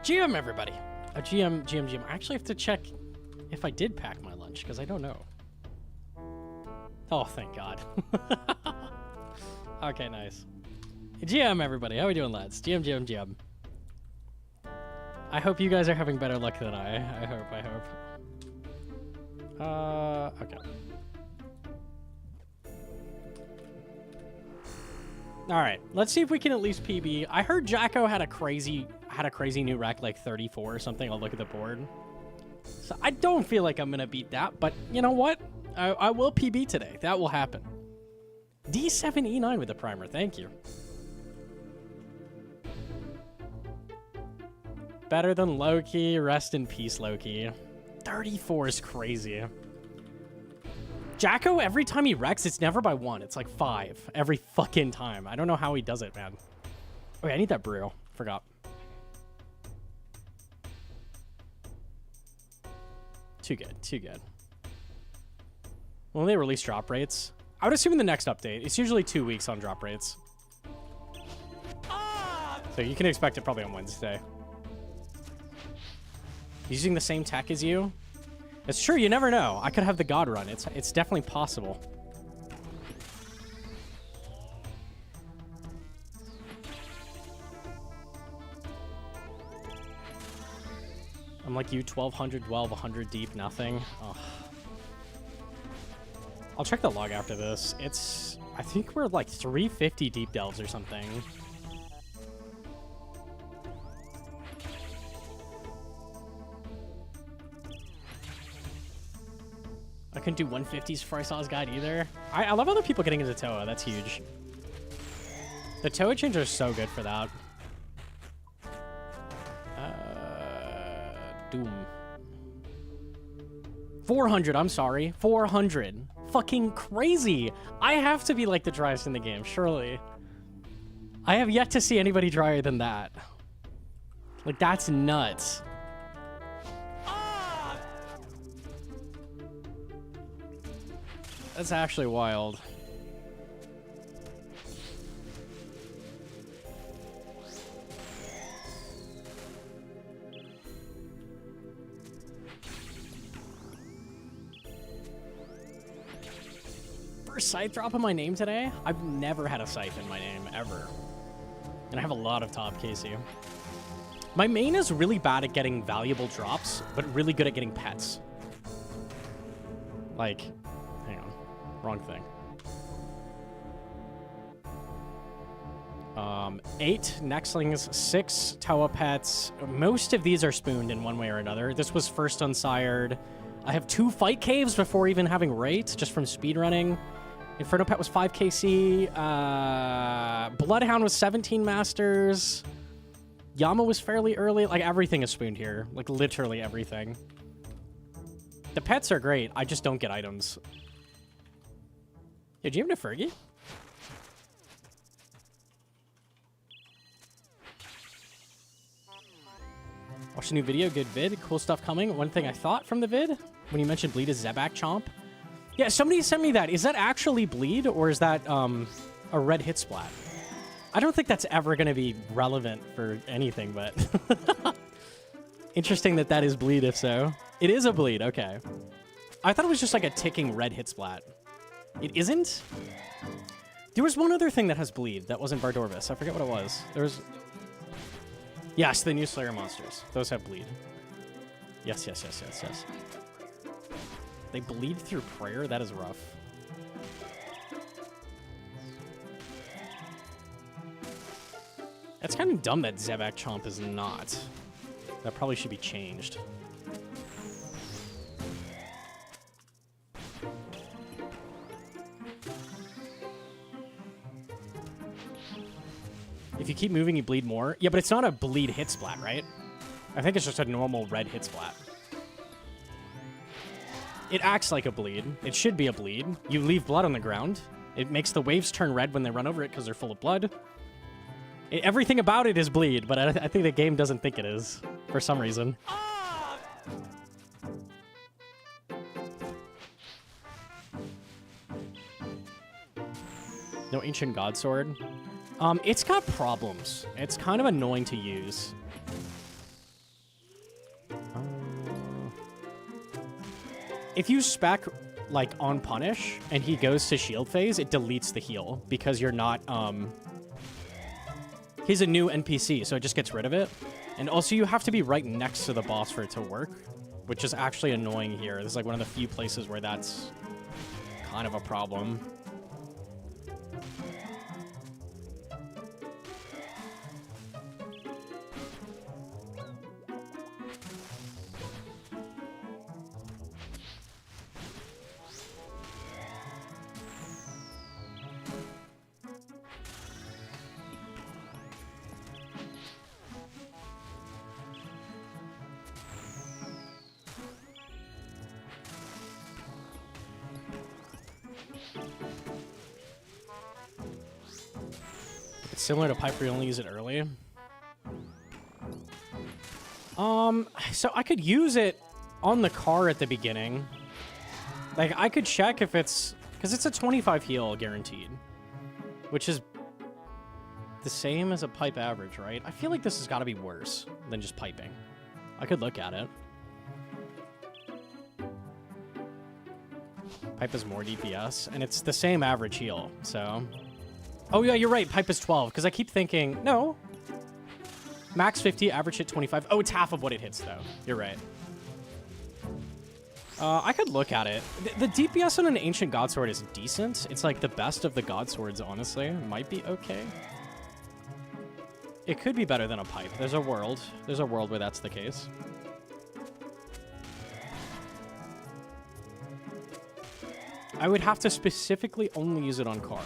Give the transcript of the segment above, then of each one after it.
GM, everybody. GM. I actually have to check if I did pack my lunch, because I don't know. Oh, thank God. Okay, nice. GM, everybody. How are we doing, lads? GM. I hope you guys are having better luck than I hope. Okay. All right, let's see if we can at least PB. I heard Jacko had a crazy new rack, like 34 or something. I'll look at the board. So I don't feel like I'm gonna beat that, but you know what? I will PB today. That will happen. D7 E9 with the primer. Thank you. Better than Loki. Rest in peace, Loki. 34 is crazy. Jacko, every time he wrecks, it's never by 1. It's like 5 every fucking time. I don't know how he does it, man. Okay, I need that brew. Forgot. Too good. When they release drop rates, I would assume in the next update. It's usually 2 weeks on drop rates. So you can expect it probably on Wednesday. Using the same tech as you? It's true, you never know. I could have the God run. It's definitely possible. I'm like you, 1200 12, 100 deep, nothing. Oh. I'll check the log after this. I think we're like 350 deep delves or something. I couldn't do 150s before I saw his guide either. I love other people getting into Toa. That's huge. The Toa changer is so good for that. Doom. 400, I'm sorry. 400. Fucking crazy. I have to be like the driest in the game, surely. I have yet to see anybody drier than that. Like, that's nuts. That's actually wild. First scythe drop in my name today? I've never had a scythe in my name, ever. And I have a lot of top KC. My main is really bad at getting valuable drops, but really good at getting pets. Like, hang on. Wrong thing. 8 Nexlings, 6 Toa pets. Most of these are spooned in one way or another. This was first unsired. I have 2 fight caves before even having rate, just from speedrunning. Inferno pet was 5 KC. Bloodhound was 17 masters. Yama was fairly early. Like, everything is spooned here. Like, literally everything. The pets are great. I just don't get items. Yo, do you have a Fergie? Watched a new video, good vid, cool stuff coming. One thing I thought from the vid, when you mentioned bleed, is Zebak Chomp. Yeah, somebody sent me that. Is that actually bleed, or is that a red hit splat? I don't think that's ever going to be relevant for anything, but... Interesting that that is bleed, if so. It is a bleed, okay. I thought it was just like a ticking red hit splat. It isn't? There was one other thing that has bleed that wasn't Bardorvis. I forget what it was. There was... Yes, the new Slayer monsters. Those have bleed. Yes. They bleed through prayer? That is rough. It's kind of dumb that Zebak Chomp is not. That probably should be changed. If you keep moving, you bleed more. Yeah, but it's not a bleed hit splat, right? I think it's just a normal red hit splat. It acts like a bleed. It should be a bleed. You leave blood on the ground. It makes the waves turn red when they run over it because they're full of blood. Everything about it is bleed, but I think the game doesn't think it is for some reason. No Ancient God Sword. It's got problems. It's kind of annoying to use. If you spec, like, on Punish, and he goes to shield phase, it deletes the heal, because you're not, he's a new NPC, so it just gets rid of it. And also, you have to be right next to the boss for it to work, which is actually annoying here. This is, like, one of the few places where that's kind of a problem. It's similar to Piper, you only use it early. So I could use it on the car at the beginning. Like, I could check if it's... Because it's a 25 heal guaranteed. Which is the same as a pipe average, right? I feel like this has got to be worse than just piping. I could look at it. Pipe is more DPS, and it's the same average heal, so... Oh, yeah, you're right. Pipe is 12, because I keep thinking... No. Max 50, average hit 25. Oh, it's half of what it hits, though. You're right. I could look at it. The DPS on an Ancient God Sword is decent. It's like the best of the God Swords, honestly. It might be okay. It could be better than a pipe. There's a world. There's a world where that's the case. I would have to specifically only use it on car.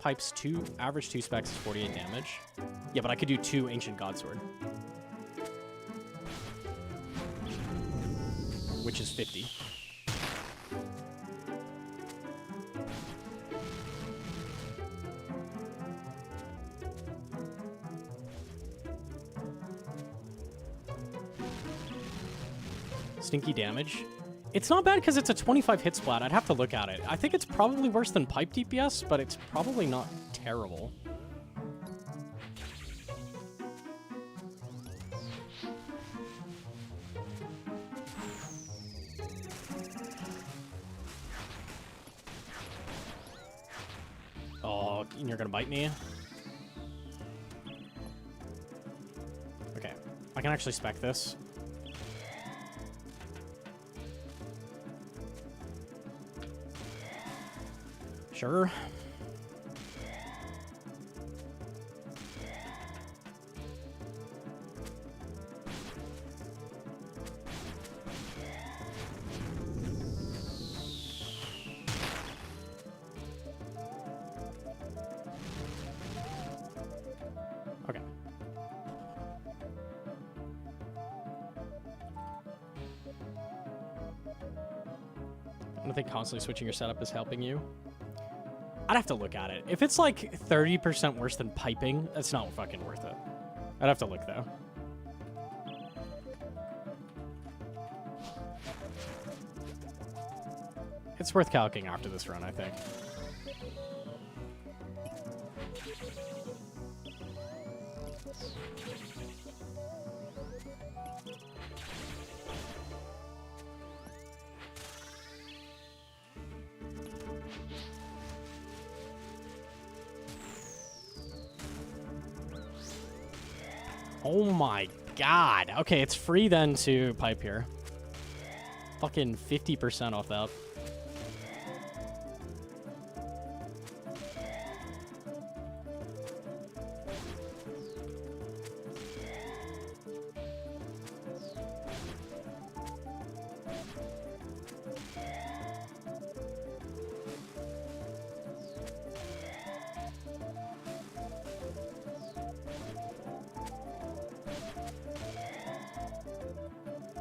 Pipes 2, average 2 specs is 48 damage. Yeah, but I could do 2 Ancient God Sword. Which is 50. Stinky damage. It's not bad because it's a 25 hit splat. I'd have to look at it. I think it's probably worse than pipe DPS, but it's probably not terrible. Oh, you're gonna bite me? Okay, I can actually spec this. Sure. Okay. I don't think constantly switching your setup is helping you. I'd have to look at it. If it's like 30% worse than piping, that's not fucking worth it. I'd have to look, though. It's worth calculating after this run, I think. Oh my god. Okay, it's free then to pipe here. Fucking 50% off that.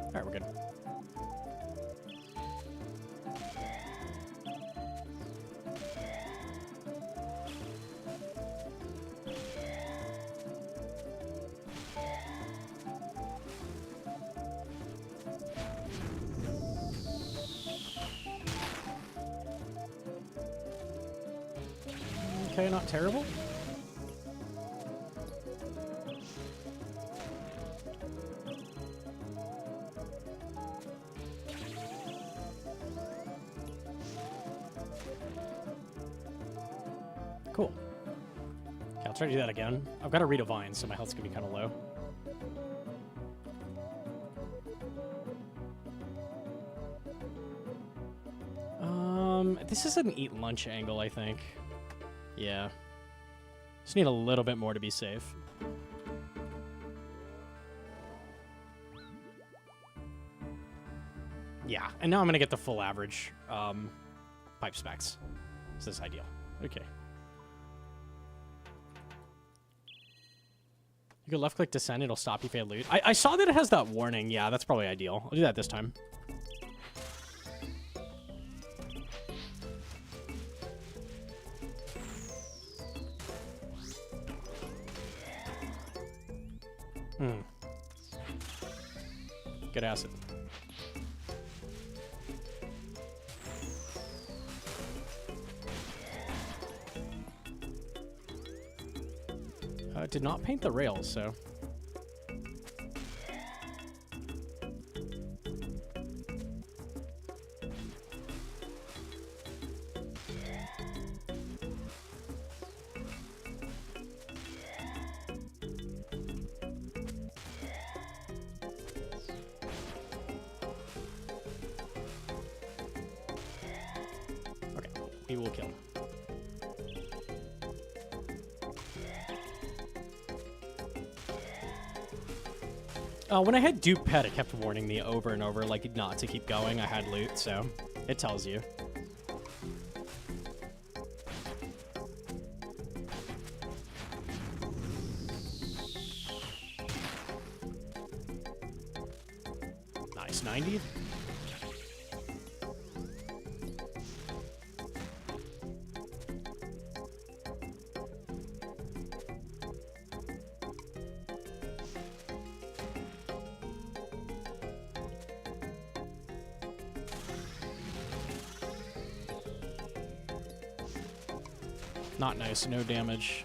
Alright, we're good. Okay, not terrible. Cool. Okay, I'll try to do that again. I've got to read a vine, so my health's going to be kind of low. This is an eat lunch angle, I think. Yeah. Just need a little bit more to be safe. Yeah, and now I'm going to get the full average pipe specs. So this is ideal. Okay. You can left-click descend, it'll stop you if you loot. I saw that it has that warning. Yeah, that's probably ideal. I'll do that this time. Good acid. Did not paint the rails, so... Okay, we will kill. When I had Dupe Pet, it kept warning me over and over, like, not to keep going. I had loot, so it tells you. Nice, 90. Not nice, no damage.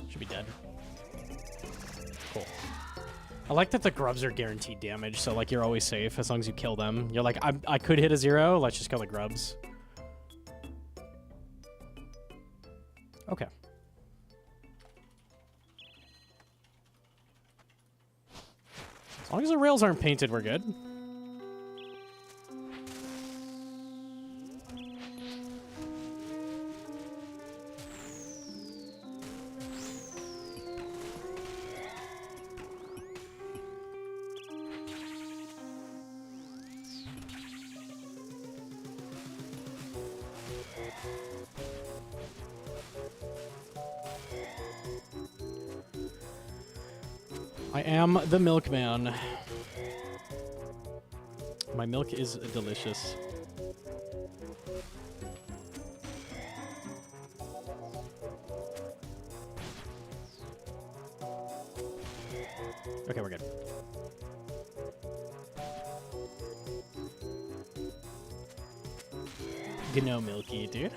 Should be dead. Cool. I like that the grubs are guaranteed damage, so like you're always safe as long as you kill them. You're like, I could hit a 0, let's just kill the grubs. Okay. As long as the rails aren't painted, we're good. I am the milkman. My milk is delicious. Okay, we're good. Gnomonkey, dude.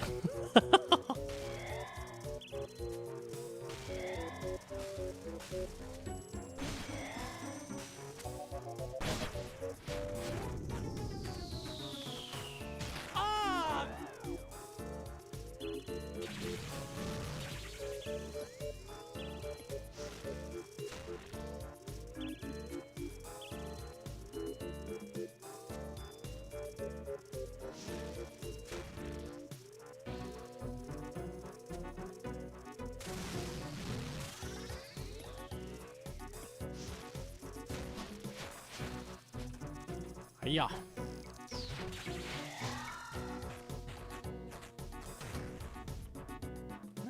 Yeah. All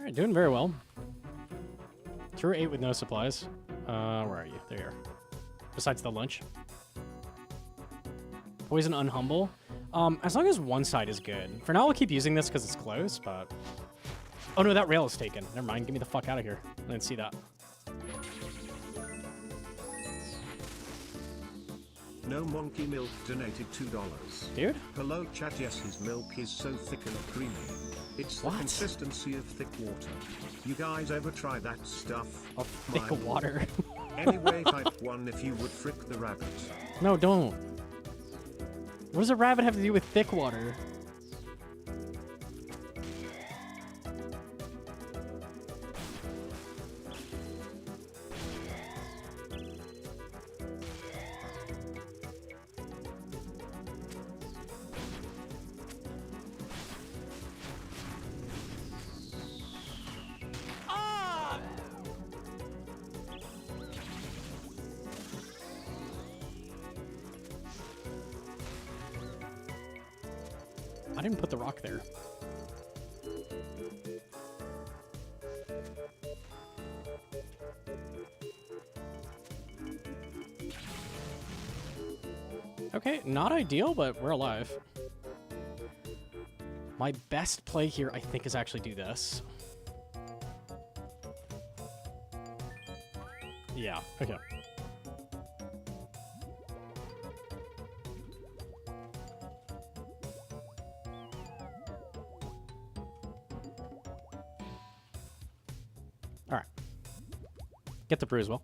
right, doing very well. Tier 8 with no supplies. Where are you? There you are. Besides the lunch. Poison unhumble. As long as one side is good. For now, I'll keep using this because it's close, but... Oh no, that rail is taken. Never mind. Get me the fuck out of here. I didn't see that. Gnomonkey Milk donated $2. Dude? Hello chat, yes his milk is so thick and creamy. It's the consistency of thick water. You guys ever try that stuff? Of thick water. Anyway, type 1 if you would frick the rabbit. No, don't. What does a rabbit have to do with thick water? I didn't put the rock there. Okay, not ideal, but we're alive. My best play here, I think, is actually do this. Yeah, okay. Alright. Get the brew as well.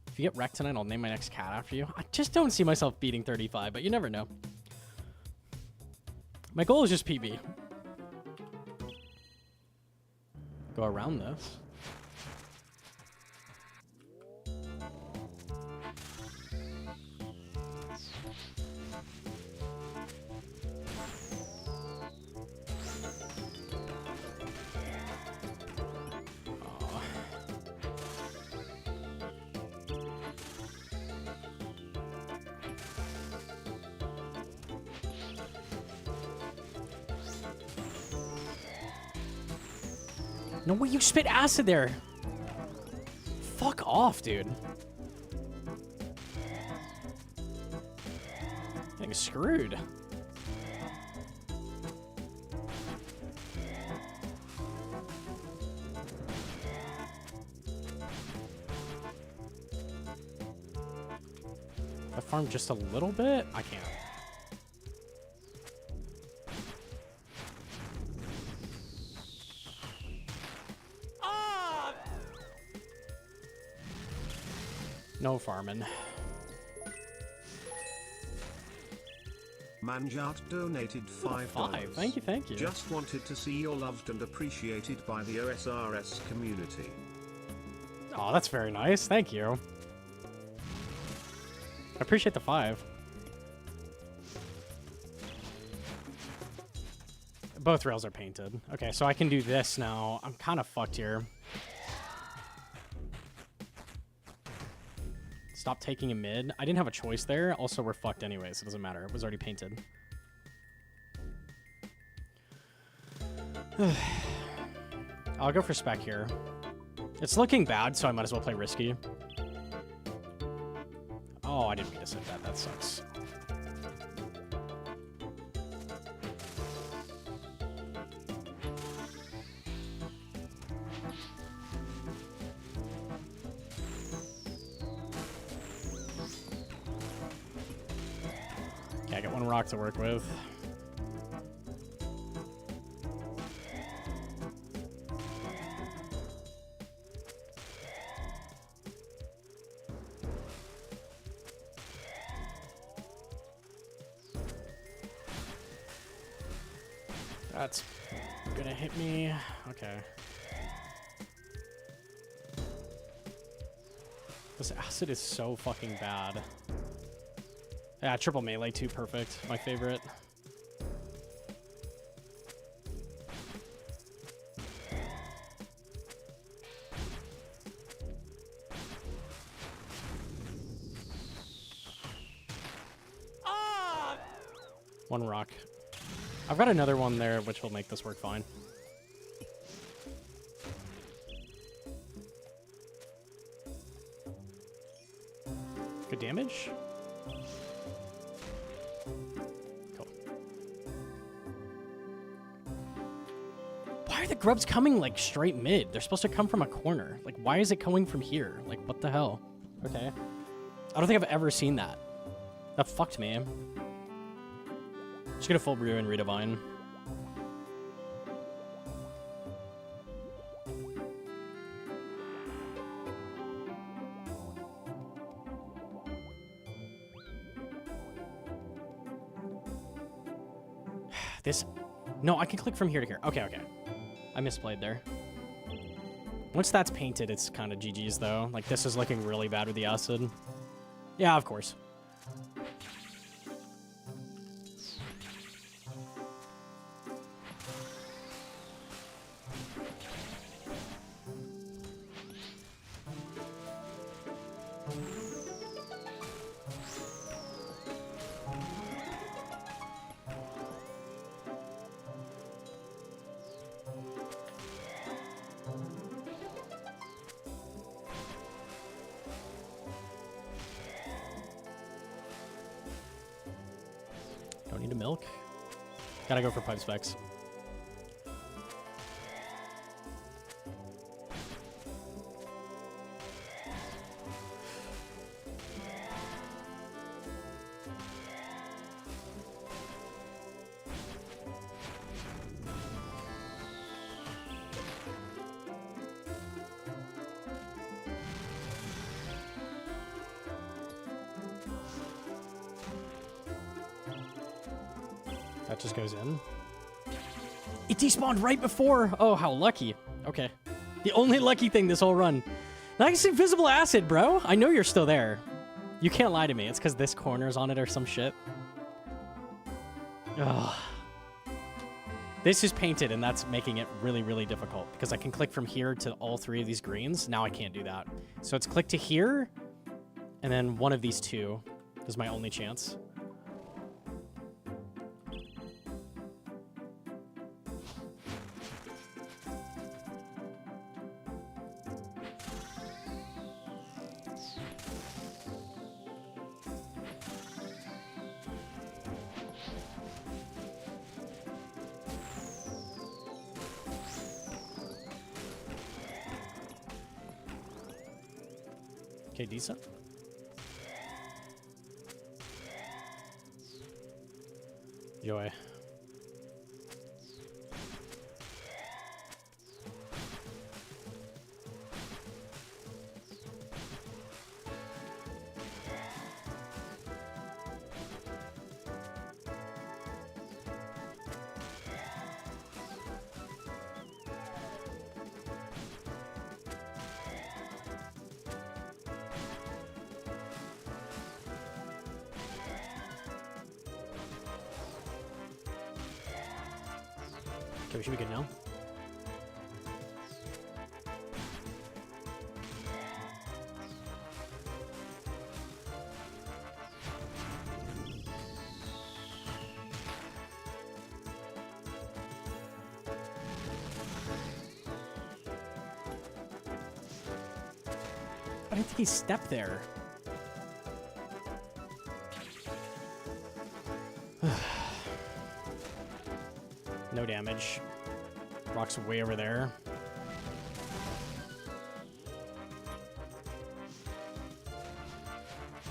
If you get wrecked tonight, I'll name my next cat after you. I just don't see myself beating 35, but you never know. My goal is just PB. Go around this. No way, you spit acid there. Fuck off, dude. Getting screwed. I farmed just a little bit? I can't. No farming. Manjart donated $5. $5. Thank you, thank you. Just wanted to see you're loved and appreciated by the OSRS community. Oh, that's very nice. Thank you. I appreciate the 5. Both rails are painted. Okay, so I can do this now. I'm kind of fucked here. Stop taking a mid. I didn't have a choice there. Also, we're fucked anyways. It doesn't matter. It was already painted. I'll go for spec here. It's looking bad, so I might as well play risky. Oh, I didn't mean to set that. That sucks. Okay, I got one rock to work with. That's gonna hit me. Okay. This acid is so fucking bad. Yeah, triple melee too, perfect. My favorite. One rock. I've got another one there, which will make this work fine. Good damage. the grub's coming, like, straight mid? They're supposed to come from a corner. Like, why is it coming from here? Like, what the hell? Okay. I don't think I've ever seen that. That fucked me. Just get a full brew and redivine. This... No, I can click from here to here. Okay, okay. I misplayed there. Once that's painted, it's kind of GG's, though. Like, this is looking really bad with the acid. Yeah, of course. Don't need a milk. Gotta go for pipe specs. That just goes in. It despawned right before. Oh, how lucky. Okay. The only lucky thing this whole run. Nice invisible acid, bro. I know you're still there. You can't lie to me. It's because this corner's on it or some shit. Ugh. This is painted, and that's making it really, really difficult because I can click from here to all three of these greens. Now I can't do that. So it's click to here, and then one of these two is my only chance. Okay, decent. Joy. Okay, we should be good now. I didn't think he stepped there. No damage. Rock's way over there.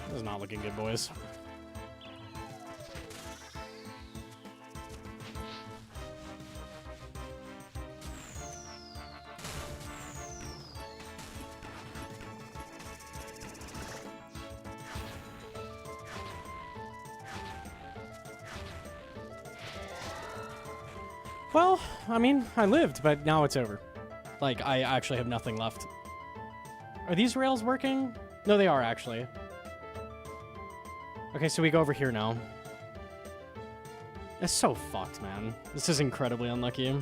This is not looking good, boys. Well, I mean, I lived, but now it's over. Like, I actually have nothing left. Are these rails working? No, they are, actually. Okay, so we go over here now. That's so fucked, man. This is incredibly unlucky.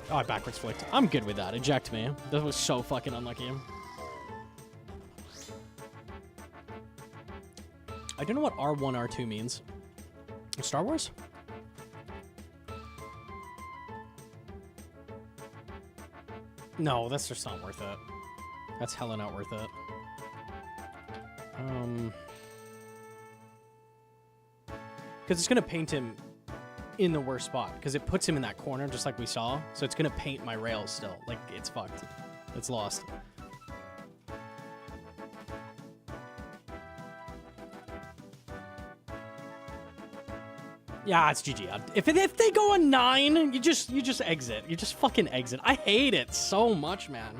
Oh, I backwards flicked. I'm good with that. Eject me. That was so fucking unlucky. I don't know what R1, R2 means. Star Wars? No, that's just not worth it. That's hella not worth it. Because it's going to paint him in the worst spot. Because it puts him in that corner, just like we saw. So it's going to paint my rails still. Like, it's fucked. It's lost. Yeah, it's GG. If they go on 9, you just exit. You just fucking exit. I hate it so much, man.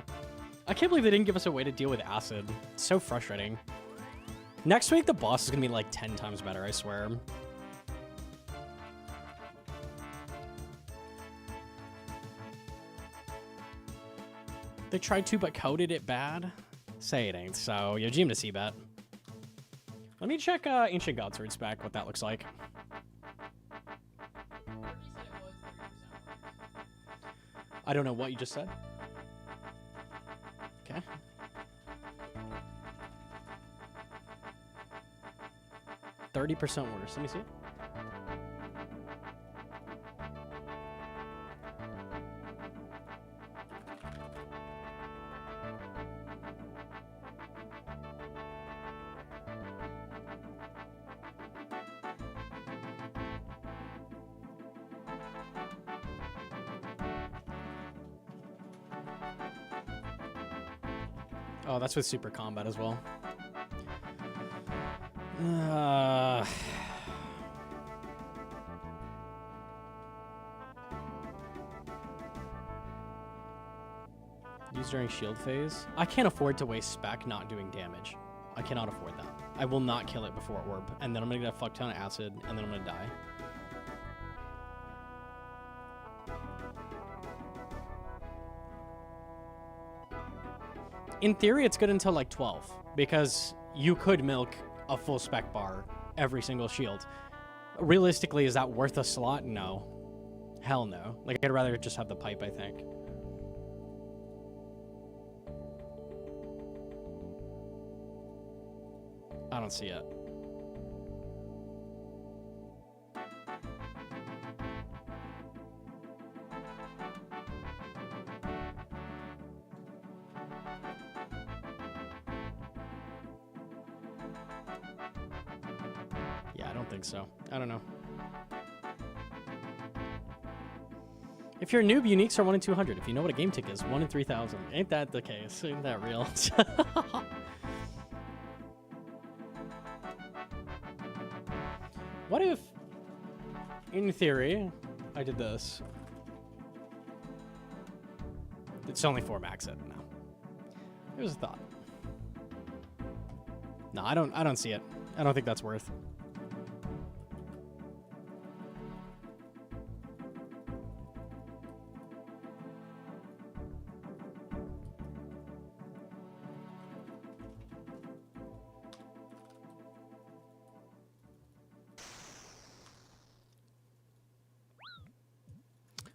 I can't believe they didn't give us a way to deal with acid. It's so frustrating. Next week, the boss is going to be like 10 times better, I swear. They tried to, but coded it bad. Say it ain't so. Yo, GM to C-bet. Let me check Ancient Godsword spec, what that looks like. I don't know what you just said. Okay. $30% worse. Let me see it. Oh, that's with Super Combat as well. Used during shield phase. I can't afford to waste spec not doing damage. I cannot afford that. I will not kill it before orb, and then I'm gonna get a fuck ton of acid, and then I'm gonna die. In theory, it's good until like 12, because you could milk a full spec bar every single shield. Realistically, is that worth a slot? No. Hell no. Like, I'd rather just have the pipe, I think. I don't see it. Yeah, I don't think so. I don't know. If you're a noob, uniques are 1 in 200. If you know what a game tick is, 1 in 3,000. Ain't that the case? Ain't that real? What if, in theory, I did this? It's only 4 max it. No. Here's a thought. No, I don't see it. I don't think that's worth.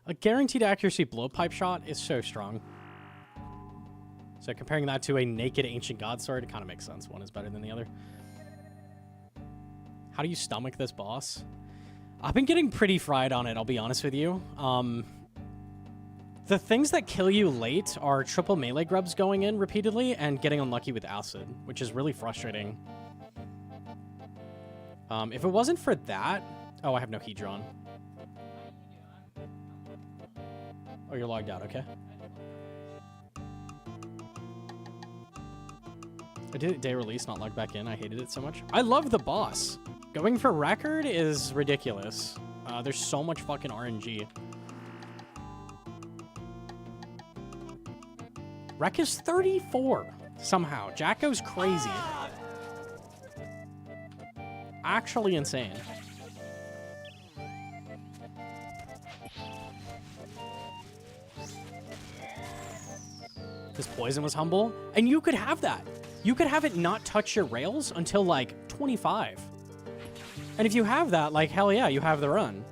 A guaranteed accuracy blowpipe shot is so strong. So comparing that to a naked ancient god sword, it kind of makes sense. One is better than the other. How do you stomach this boss? I've been getting pretty fried on it, I'll be honest with you. The things that kill you late are triple melee grubs going in repeatedly and getting unlucky with acid, which is really frustrating. If it wasn't for that... Oh, I have no heat drawn. Oh, you're logged out, okay. I did it day release, not logged back in. I hated it so much. I love the boss. Going for record is ridiculous. There's so much fucking RNG. Rec is 34 somehow. Jacko's crazy. Actually insane. This poison was humble, and you could have that. You could have it not touch your rails until like 25. And if you have that, like, hell yeah, you have the run.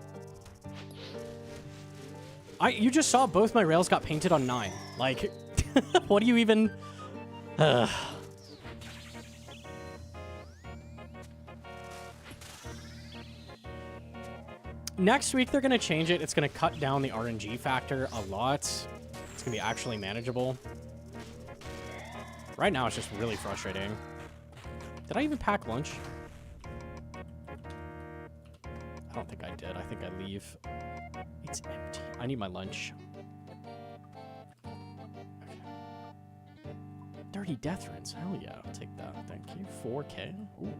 You just saw both my rails got painted on 9. Like, what do you even... Next week, they're going to change it. It's going to cut down the RNG factor a lot. It's going can be actually manageable. Right now, it's just really frustrating. Did I even pack lunch? I don't think I did. I think I leave. It's empty. I need my lunch. Okay. 30 death runes. Hell yeah, I'll take that. Thank you. 4K. Ooh.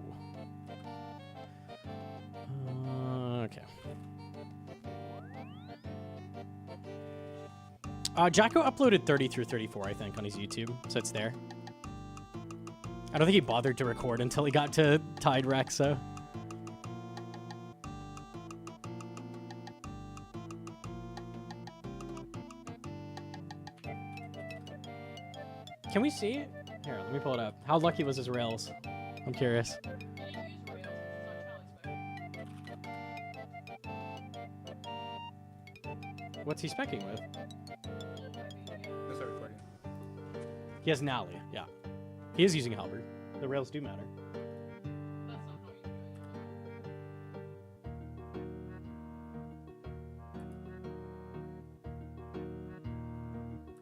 Okay. Jacko uploaded 30 through 34, I think, on his YouTube, so it's there. I don't think he bothered to record until he got to Tide Wreck, so... Can we see it? Here, let me pull it up. How lucky was his rails? I'm curious. What's he specking with? He has Nally, yeah. He is using Halberd. The rails do matter.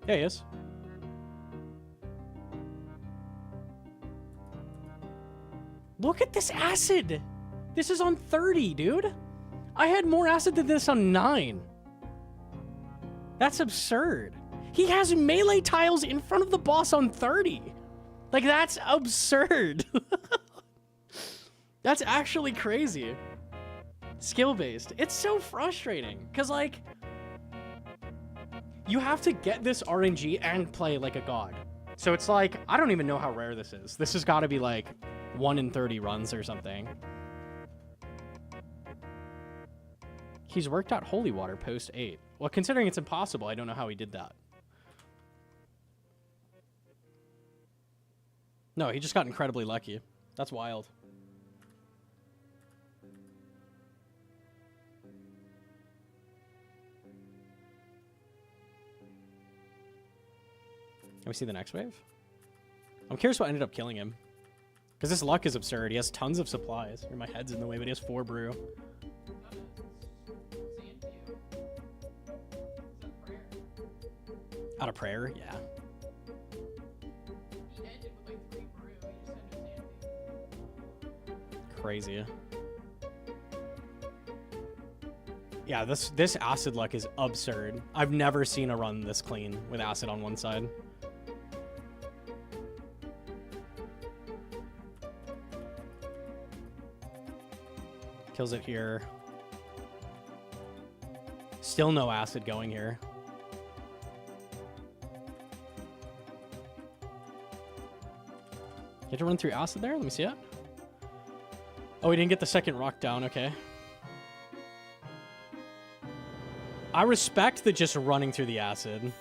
Yeah, he is. Look at this acid! This is on 30, dude! I had more acid than this on 9. That's absurd. He has melee tiles in front of the boss on 30. Like, that's absurd. That's actually crazy. Skill-based. It's so frustrating. Because, like, you have to get this RNG and play like a god. So it's like, I don't even know how rare this is. This has got to be, like, 1 in 30 runs or something. He's worked out Holy Water post 8. Well, considering it's impossible, I don't know how he did that. No, he just got incredibly lucky. That's wild. Can we see the next wave? I'm curious what ended up killing him. Because this luck is absurd. He has tons of supplies. Or my head's in the way, but he has 4 brew. Out of prayer? Yeah. Crazy. Yeah, this acid luck is absurd. I've never seen a run this clean with acid on one side. Kills it here. Still no acid going here. You have to run through acid there? Let me see it. Oh, he didn't get the second rock down. Okay. I respect the just running through the acid.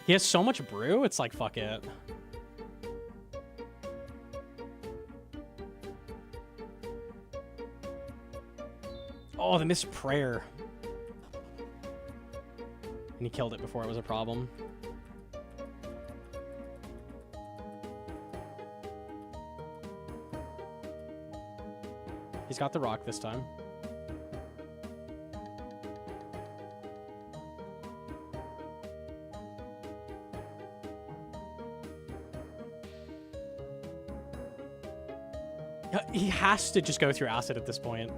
He has so much brew, it's like, fuck it. Oh, the missed prayer. And he killed it before it was a problem. He's got the rock this time. He has to just go through acid at this point.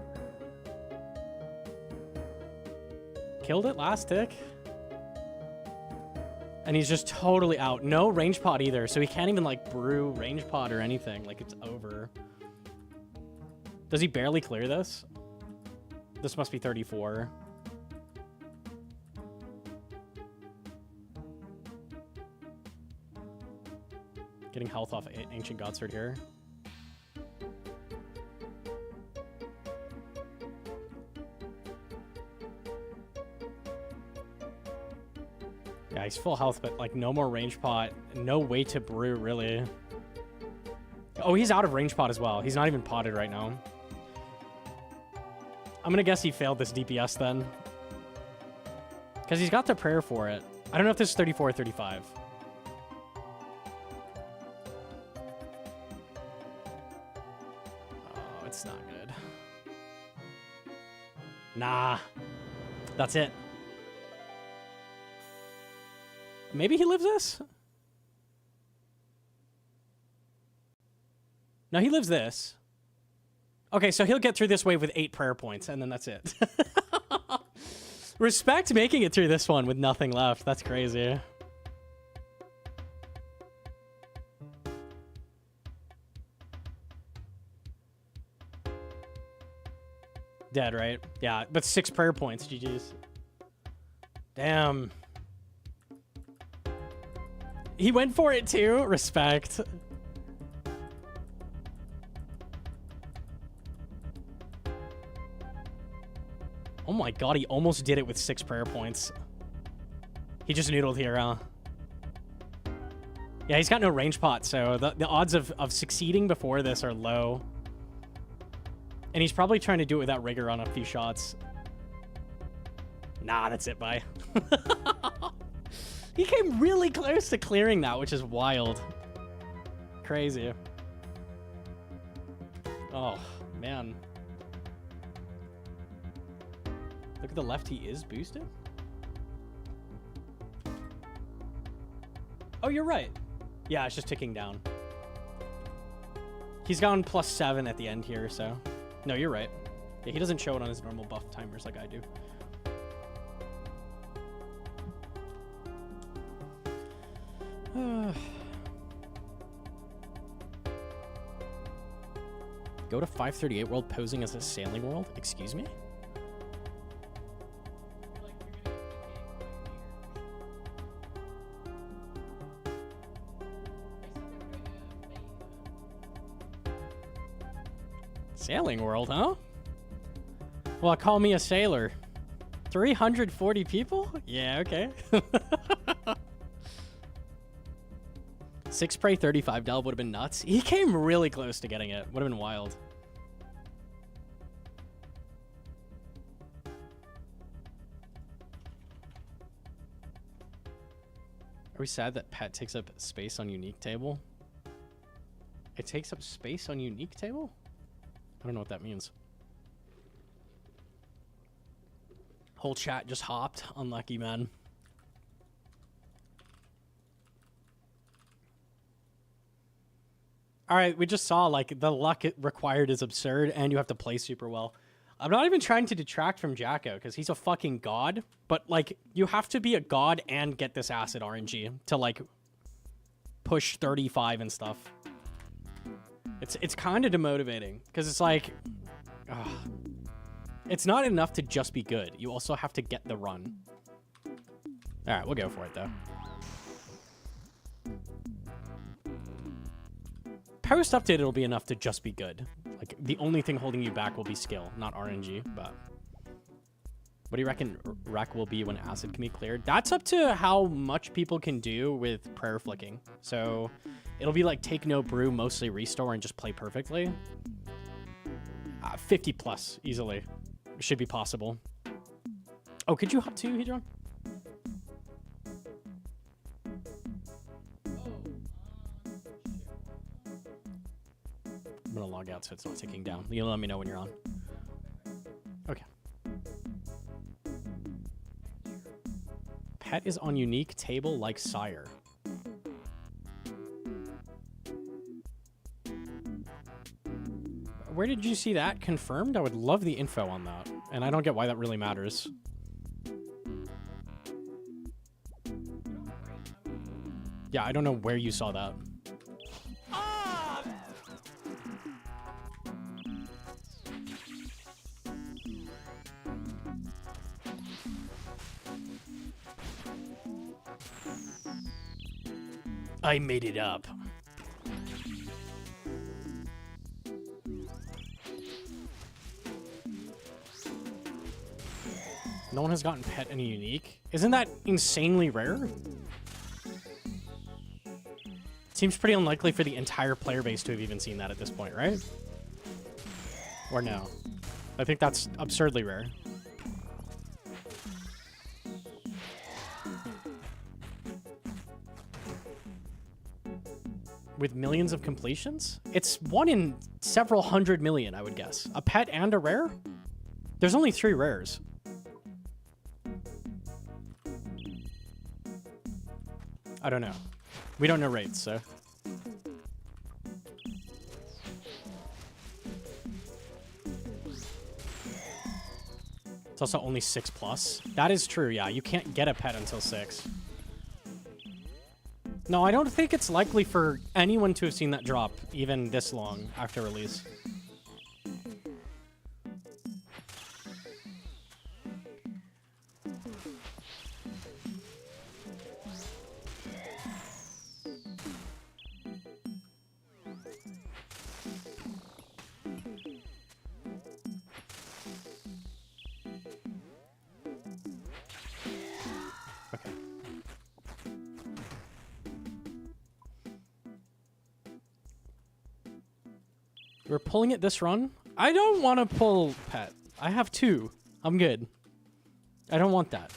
Killed it last tick. And he's just totally out. No range pod either, so he can't even like brew range pod or anything. Like, it's over. Does he barely clear this? This must be 34. Getting health off Ancient Godsword here. Yeah, he's full health, but like no more range pot. No way to brew, really. Oh, he's out of range pot as well. He's not even potted right now. I'm gonna guess he failed this DPS then. Because he's got the prayer for it. I don't know if this is 34 or 35. Oh, it's not good. Nah. That's it. Maybe he lives this? No, he lives this. Okay, so he'll get through this wave with 8 prayer points, and then that's it. Respect making it through this one with nothing left. That's crazy. Dead, right? Yeah, but 6 prayer points. GG's. Damn. He went for it too? Respect. Oh my god, he almost did it with 6 prayer points. He just noodled here, huh? Yeah, he's got no range pot, so the odds of succeeding before this are low. And he's probably trying to do it without rigor on a few shots. Nah, that's it, bye. He came really close to clearing that, which is wild. Crazy. Oh, man. Look at the left, he is boosted. Oh, you're right. Yeah, it's just ticking down. He's gone +7 at the end here, so... No, you're right. Yeah, he doesn't show it on his normal buff timers like I do. Go to 538 world posing as a sailing world? Excuse me? Sailing world, huh? Well, call me a sailor. 340 people? Yeah, okay. 6 prey, 35 delve would have been nuts. He came really close to getting it. Would have been wild. Are we sad that pet takes up space on unique table? It takes up space on unique table? I don't know what that means. Whole chat just hopped. Unlucky, man. All right, we just saw, like, the luck it required is absurd, and you have to play super well. I'm not even trying to detract from Jacko, because he's a fucking god, but, like, you have to be a god and get this acid RNG to, like, push 35 and stuff. It's kind of demotivating, because it's like... Ugh. It's not enough to just be good. You also have to get the run. All right, we'll go for it, though. Post-update, it'll be enough to just be good. Like, the only thing holding you back will be skill, not RNG, but... What do you reckon rec will be when acid can be cleared? That's up to how much people can do with prayer flicking. So, it'll be like take no brew, mostly restore, and just play perfectly. 50 plus, easily. Should be possible. Oh, could you hop too, Hedron? I'm gonna log out so it's not ticking down. You'll let me know when you're on. Okay. Pet is on unique table like Sire. Where did you see that confirmed? I would love the info on that. And I don't get why that really matters. Yeah, I don't know where you saw that. I made it up. No one has gotten pet any unique. Isn't that insanely rare? Seems pretty unlikely for the entire player base to have even seen that at this point, right? Or no? I think that's absurdly rare. With millions of completions? It's 1 in several hundred million, I would guess. A pet and a rare? There's only 3 rares. I don't know. We don't know rates, so. It's also only 6+. That is true, yeah. You can't get a pet until 6. No, I don't think it's likely for anyone to have seen that drop even this long after release. We're pulling it this run. I don't want to pull pet. I have 2. I'm good. I don't want that.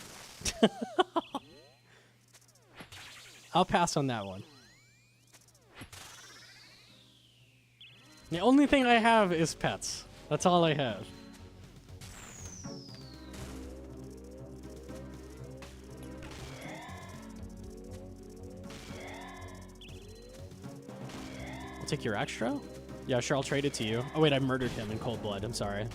I'll pass on that one. The only thing I have is pets. That's all I have. I'll take your extra. Yeah, sure, I'll trade it to you. Oh, wait, I murdered him in cold blood. I'm sorry.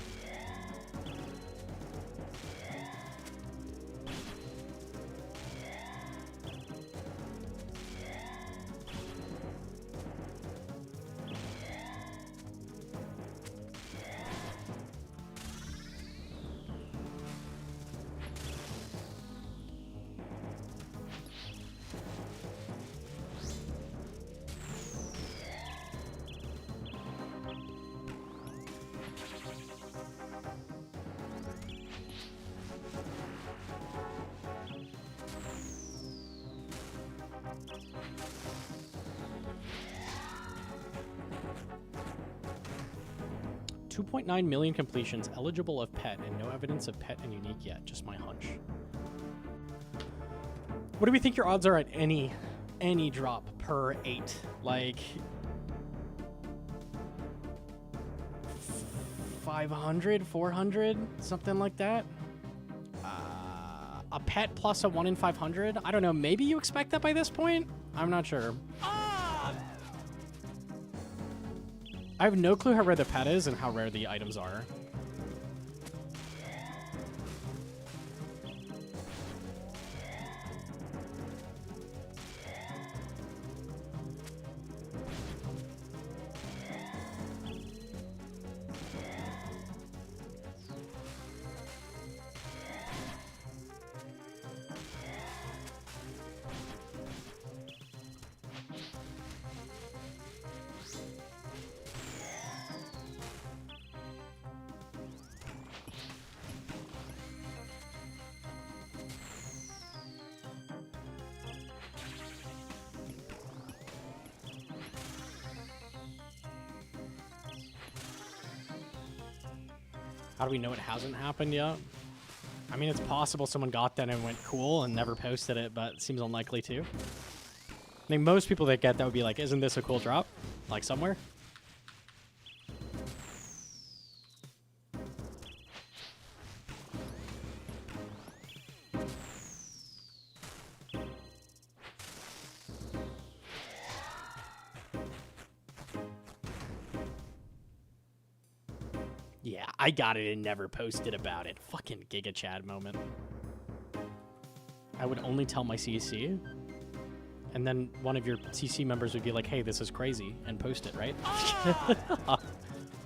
$2.9 million completions, eligible of pet, and no evidence of pet and unique yet. Just my hunch. What do we think your odds are at any drop per 8? Like 500, 400, something like that? A pet plus a 1 in 500? I don't know. Maybe you expect that by this point? I'm not sure. I have no clue how rare the pet is and how rare the items are. How do we know it hasn't happened yet? I mean, it's possible someone got that and went cool and never posted it, but it seems unlikely too. I think most people that get that would be like, isn't this a cool drop? Like somewhere? Yeah, I got it and never posted about it. Fucking Giga Chad moment. I would only tell my CC, and then one of your CC members would be like, hey, this is crazy, and post it, right?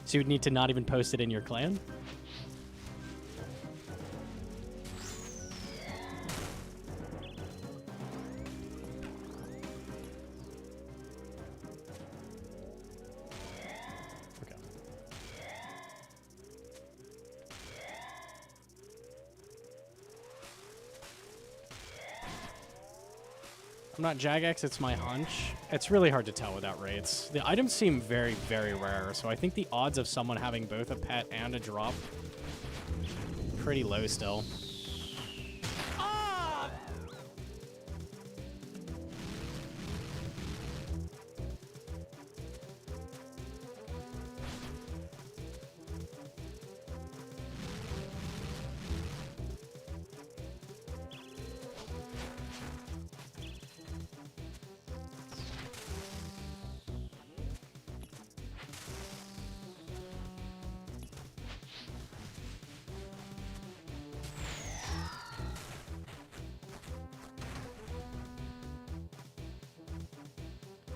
So you'd need to not even post it in your clan? I'm not Jagex, it's my hunch. It's really hard to tell without rates. The items seem very, very rare, so I think the odds of someone having both a pet and a drop pretty low still.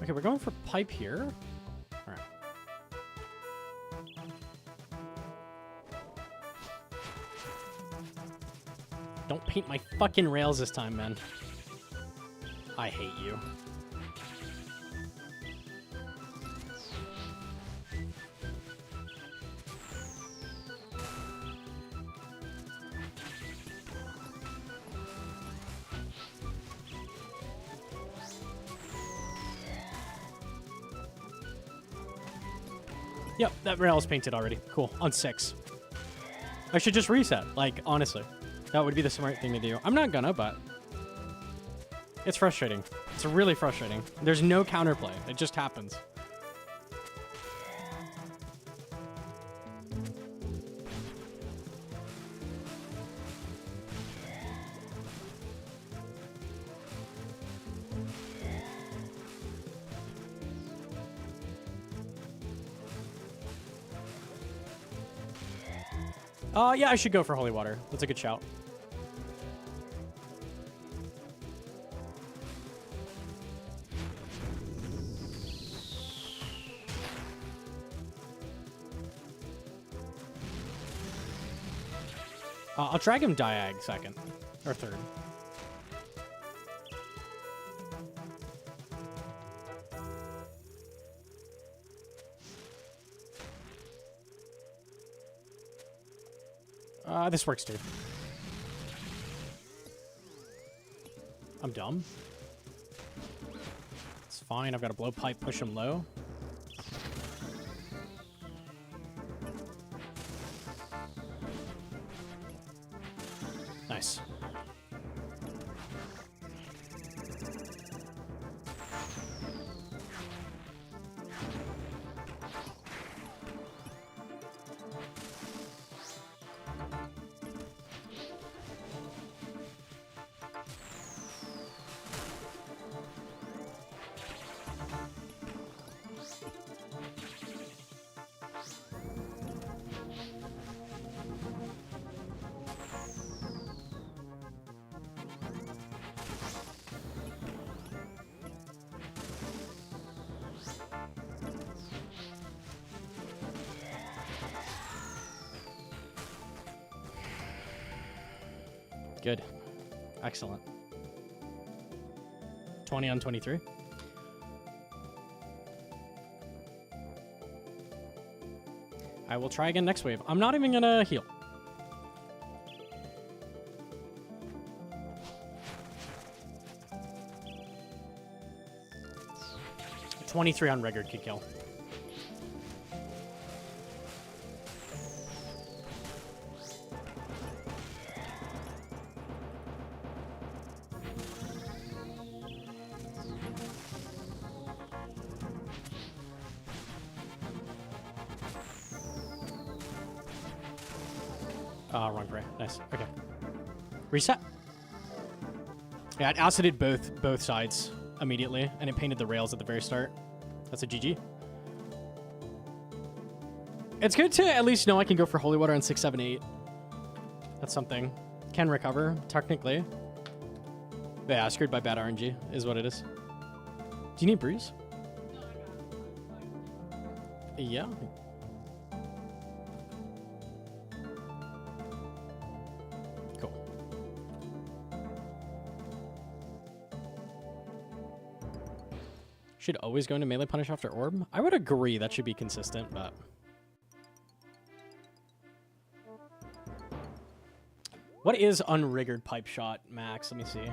Okay, we're going for pipe here. All right. Don't paint my fucking rails this time, man. I hate you. Yep, that rail is painted already. Cool. On 6. I should just reset. Like, honestly. That would be the smart thing to do. I'm not gonna, but... It's frustrating. It's really frustrating. There's no counterplay. It just happens. Yeah, I should go for holy water. That's a good shout. I'll drag him diag second. Or third. This works too. I'm dumb. It's fine. I've got a blow pipe, push him low. Nice. Good. Excellent. 20 on 23. I will try again next wave. I'm not even gonna heal. $23 on Regard could kill. Wrong gray. Nice. Okay. Reset. Yeah, it acided both sides immediately, and it painted the rails at the very start. That's a GG. It's good to at least know I can go for holy water on 6, 7, 8. That's something. Can recover, technically. Yeah, screwed by bad RNG is what it is. Do you need breeze? Yeah. Cool. Should always go into melee punish after orb? I would agree that should be consistent, but... What is unriggered pipe shot max? Let me see.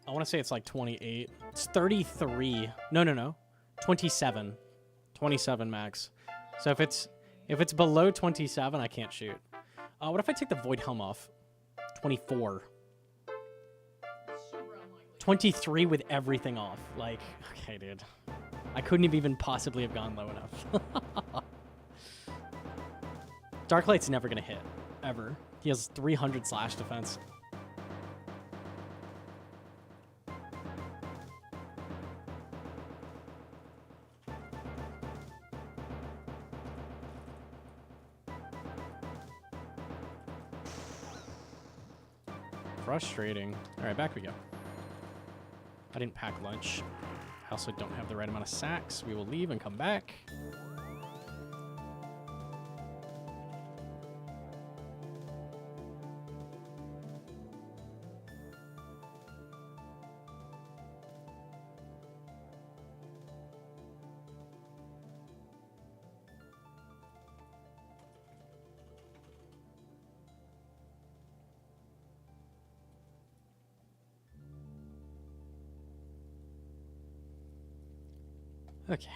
I want to say it's like 28. It's 33. No. 27. 27 max. So if it's below 27, I can't shoot. What if I take the void helm off? 24. 23 with everything off. Like, okay, dude. I couldn't have even possibly have gone low enough. Darklight's never gonna hit. Ever. He has 300 slash defense. Frustrating. All right, back we go. I didn't pack lunch. also don't have the right amount of sacks. We will leave and come back. Okay.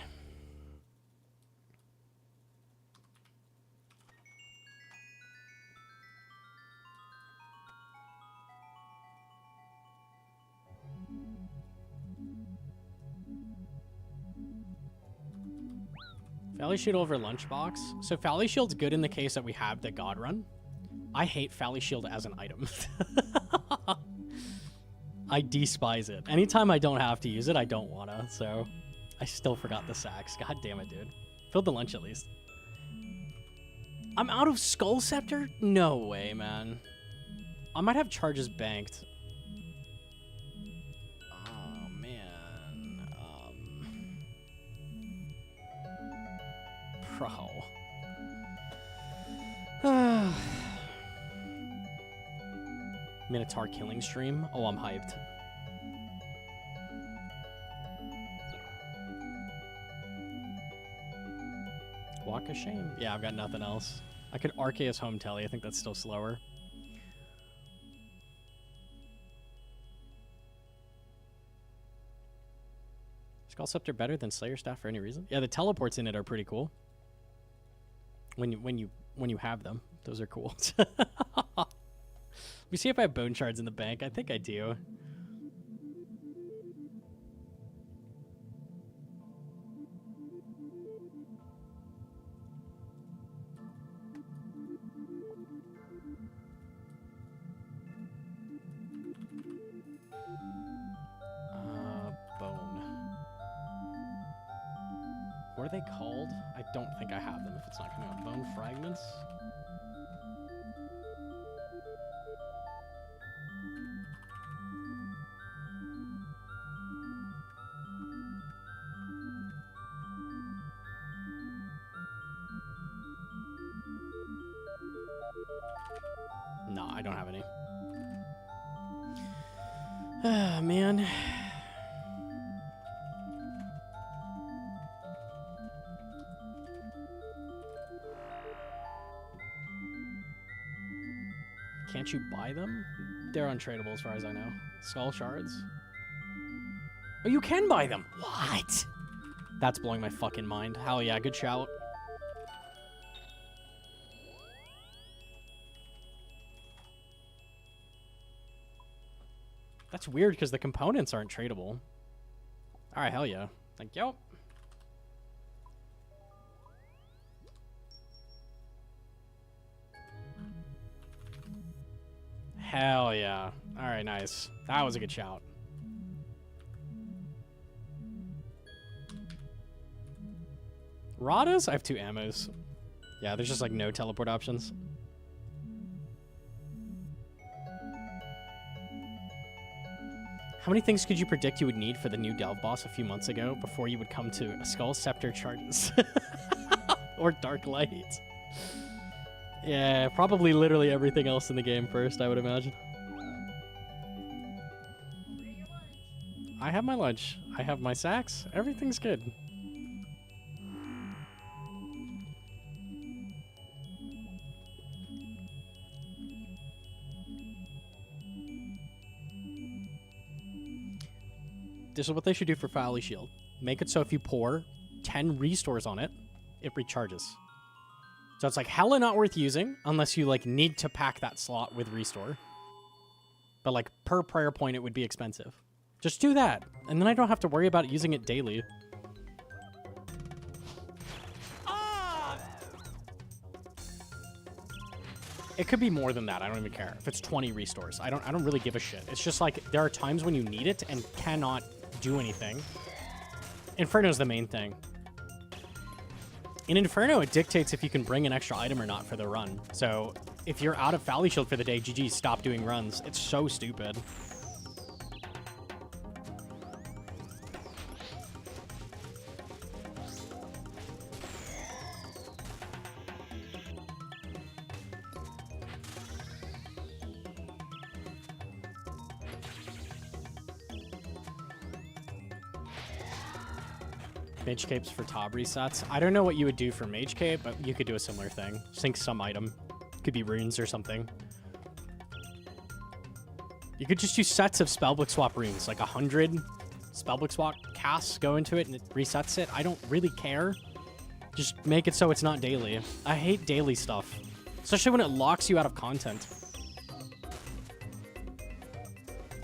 Valley Shield over Lunchbox. So Valley Shield's good in the case that we have the God Run. I hate Valley Shield as an item. I despise it. Anytime I don't have to use it, I don't wanna, so... I still forgot the sacks. God damn it, dude. Filled the lunch at least. I'm out of Skull Scepter? No way, man. I might have charges banked. Oh, man. Bro. Minotaur killing stream? Oh, I'm hyped. Walk of Shame. Yeah, I've got nothing else. I could Arceus Home Telly. I think that's still slower. Skull Scepter better than Slayer Staff for any reason? Yeah, the teleports in it are pretty cool. When you have them, those are cool. Let me see if I have bone shards in the bank. I think I do. What are they called? I don't think I have them if it's not coming up. Bone fragments? No, I don't have any. Ah, man. Can't you buy them? They're untradeable as far as I know. Skull shards? Oh, you can buy them! What? That's blowing my fucking mind. Hell yeah, good shout. That's weird because the components aren't tradable. Alright, hell yeah. Thank you. Hell yeah. Alright, nice. That was a good shout. Radas? I have 2 ammos. Yeah, there's just like no teleport options. How many things could you predict you would need for the new Delve boss a few months ago before you would come to a Skull Scepter charges? Or Dark Light? Yeah, probably literally everything else in the game first, I would imagine. I have my lunch. I have my sacks. Everything's good. This is what they should do for Valley Shield. Make it so if you pour 10 restores on it, it recharges. So it's like hella not worth using unless you like need to pack that slot with restore. But like per prayer point, it would be expensive. Just do that. And then I don't have to worry about using it daily. It could be more than that. I don't even care. If it's 20 restores, I don't really give a shit. It's just like there are times when you need it and cannot do anything. Inferno's the main thing. In Inferno, it dictates if you can bring an extra item or not for the run. So if you're out of Valley Shield for the day, GG, stop doing runs. It's so stupid. Mage Capes for top resets. I don't know what you would do for Mage Cape, but you could do a similar thing. Sync some item. Could be runes or something. You could just use sets of Spellbook Swap runes, like 100 Spellbook Swap casts go into it and it resets it. I don't really care. Just make it so it's not daily. I hate daily stuff, especially when it locks you out of content.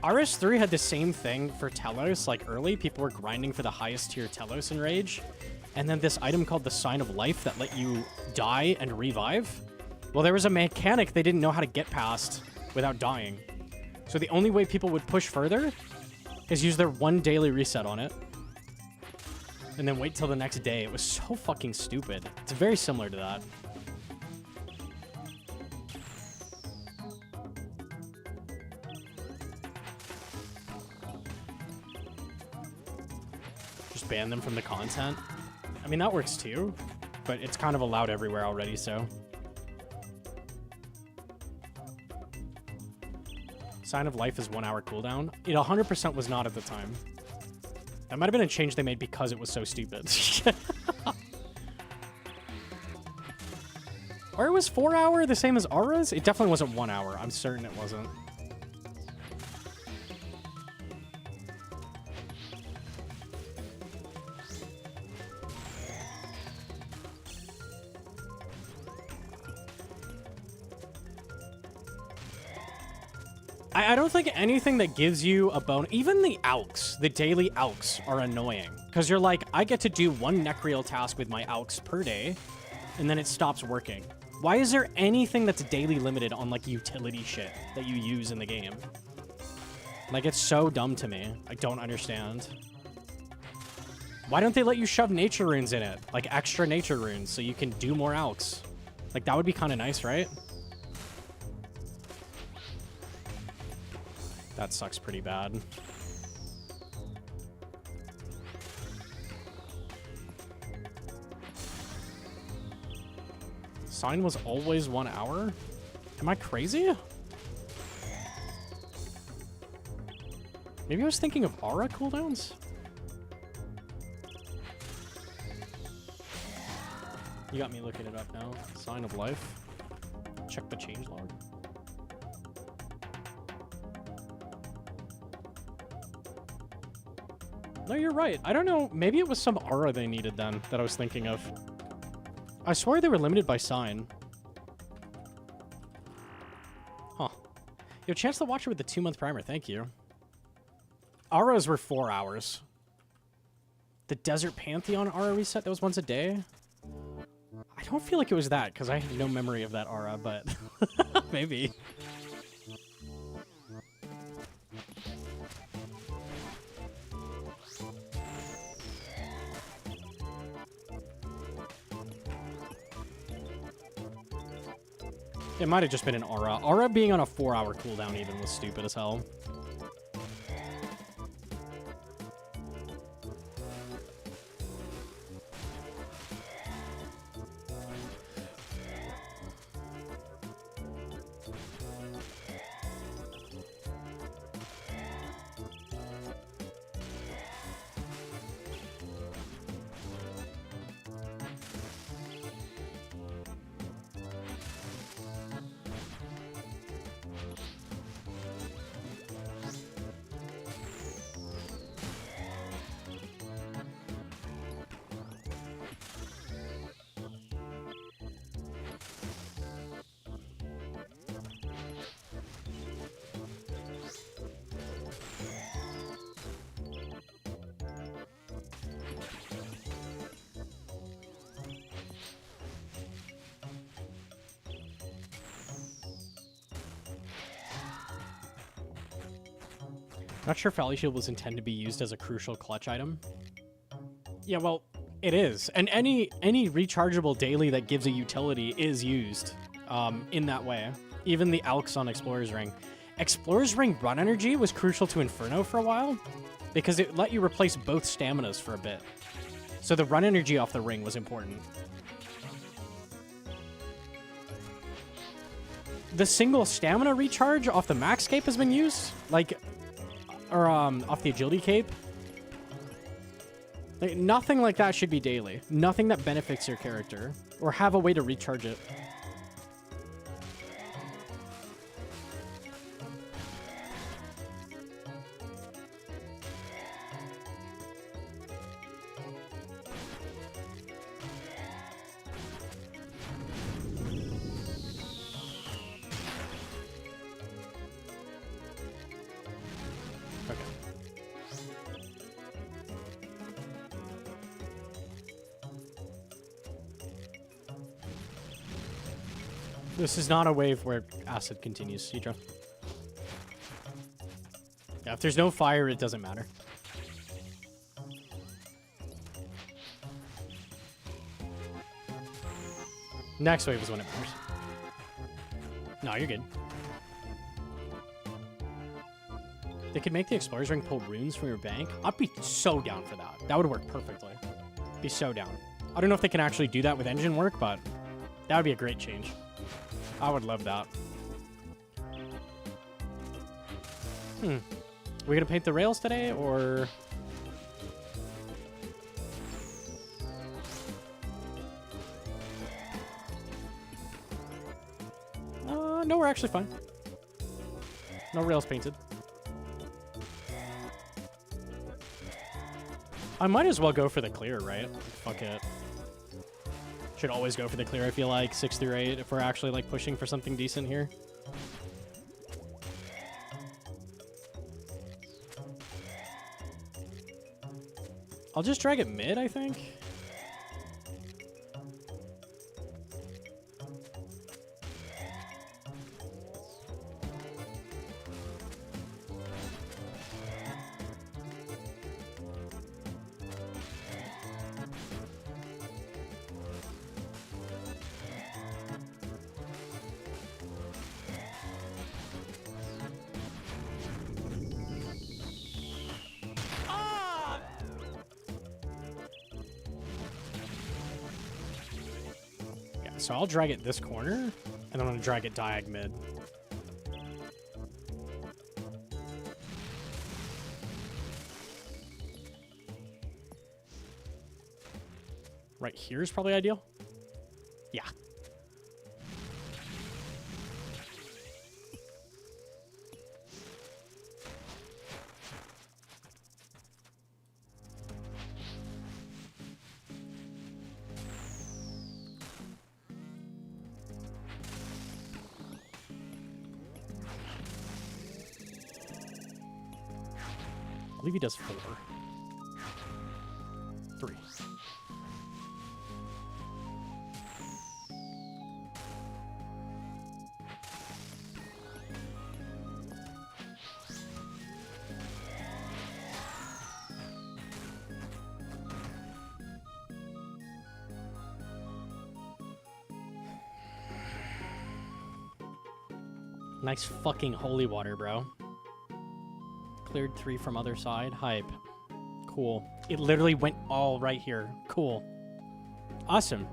RS3 had the same thing for Telos, like early. People were grinding for the highest tier Telos in Rage. And then this item called the Sign of Life that let you die and revive. Well, there was a mechanic they didn't know how to get past without dying. So the only way people would push further is use their one daily reset on it. And then wait till the next day. It was so fucking stupid. It's very similar to that. Just ban them from the content. I mean, that works too, but it's kind of allowed everywhere already, so. Sign of Life is 1 hour cooldown. It 100% was not at the time. That might have been a change they made because it was so stupid. Or it was 4 hour, the same as Aura's? It definitely wasn't 1 hour. I'm certain it wasn't. I don't think anything that gives you a bone, even the Alks, the daily Alks are annoying. Because you're like, I get to do one Necreal task with my Alks per day, and then it stops working. Why is there anything that's daily limited on like utility shit that you use in the game? Like, it's so dumb to me. I don't understand. Why don't they let you shove nature runes in it? Like extra nature runes so you can do more Alks. Like, that would be kind of nice, right? That sucks pretty bad. Sign was always 1 hour? Am I crazy? Maybe I was thinking of aura cooldowns? You got me looking it up now. Sign of Life. Check the changelog. No, you're right. I don't know. Maybe it was some aura they needed then that I was thinking of. I swear they were limited by sign. Huh. Yo, Chance the Watcher with the 2-month primer. Thank you. Auras were 4 hours. The Desert Pantheon aura reset, that was once a day? I don't feel like it was that, because I have no memory of that aura, but maybe. It might have just been an aura. Aura being on a 4 hour cooldown even was stupid as hell. Not sure Valley Shield was intended to be used as a crucial clutch item. Yeah, well, it is. And any rechargeable daily that gives a utility is used in that way. Even the Alks on Explorer's Ring. Explorer's Ring run energy was crucial to Inferno for a while because it let you replace both staminas for a bit. So the run energy off the ring was important. The single stamina recharge off the max cape has been used, like, or off the agility cape. Like, nothing like that should be daily. Nothing that benefits your character. Or have a way to recharge it. This is not a wave where acid continues, Cedra. Yeah, if there's no fire, it doesn't matter. Next wave is when it matters. No, you're good. They could make the Explorer's Ring pull runes from your bank. I'd be so down for that. That would work perfectly. Be so down. I don't know if they can actually do that with engine work, but that would be a great change. I would love that. We gonna paint the rails today, or... No, we're actually fine. No rails painted. I might as well go for the clear, right? Fuck it. Should always go for the clear, I feel like, 6 through 8, if we're actually, like, pushing for something decent here. I'll just drag it mid, I think. So I'll drag it this corner, and then I'm going to drag it diag mid. Right here is probably ideal. Yeah. I believe he does 4. 3. Nice fucking holy water, bro. Cleared 3 from other side. Hype. Cool. It literally went all right here. Cool. Awesome.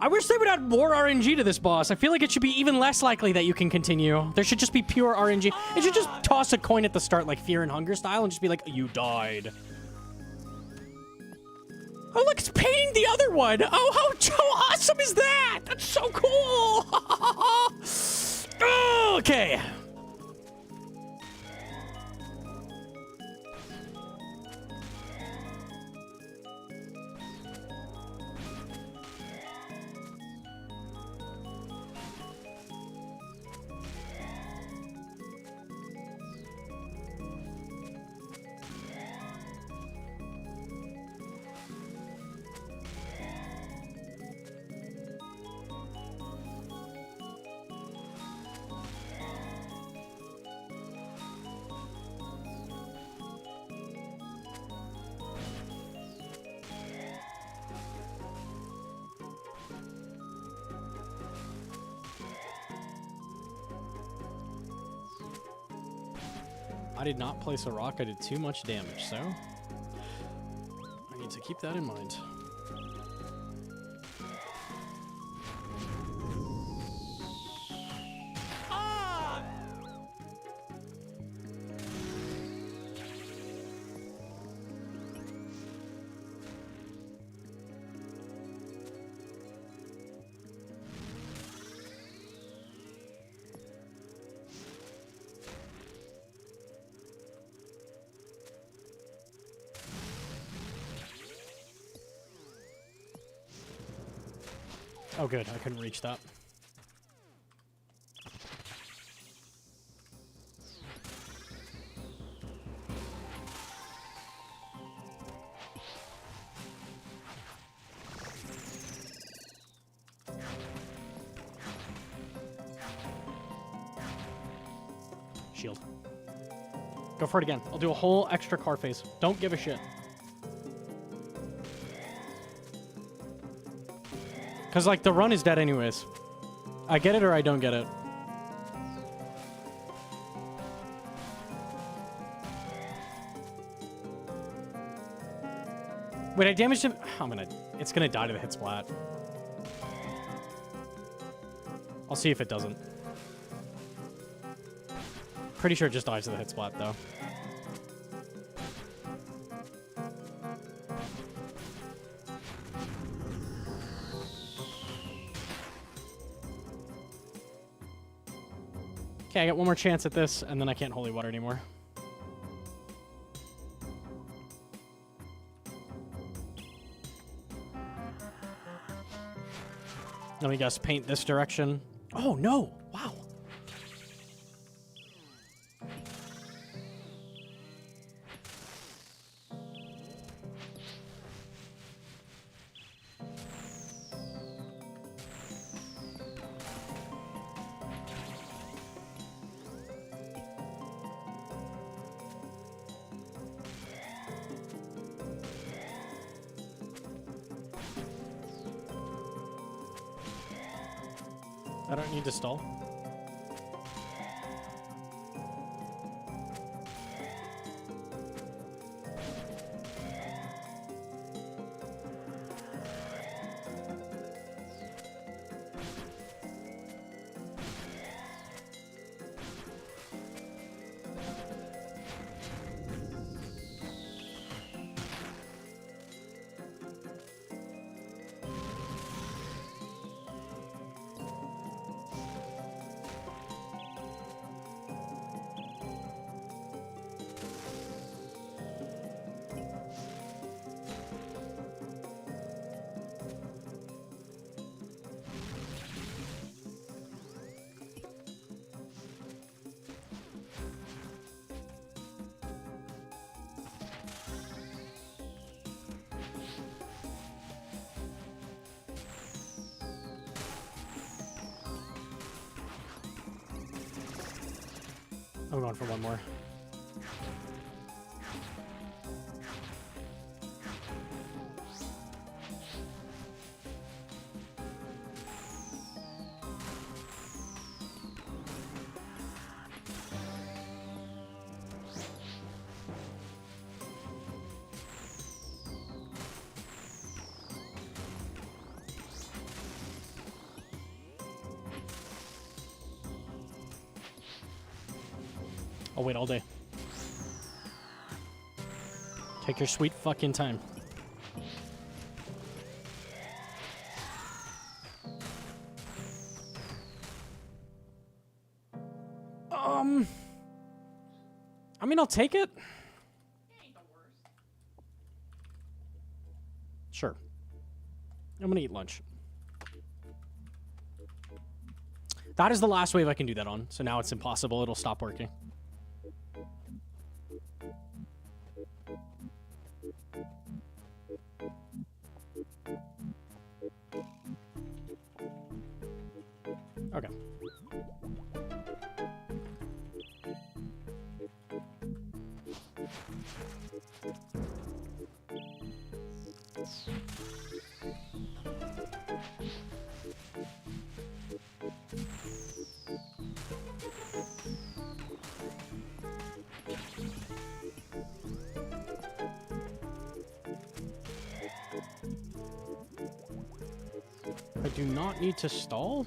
I wish they would add more RNG to this boss. I feel like it should be even less likely that you can continue. There should just be pure RNG. It should just toss a coin at the start like Fear and Hunger style and just be like, you died. Oh, look, it's painting the other one. Oh, how awesome is that? That's so cool. Okay. I did not place a rock. I did too much damage, so I need to keep that in mind. Oh, good. I couldn't reach that. Shield. Go for it again. I'll do a whole extra car phase. Don't give a shit. Because, like, the run is dead anyways. I get it or I don't get it. Wait, I damaged him. It's gonna die to the hit splat. I'll see if it doesn't. Pretty sure it just dies to the hit splat, though. Okay, I got one more chance at this, and then I can't holy water anymore. Let me guess, paint this direction. Oh, no! Wow. I don't need to stall. I'm going for one more. I'll wait all day. Take your sweet fucking time. I mean, I'll take it. Sure. I'm gonna eat lunch. That is the last wave I can do that on, so now it's impossible. It'll stop working. Okay. I do not need to stall?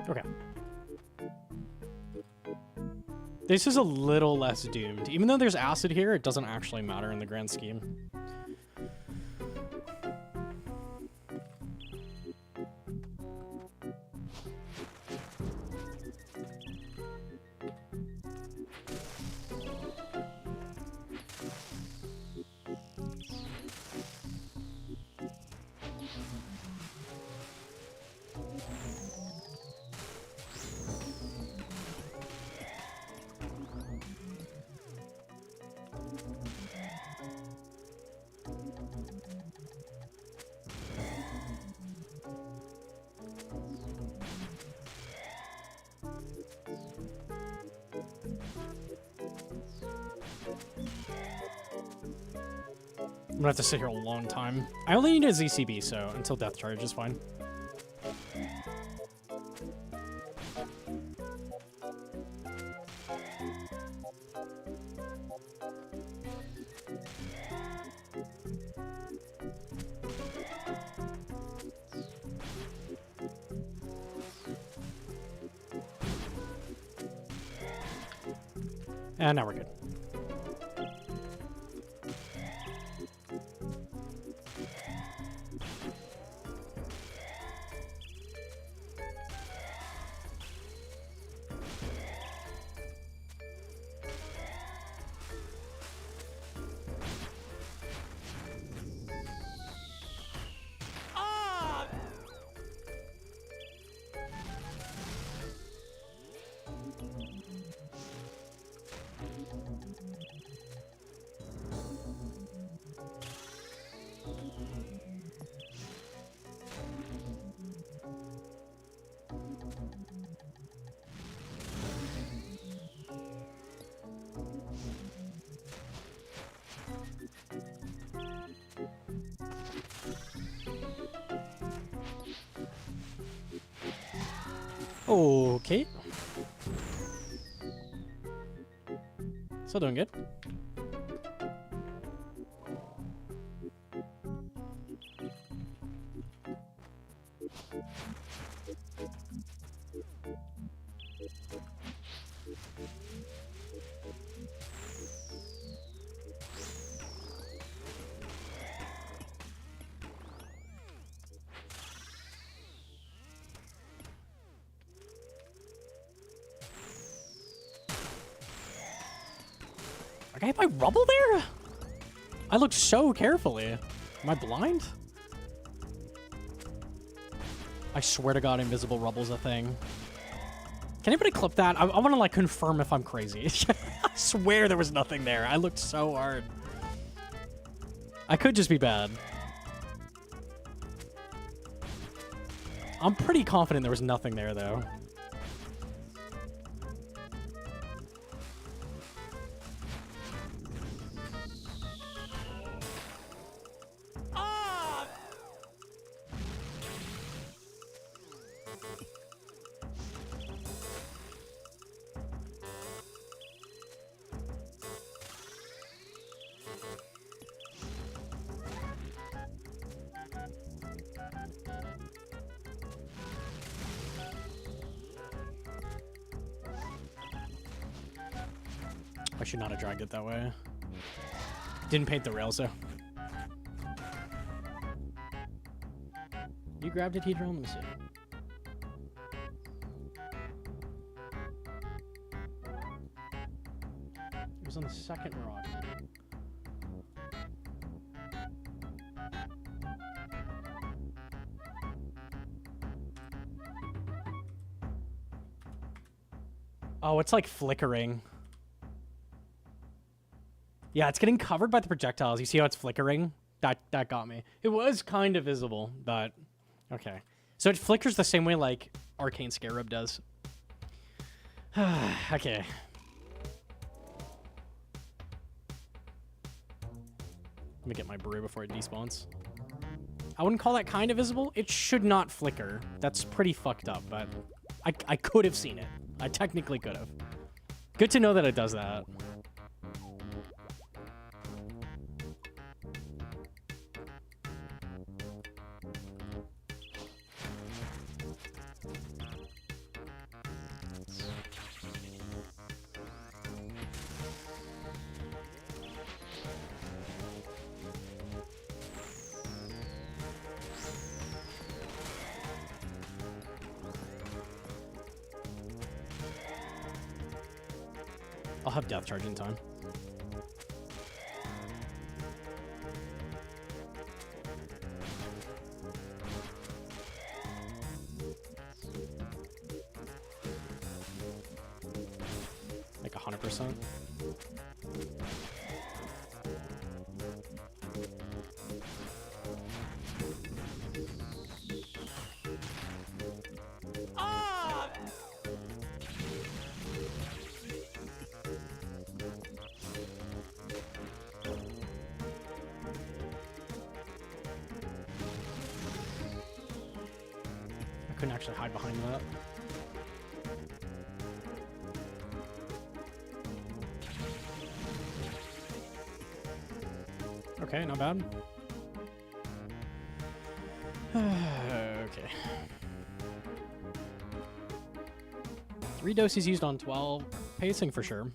Okay. This is a little less doomed. Even though there's acid here, it doesn't actually matter in the grand scheme. I'm gonna have to sit here a long time. I only need a ZCB, so until death charge is fine. And now we're good. Okay. Still doing good. I hit by rubble there? I looked so carefully. Am I blind? I swear to God, invisible rubble's a thing. Can anybody clip that? I want to, like, confirm if I'm crazy. I swear there was nothing there. I looked so hard. I could just be bad. I'm pretty confident there was nothing there, though. I should not have dragged it that way. Didn't paint the rails, though. You grabbed it, Hedron? Let me see. It was on the second rock. Oh, it's like flickering. Yeah, it's getting covered by the projectiles. You see how it's flickering? That got me. It was kind of visible, but okay. So it flickers the same way like Arcane Scarab does. Okay. Let me get my brew before it despawns. I wouldn't call that kind of visible. It should not flicker. That's pretty fucked up, but I could have seen it. I technically could have. Good to know that it does that. I'll have death charge in time. Like 100%. Couldn't actually hide behind that. Okay, not bad. Okay. 3 doses used on 12. Pacing for sure.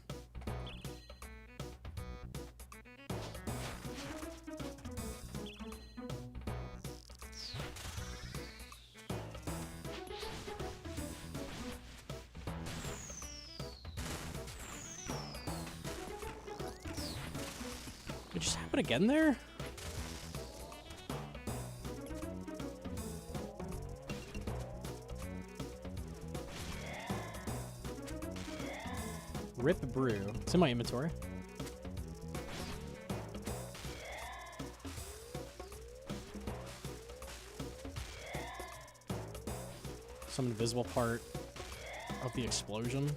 It just happened again there? Rip Brew. It's in my inventory. Some invisible part of the explosion.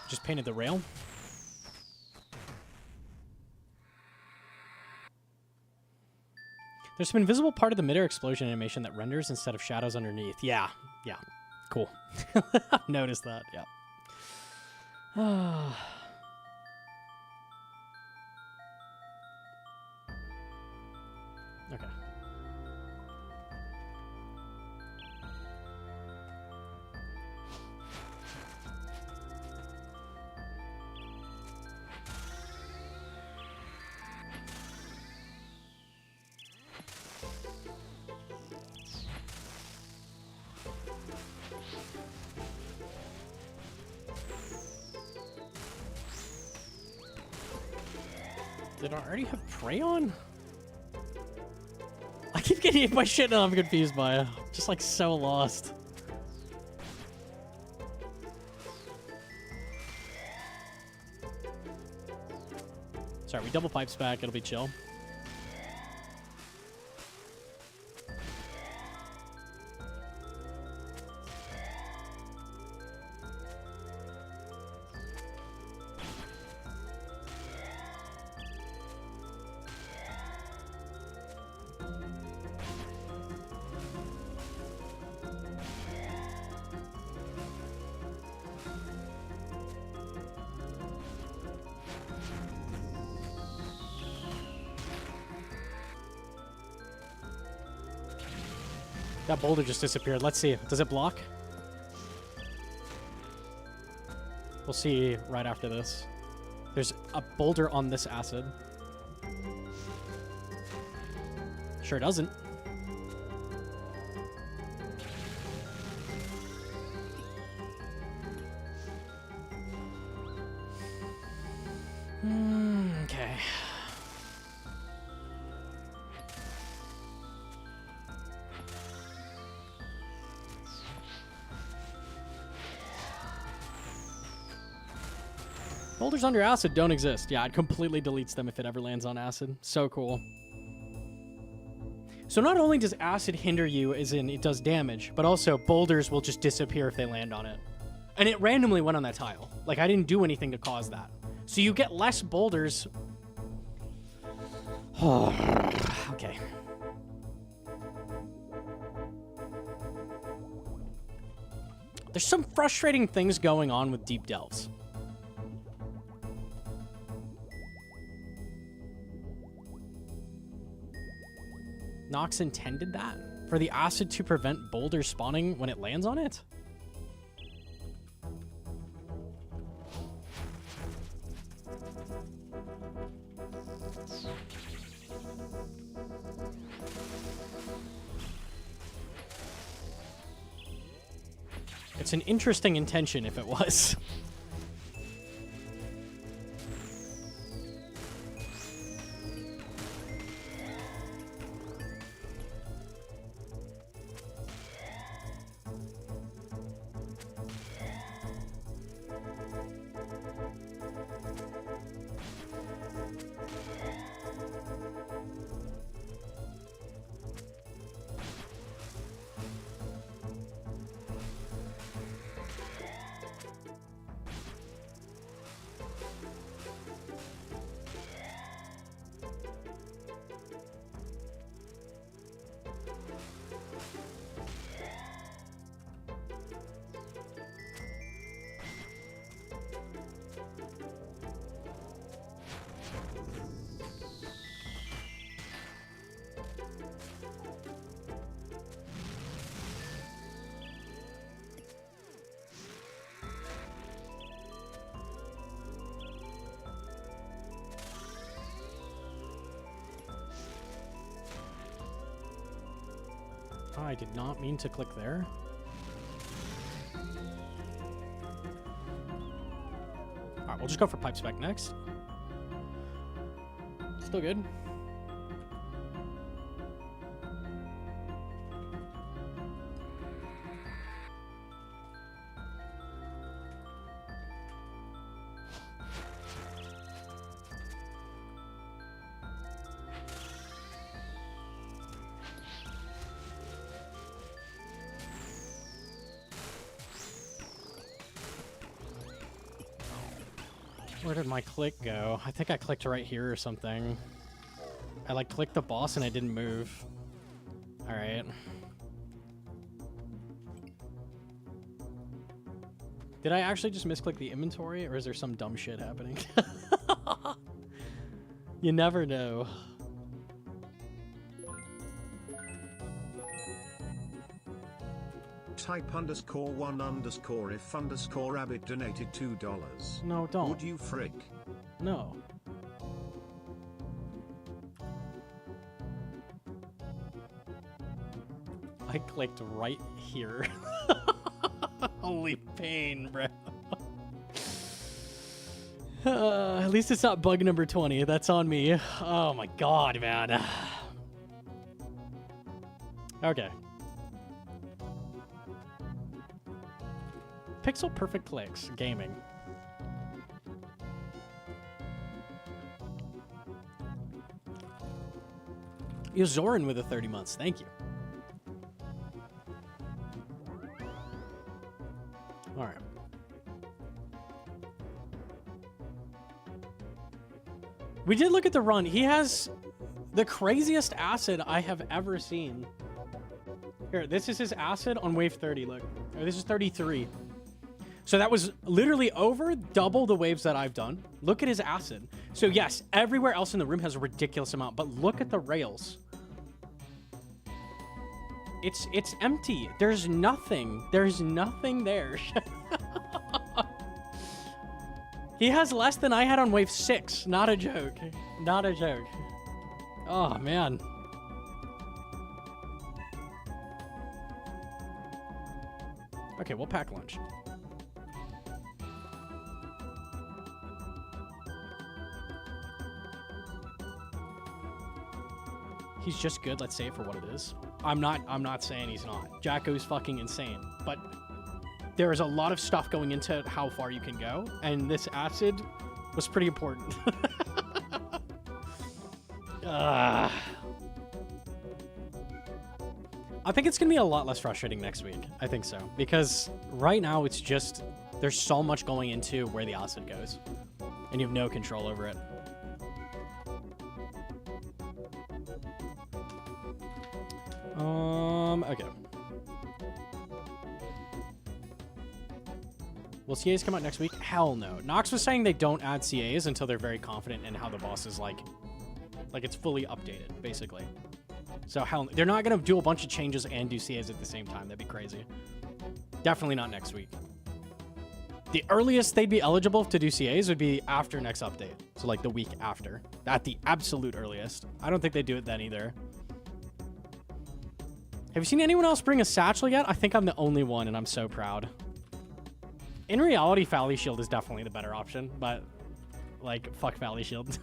Just painted the rail. There's some invisible part of the midair explosion animation that renders instead of shadows underneath. Yeah, yeah, cool. Noticed that, yeah. Okay. Did I already have prey on? I keep getting hit by shit now I'm confused by it. Just like so lost. Sorry, we double pipes back, it'll be chill. That boulder just disappeared. Let's see. Does it block? We'll see right after this. There's a boulder on this acid. Sure doesn't. Okay. Boulders under acid don't exist. Yeah, it completely deletes them if it ever lands on acid. So cool. So not only does acid hinder you, as in it does damage, but also boulders will just disappear if they land on it. And it randomly went on that tile. Like, I didn't do anything to cause that. So you get less boulders. Okay. There's some frustrating things going on with deep delves. Nox intended that? For the acid to prevent boulder spawning when it lands on it? It's an interesting intention if it was. I did not mean to click there. Alright, we'll just go for pipe spec next. Still good. Where did my click go? I think I clicked right here or something. I like clicked the boss and I didn't move. All right. Did I actually just misclick the inventory or is there some dumb shit happening? You never know. Type _1_ if _rabbit donated $2. No, don't. Would you frick? No. I clicked right here. Holy pain, bro. At least it's not bug number 20. That's on me. Oh my god, man. Okay. Pixel perfect clicks. Gaming. Zoran with the 30 months. Thank you. All right. We did look at the run. He has the craziest acid I have ever seen. Here, this is his acid on wave 30. Look. Or this is 33. So that was literally over double the waves that I've done. Look at his acid. So yes, everywhere else in the room has a ridiculous amount, but look at the rails. It's empty. There's nothing. There's nothing there. He has less than I had on wave 6. Not a joke. Not a joke. Oh, man. Okay, we'll pack lunch. He's just good. Let's say it for what it is. I'm not saying he's not. Jacko's fucking insane, but there is a lot of stuff going into how far you can go, and this acid was pretty important. I think it's gonna be a lot less frustrating next week. I think so, because right now it's just There's so much going into where the acid goes, and you have no control over it. Okay. Will CAs come out next week? Hell no. Nox was saying they don't add CAs until they're very confident in how the boss is like it's fully updated, basically. So hell, they're not gonna do a bunch of changes and do CAs at the same time. That'd be crazy. Definitely not next week. The earliest they'd be eligible to do CAs would be after next update. So like the week after. At the absolute earliest. I don't think they'd do it then either. Have you seen anyone else bring a satchel yet? I think I'm the only one, and I'm so proud. In reality, Valley Shield is definitely the better option, but like, fuck Valley Shield.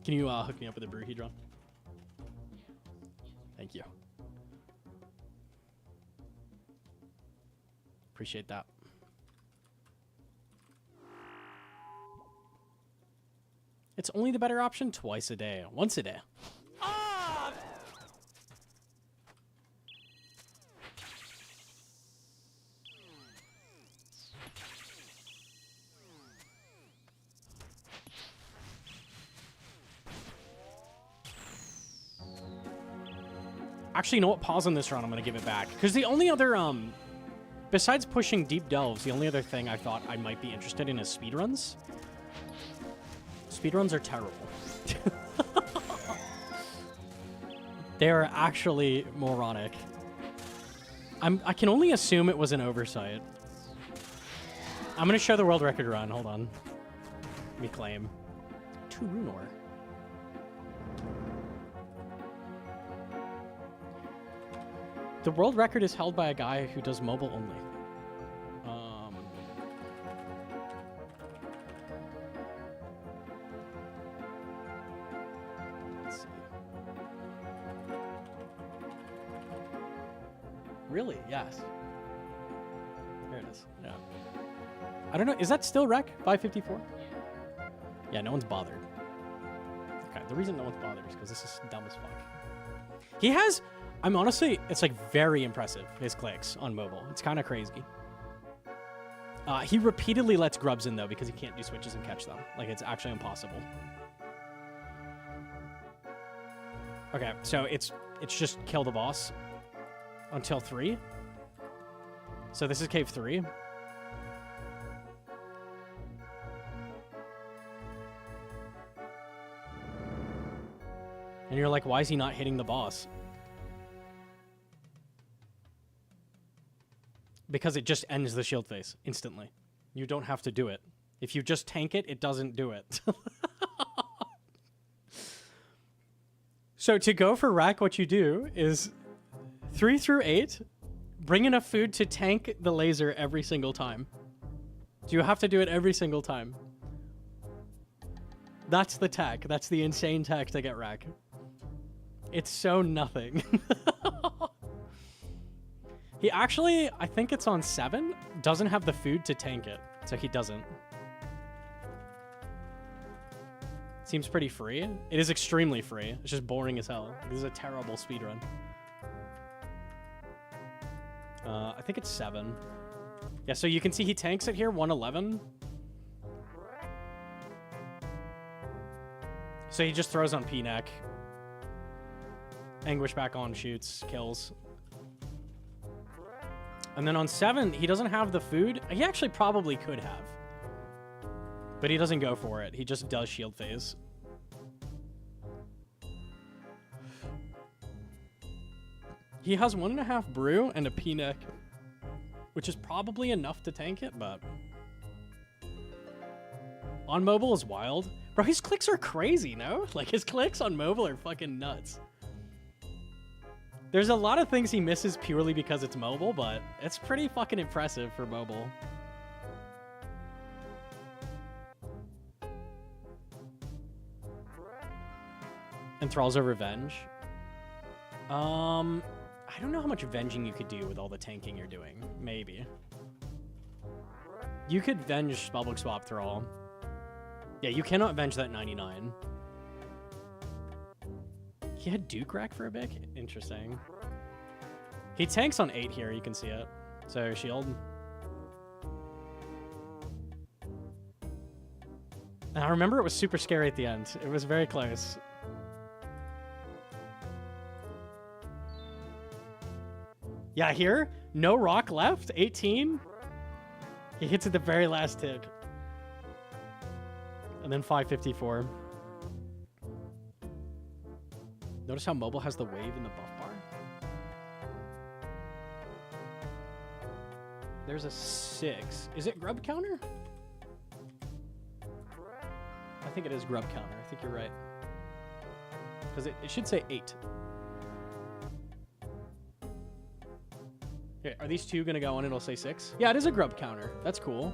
Can you hook me up with a brew, Hedron? Thank you. Appreciate that. It's only the better option twice a day. Once a day. Ah! Actually, you know what? Pause on this round. I'm going to give it back. Because the only other, besides pushing deep delves, the only other thing I thought I might be interested in is speedruns. Speedruns are terrible. They are actually moronic. I can only assume it was an oversight. I'm going to show the world record run. Hold on. Let me claim. 2 Runor. The world record is held by a guy who does mobile only. Let's see. Really? Yes. There it is. Yeah. I don't know. Is that still rec? 554? Yeah, no one's bothered. Okay, the reason no one's bothered is because this is dumb as fuck. He has... I'm honestly, it's like very impressive, his clicks on mobile. It's kind of crazy. He repeatedly lets grubs in though because he can't do switches and catch them. Like it's actually impossible. Okay, so it's just kill the boss until 3. So this is cave 3. And you're like, why is he not hitting the boss? Because it just ends the shield phase instantly. You don't have to do it. If you just tank it, it doesn't do it. So to go for rack, what you do is 3 through 8, bring enough food to tank the laser every single time. So you have to do it every single time. That's the tech. That's the insane tech to get rack. It's so nothing. He actually, I think it's on 7, doesn't have the food to tank it, so he doesn't. Seems pretty free. It is extremely free. It's just boring as hell. This is a terrible speedrun. I think it's 7. Yeah, so you can see he tanks it here, 111. So he just throws on P-neck. Anguish back on, shoots, kills. And then on 7, he doesn't have the food. He actually probably could have. But he doesn't go for it. He just does shield phase. He has 1.5 brew and a P-neck, which is probably enough to tank it, but... On mobile is wild. Bro, his clicks are crazy, no? Like, his clicks on mobile are fucking nuts. There's a lot of things he misses purely because it's mobile, but it's pretty fucking impressive for mobile. Enthrall's a revenge. I don't know how much venging you could do with all the tanking you're doing. Maybe. You could venge Spellbook Swap Thrall. Yeah, you cannot venge that 99. He had Duke Rack for a bit? Interesting. He tanks on 8 here, you can see it. So, shield. And I remember it was super scary at the end. It was very close. Yeah, here, no rock left, 18. He hits at the very last tick. And then 554. Notice how mobile has the wave in the buff bar? There's a 6. Is it grub counter? I think it is grub counter. I think you're right. Because it should say 8. Okay, are these two going to go on and it'll say 6? Yeah, it is a grub counter. That's cool.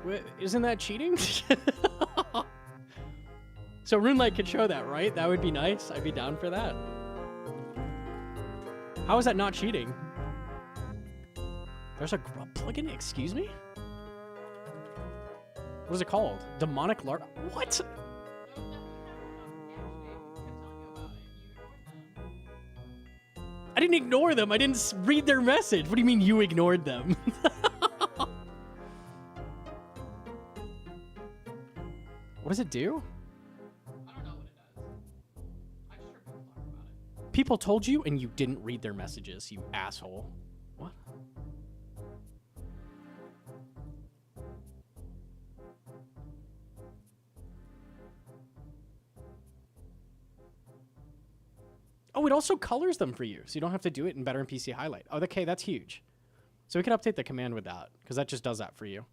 Wait, isn't that cheating? So RuneLight could show that, right? That would be nice. I'd be down for that. How is that not cheating? There's a grub plugin? Excuse me? What is it called? Demonic lark? What? I didn't ignore them. I didn't read their message. What do you mean you ignored them? What does it do? I don't know what it does. I just heard people talk about it. People told you and you didn't read their messages, you asshole. What? Oh, it also colors them for you, so you don't have to do it in Better in PC Highlight. Oh, okay, that's huge. So we can update the command with that, because that just does that for you.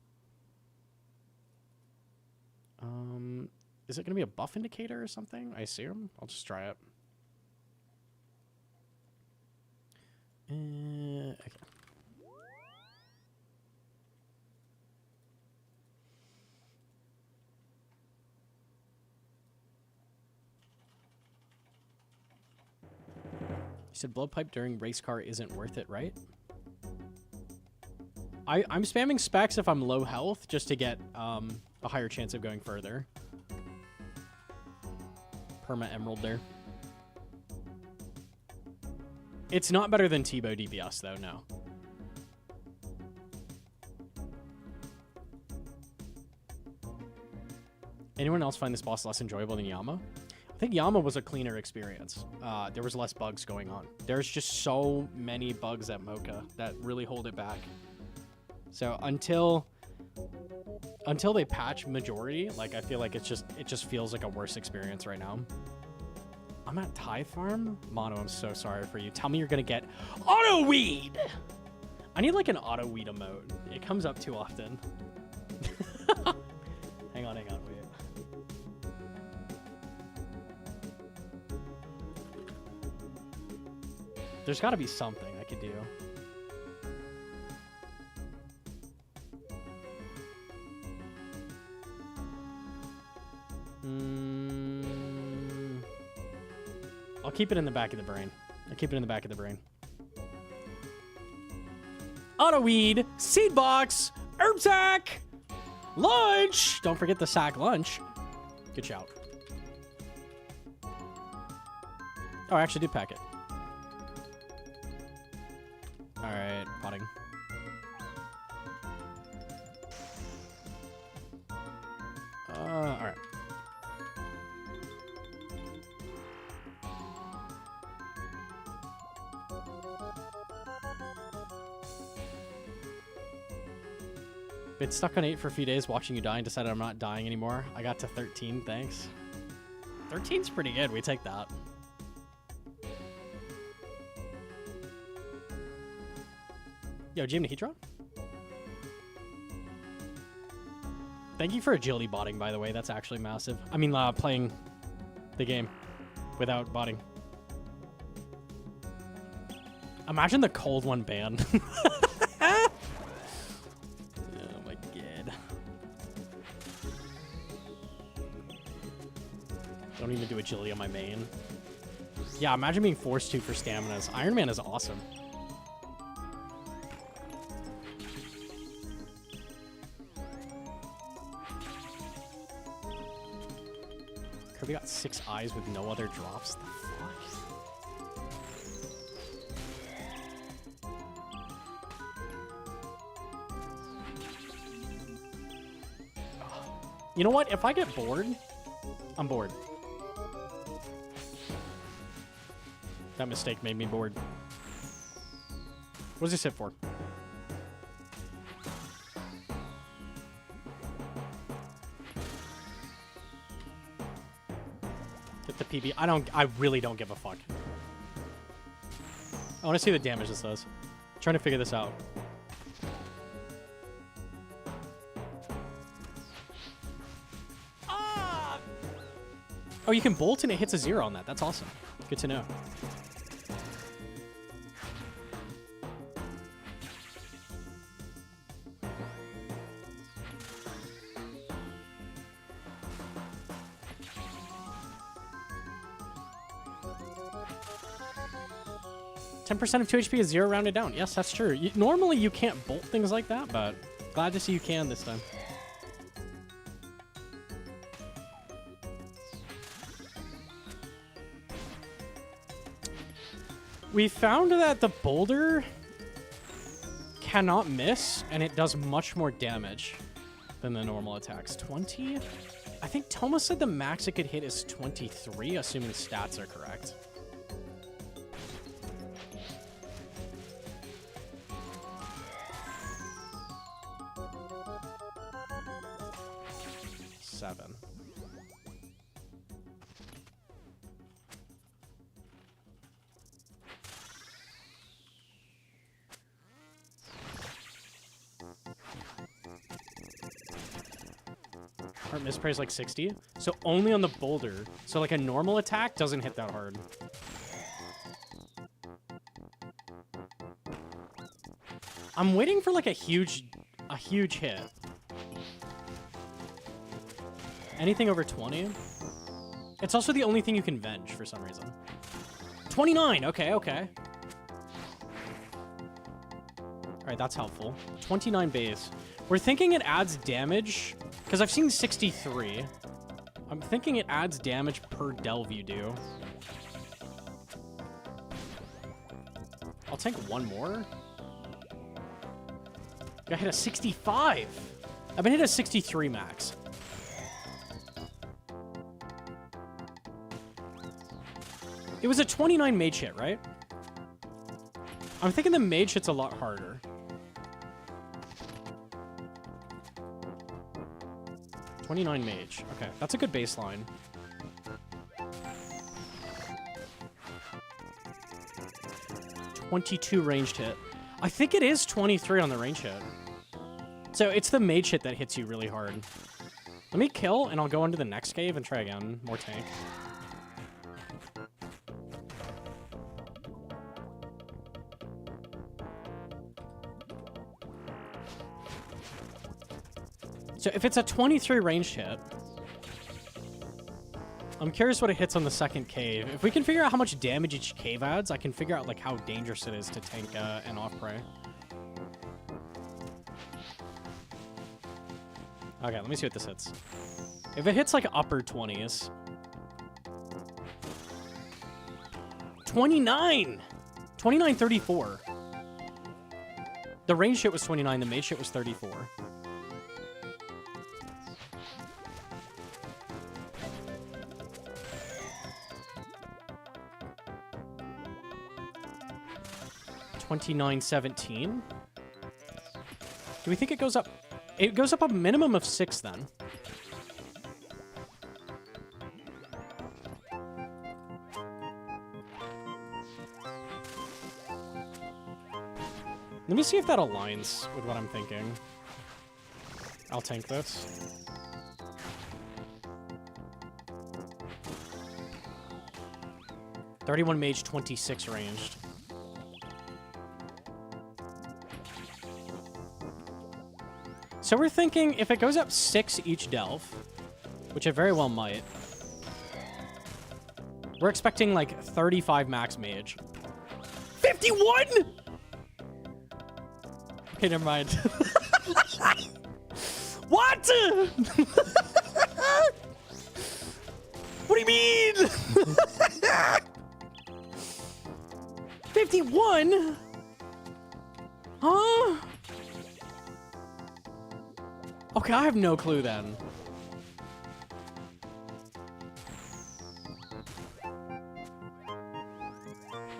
Is it going to be a buff indicator or something? I assume. I'll just try it. Okay. You said blowpipe during race car isn't worth it, right? I'm spamming specs if I'm low health just to get a higher chance of going further. Perma Emerald there. It's not better than T-Bow DPS though, no. Anyone else find this boss less enjoyable than Yama? I think Yama was a cleaner experience. There was less bugs going on. There's just so many bugs at Mocha that really hold it back. So until they patch majority, like I feel like it just feels like a worse experience right now. I'm at Tithe Farm? Mono, I'm so sorry for you. Tell me you're gonna get auto weed. I need like an auto weed emote. It comes up too often. hang on, wait. There's gotta be something I could do. I'll keep it in the back of the brain. Auto weed, seed box, herb sack, lunch. Don't forget the sack lunch. Good shout. Oh, I actually did pack it. All right, potting. All right. Been stuck on 8 for a few days watching you die and decided I'm not dying anymore. I got to 13, thanks. 13's pretty good, we take that. Yo, Jim Nahidron? Thank you for agility botting, by the way. That's actually massive. I mean, playing the game without botting. Imagine the cold one ban. Oh my god. Don't even do agility on my main. Yeah, imagine being forced to for staminas. Iron Man is awesome. Kirby got 6 eyes with no other drops. The fuck? You know what? If I get bored, I'm bored. That mistake made me bored. What does this hit for? Get the PB. I really don't give a fuck. I want to see the damage this does. I'm trying to figure this out. Ah! Oh, you can bolt and it hits a 0 on that. That's awesome. Good to know. % of 2 HP is 0 rounded down. Yes, that's true. Normally you can't bolt things like that, but glad to see you can this time. We found that the boulder cannot miss, and it does much more damage than the normal attacks. 20? I think Toma said the max it could hit is 23, assuming stats are correct. Mispraise is like 60, so only on the boulder. So like a normal attack doesn't hit that hard. I'm waiting for like a huge hit. Anything over 20? It's also the only thing you can venge for some reason. 29, okay. All right, that's helpful. 29 base. We're thinking it adds damage. Because I've seen 63. I'm thinking it adds damage per delve you do. I'll tank one more. I hit a 65. I've been hit a 63 max. It was a 29 mage hit, right? I'm thinking the mage hit's a lot harder. 29 mage. Okay, that's a good baseline. $22 ranged hit. I think it is 23 on the range hit. So it's the mage hit that hits you really hard. Let me kill, and I'll go into the next cave and try again. More tank. So if it's a 23 ranged hit, I'm curious what it hits on the second cave. If we can figure out how much damage each cave adds, I can figure out like how dangerous it is to tank an off prey. Okay, let me see what this hits. If it hits like upper 20s. 29! 29, 34. The range hit was 29, the mage hit was 34. $29.17. Do we think it goes up? It goes up a minimum of 6 then. Let me see if that aligns with what I'm thinking. I'll tank this. $31 mage, 26 ranged. So we're thinking if it goes up 6 each delve, which it very well might, we're expecting like 35 max mage. 51! Okay, never mind. What? 51? Huh? Okay, I have no clue then.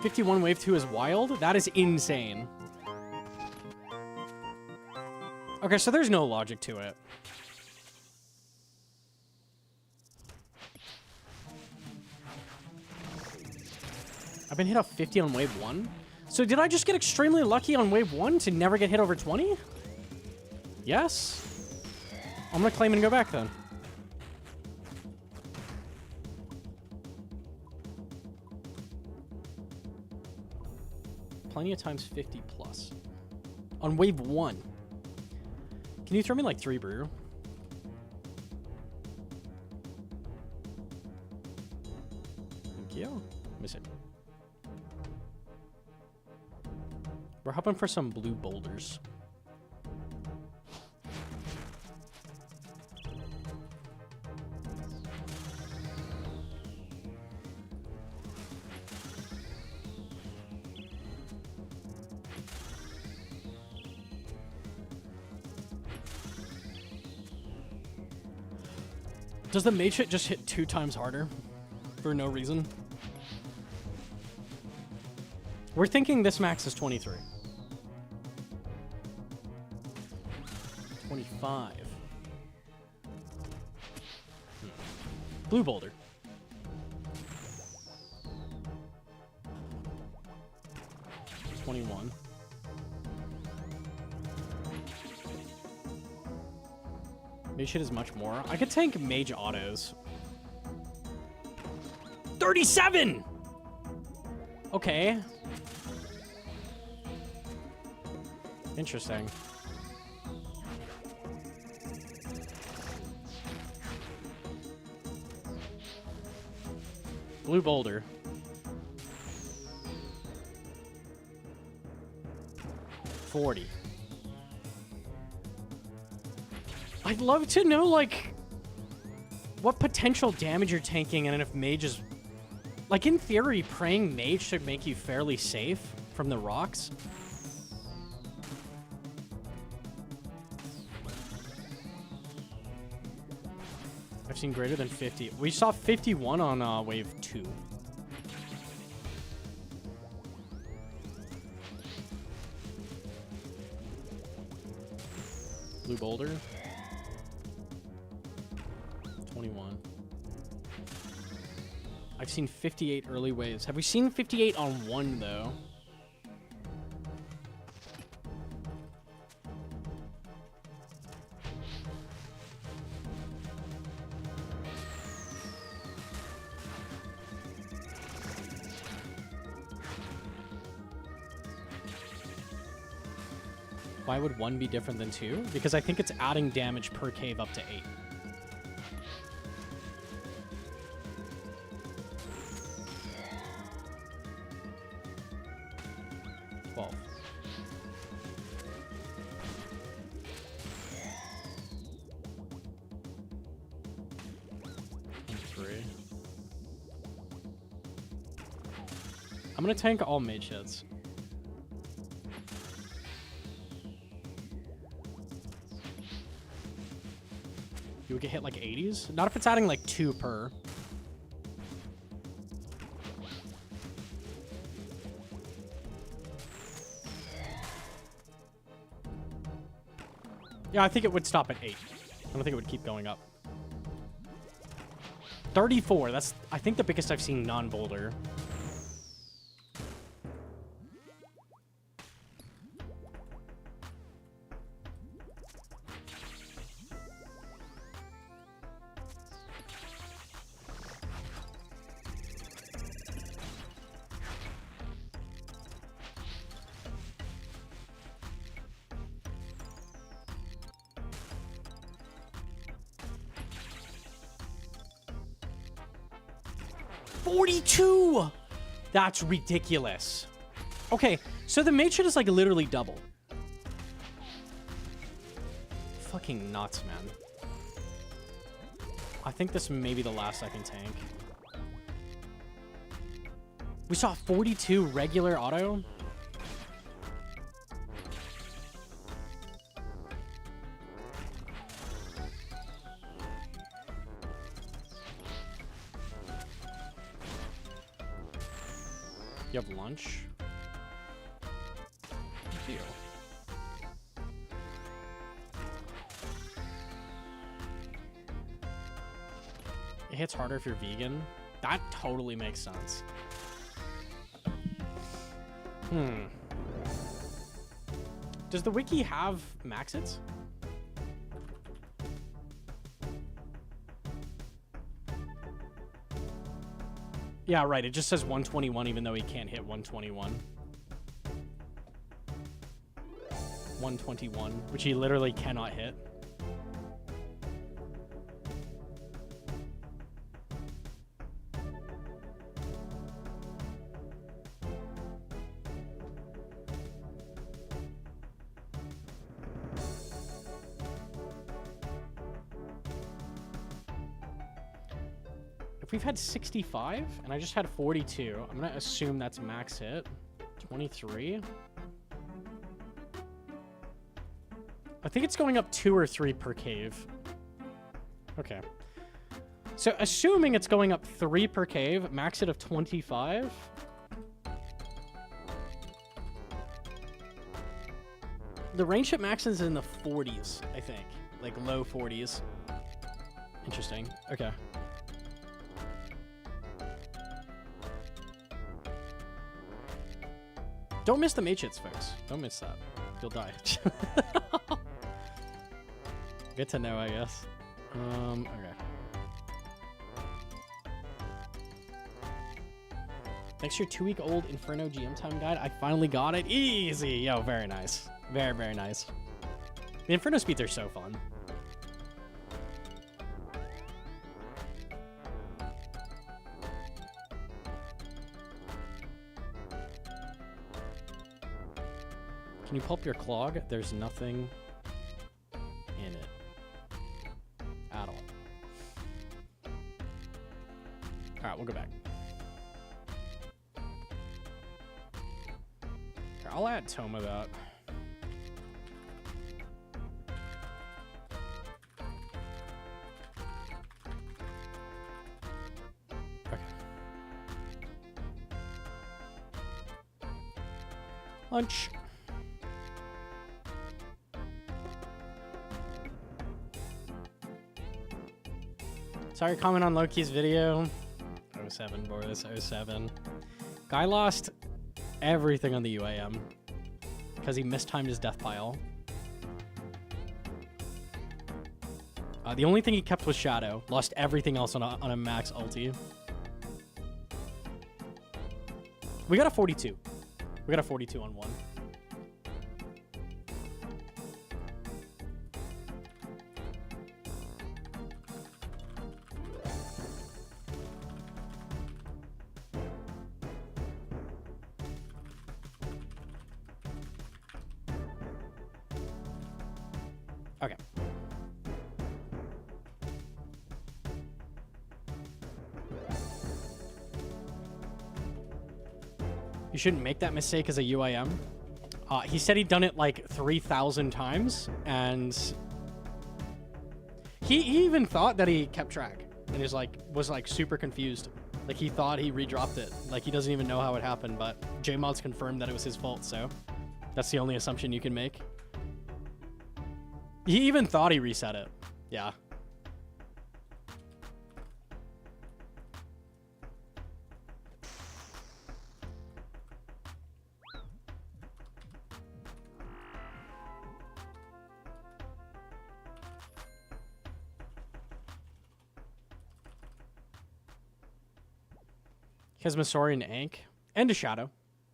'51 wave 2 is wild? That is insane. Okay, so there's no logic to it. I've been hit off 50 on wave 1? So did I just get extremely lucky on wave 1 to never get hit over 20? Yes. I'm gonna claim and go back then. Plenty of times 50 plus. On wave 1. Can you throw me like 3 brew? Thank you. Miss it. We're hoping for some blue boulders. Does the mage hit just hit 2 times harder? For no reason? We're thinking this max is 23. 25. Blue boulder. $21. Mage hit is much more. I could tank mage autos. 37! Okay. Interesting. Blue boulder. $40. I'd love to know, like, what potential damage you're tanking and if mage is... Like, in theory, praying mage should make you fairly safe from the rocks. I've seen greater than 50. We saw 51 on wave 2. Blue boulder. 21. I've seen 58 early waves. Have we seen 58 on 1, though? Why would 1 be different than 2? Because I think it's adding damage per cave up to 8. I'm gonna tank all mage hits. You would get hit like 80s? Not if it's adding like 2 per. Yeah, I think it would stop at 8. I don't think it would keep going up. 34, that's, I think, the biggest I've seen non-boulder. That's ridiculous. Okay, so the mage shit is like literally double. Fucking nuts, man. I think this may be the last I can tank. We saw 42 regular auto. You have lunch? Deal. It hits harder if you're vegan. That totally makes sense. Does the wiki have max hits? Yeah, right. It just says 121 even though he can't hit 121. 121, which he literally cannot hit. If we've had 65 and I just had 42, I'm gonna assume that's max hit. 23. I think it's going up 2 or 3 per cave. Okay. So assuming it's going up 3 per cave, max hit of 25. The range hit max is in the 40s, I think. Like low 40s. Interesting. Okay. Don't miss the mage hits, folks. Don't miss that. You'll die. Good to know, I guess. Okay. Thanks for your 2-week-old Inferno GM time guide. I finally got it. Easy. Yo, very nice. Very, very nice. The Inferno speeds are so fun. Can you pulp your clog? There's nothing in it at all. All right, we'll go back. Here, I'll add Toma that. Okay. Lunch. Sorry, comment on Loki's video. 07, boys, 07. Guy lost everything on the UAM because he mistimed his death pile. The only thing he kept was Shadow. Lost everything else on a max ulti. We got a 42. We got a 42 on 1. Okay. You shouldn't make that mistake as a UIM. He said he'd done it like 3,000 times, and he even thought that he kept track, and was super confused. Like he thought he redropped it. Like he doesn't even know how it happened, but JMod's confirmed that it was his fault, so that's the only assumption you can make. He even thought he reset it. Yeah. He has Masori and Ank and a Shadow.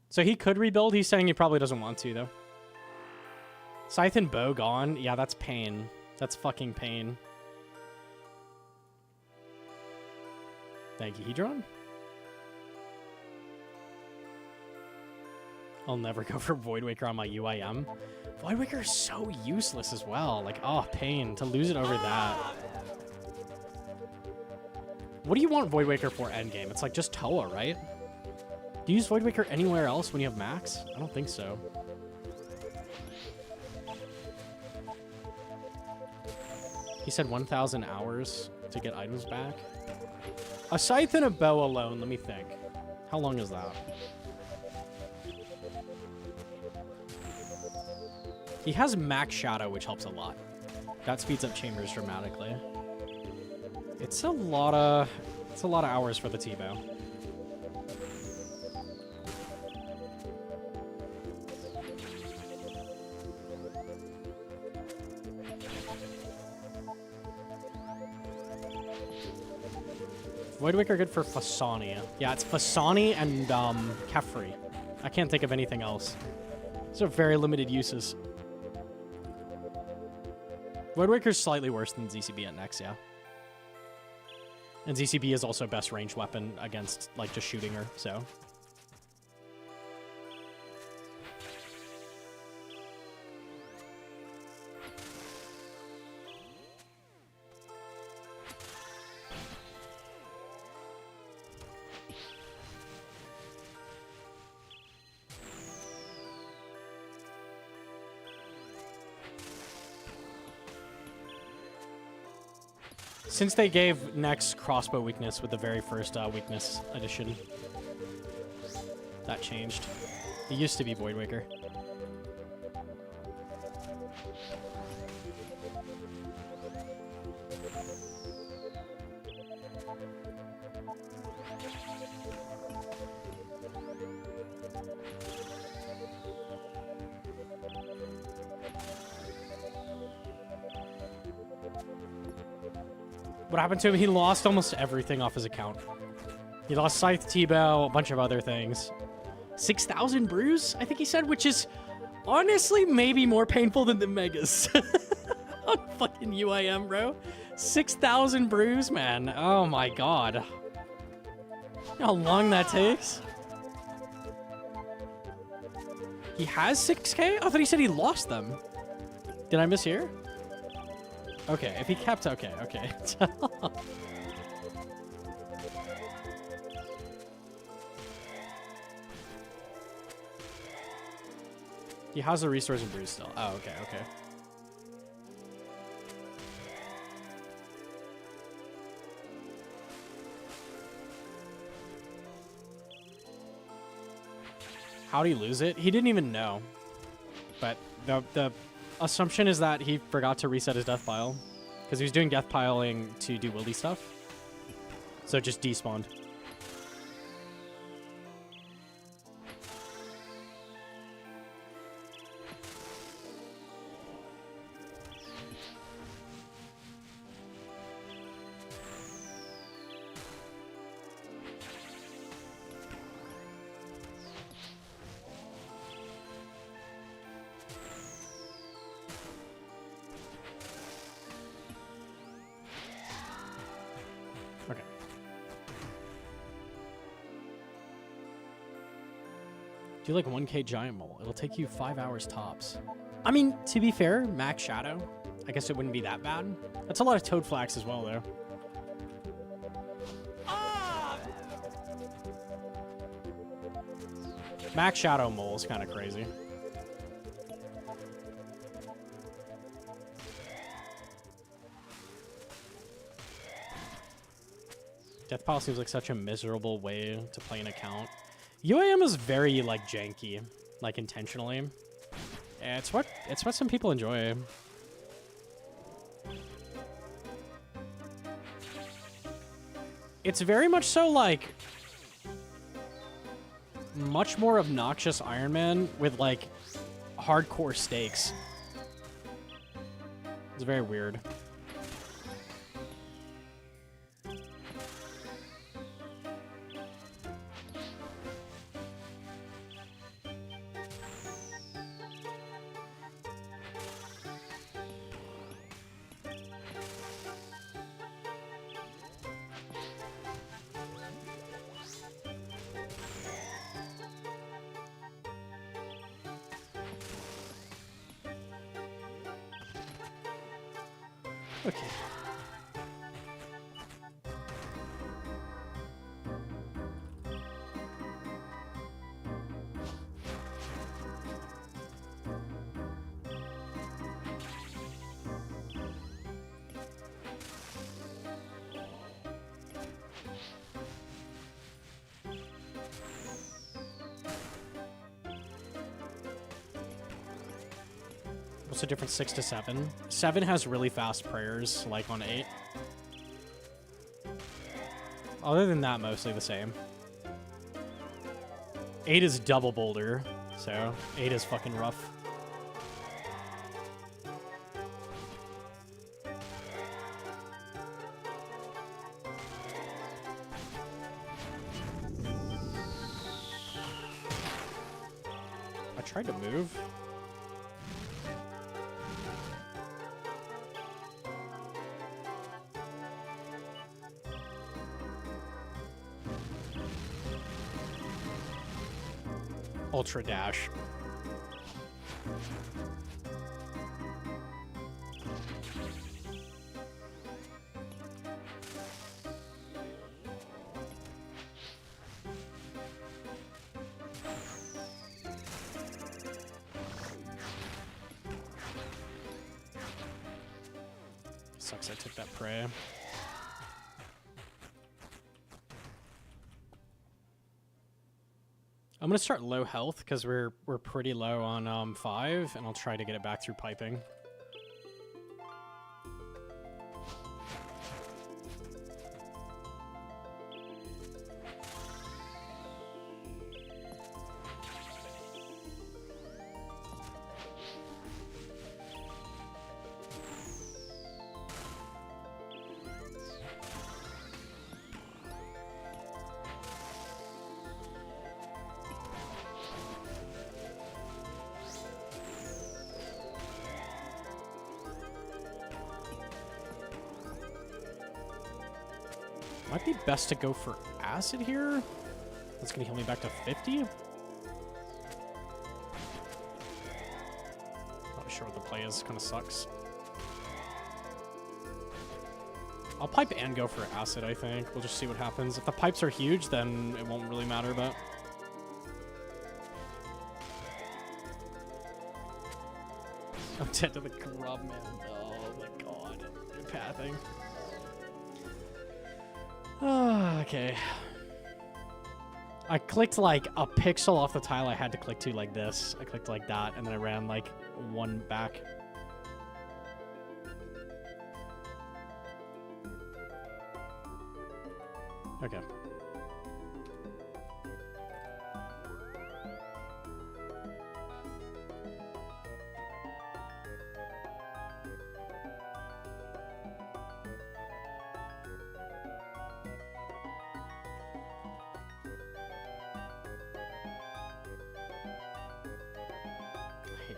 So he could rebuild. He's saying he probably doesn't want to, though. Scythe and Bow gone? Yeah, that's pain. That's fucking pain. Thank you, Hedron. I'll never go for Voidwaker on my UIM. Voidwaker is so useless as well. Like, oh, pain. To lose it over that. What do you want Voidwaker for endgame? It's like just Toa, right? Do you use Void Waker anywhere else when you have max? I don't think so. He said 1,000 hours to get items back. A scythe and a bow alone, let me think. How long is that? He has max shadow, which helps a lot. That speeds up chambers dramatically. It's a lot of hours for the T-bow. Void Waker good for Fasani. Yeah, it's Fasani and Kefri. I can't think of anything else. Those are very limited uses. Void Waker's slightly worse than ZCB at next, yeah. And ZCB is also best ranged weapon against, like, just shooting her, so. Since they gave Nex crossbow weakness with the very first weakness addition, that changed. It used to be Void Waker. What happened to him? He lost almost everything off his account. He lost Scythe, T-Bow, a bunch of other things. 6,000 brews, I think he said, which is honestly maybe more painful than the Megas. On fucking UIM, bro. 6,000 brews, man. Oh my god. You know how long that takes? He has 6K? I thought he said he lost them. Did I mishear? Okay, if he kept... Okay. He has the restores and brews still. Oh, okay. How'd he lose it? He didn't even know. But the assumption is that he forgot to reset his death pile because he was doing death piling to do wildy stuff. So it just despawned. Do like 1K giant mole. It'll take you 5 hours tops. I mean, to be fair, max shadow, I guess it wouldn't be that bad. That's a lot of toad flax as well, though. Ah! Max shadow mole is kind of crazy. Death pile seems like such a miserable way to play an account. UAM is very, like, janky, like, intentionally. Yeah, it's what some people enjoy. It's very much so, like, much more obnoxious Iron Man with, like, hardcore stakes. It's very weird. Okay. What's the difference 6 to 7? 7 has really fast prayers, like on 8. Other than that, mostly the same. 8 is double boulder, so 8 is fucking rough. I tried to move. Ultra dash. Sucks I took that prey. I'm gonna start low health because we're pretty low on 5, and I'll try to get it back through piping. Might be best to go for acid here. That's gonna heal me back to 50. Not sure what the play is. Kind of sucks. I'll pipe and go for acid, I think. We'll just see what happens. If the pipes are huge, then it won't really matter, but... I'm dead to the grub, man. Oh my god. You're pathing. Okay. I clicked like a pixel off the tile I had to click to like this. I clicked like that, and then I ran like one back. Okay.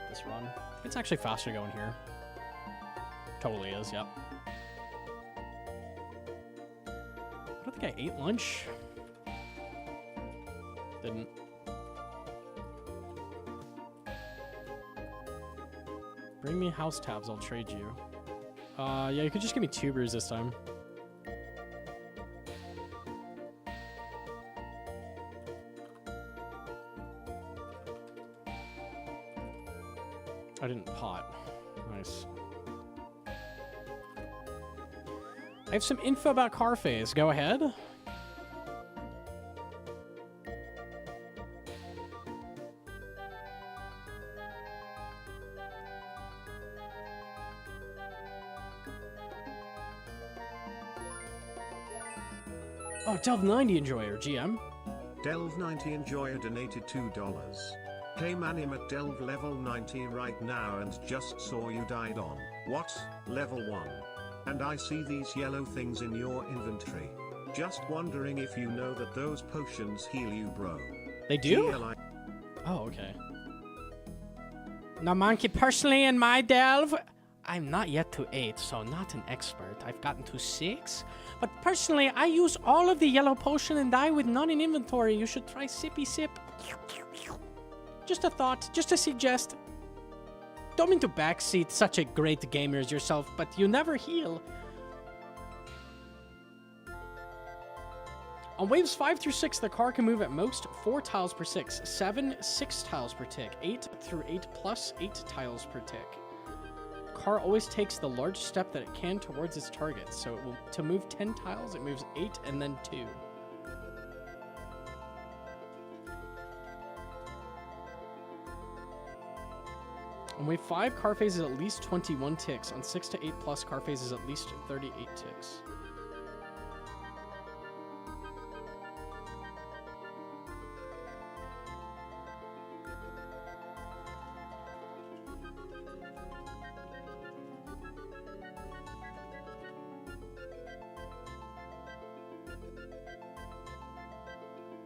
This run. It's actually faster going here. Totally is, yep. I don't think I ate lunch. Didn't. Bring me house tabs, I'll trade you. Yeah, you could just give me 2 brews this time. I didn't pot. Nice. I have some info about Carface. Go ahead. Oh, Delve90 Enjoyer, GM. Delve90 Enjoyer donated $2. Hey man, I'm at Delve level 90 right now and just saw you died on, what, level 1? And I see these yellow things in your inventory. Just wondering if you know that those potions heal you, bro. They do? Oh, okay. Gnomonkey, personally in my Delve, I'm not yet to 8, so not an expert. I've gotten to 6. But personally, I use all of the yellow potion and die with none in inventory. You should try Sippy Sip. Just a thought, just to suggest. Don't mean to backseat such a great gamer as yourself, but you never heal. On waves 5 through 6, the car can move at most 4 tiles per 6, 7, 6 tiles per tick, 8 through 8 plus 8 tiles per tick. Car always takes the largest step that it can towards its target, so it will, to move 10 tiles, it moves 8 and then 2. On wave 5, car phase is at least 21 ticks. On 6 to 8 plus, car phase is at least 38 ticks.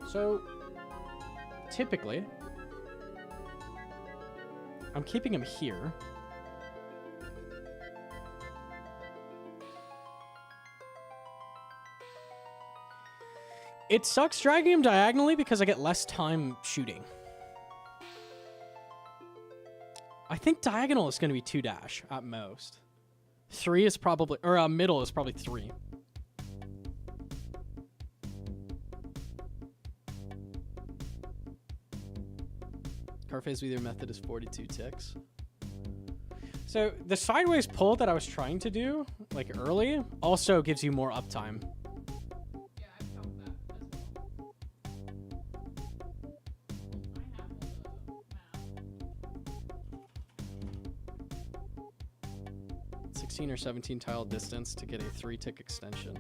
So, typically, I'm keeping him here. It sucks dragging him diagonally because I get less time shooting. I think diagonal is going to be 2 dash at most. 3 is probably, or middle is probably 3. Car phase with either method is 42 ticks. So the sideways pull that I was trying to do, like early, also gives you more uptime. Yeah, I felt that as well. I have the math. 16 or 17 tile distance to get a 3-tick extension.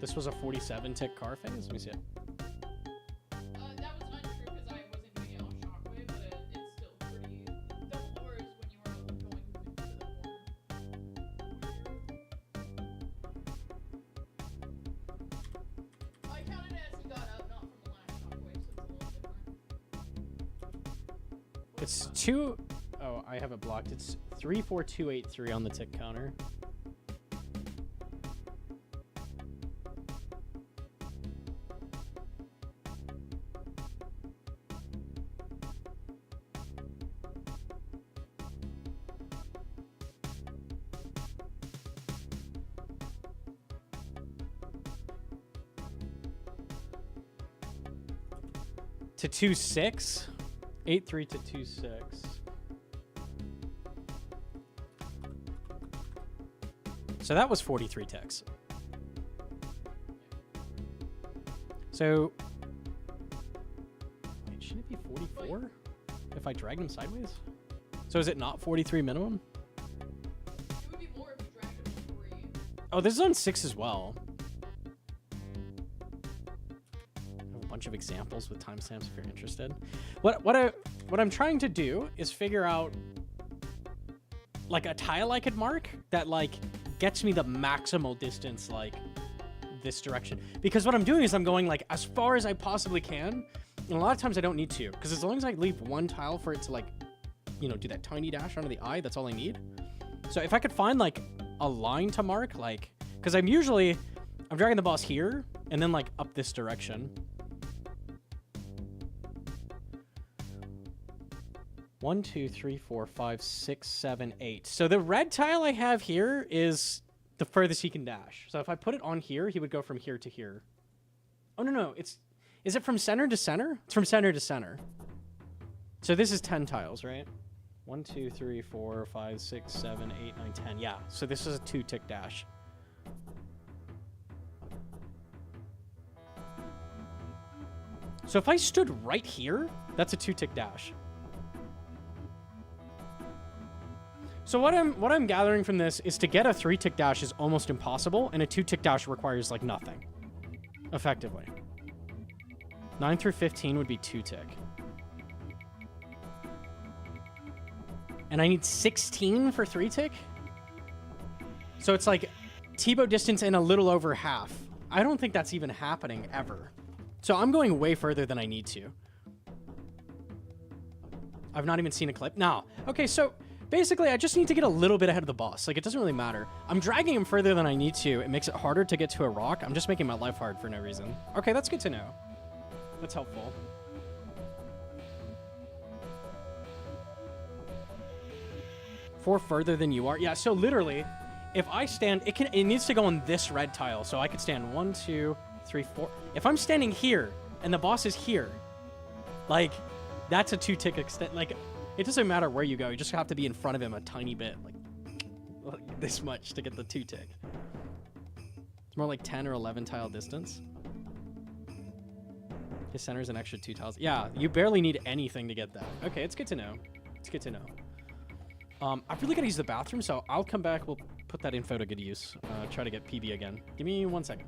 This was a 47-tick car phase? Let me see it. That was untrue because I wasn't doing it on shockwave, but it's still pretty. The floor is when you were going into the corner. I counted it as he got up, not from the last shockwave, so it's a little different. It's 2... Oh, I have it blocked. It's 34283 on the tick counter. To 2-6? 8-3 to 2-6. So that was 43 ticks. So... Wait, shouldn't it be 44? If I dragged him sideways? So is it not 43 minimum? It would be more if you dragged him to 3. Oh, this is on 6 as well. Bunch of examples with timestamps if you're interested. What I'm trying to do is figure out like a tile I could mark that like gets me the maximal distance like this direction. Because what I'm doing is I'm going like as far as I possibly can, and a lot of times I don't need to, because as long as I leave one tile for it to like, you know, do that tiny dash onto the eye, that's all I need. So if I could find like a line to mark, like, because I'm dragging the boss here and then like up this direction. 1, 2, 3, 4, 5, 6, 7, 8. So the red tile I have here is the furthest he can dash. So if I put it on here, he would go from here to here. Oh, no. Is it from center to center? It's from center to center. So this is 10 tiles, right? 1, 2, 3, 4, 5, 6, 7, 8, 9, 10. Yeah, so this is a 2-tick dash. So if I stood right here, that's a 2-tick dash. So what I'm gathering from this is to get a 3-tick dash is almost impossible, and a 2-tick dash requires like nothing, effectively. 9 through 15 would be 2-tick. And I need 16 for 3-tick? So it's like T-bow distance and a little over half. I don't think that's even happening ever. So I'm going way further than I need to. I've not even seen a clip. Now, okay, so basically I just need to get a little bit ahead of the boss. Like, it doesn't really matter. I'm dragging him further than I need to. It makes it harder to get to a rock. I'm just making my life hard for no reason. Okay, that's good to know. That's helpful. For further than you are? Yeah, so literally, if I stand, it needs to go on this red tile. So I could stand 1, 2, 3, 4. If I'm standing here and the boss is here, like, that's a 2-tick extent. Like, It doesn't matter where you go. You just have to be in front of him a tiny bit, like this much to get the 2 tick. It's more like 10 or 11 tile distance. His center is an extra 2 tiles. Yeah, you barely need anything to get that. Okay, it's good to know. It's good to know. I've really got to use the bathroom, so I'll come back. We'll put that info to good use. Try to get PB again. Give me 1 second.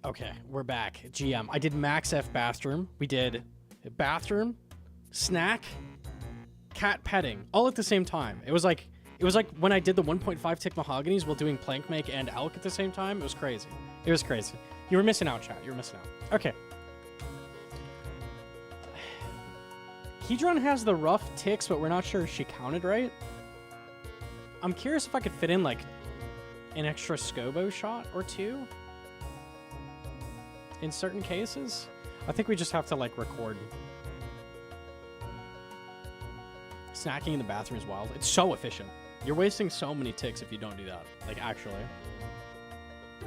Okay, we're back. GM. I did max F bathroom. We did bathroom, snack, cat petting, all at the same time. It was like when I did the 1.5 tick mahoganies while doing plank make and elk at the same time. It was crazy. It was crazy. You were missing out, chat. You were missing out. Okay. Hedron has the rough ticks, but we're not sure if she counted right. I'm curious if I could fit in like an extra scobo shot or two in certain cases. I think we just have to like record. Snacking in the bathroom is wild. It's so efficient. You're wasting so many ticks if you don't do that. Like, actually.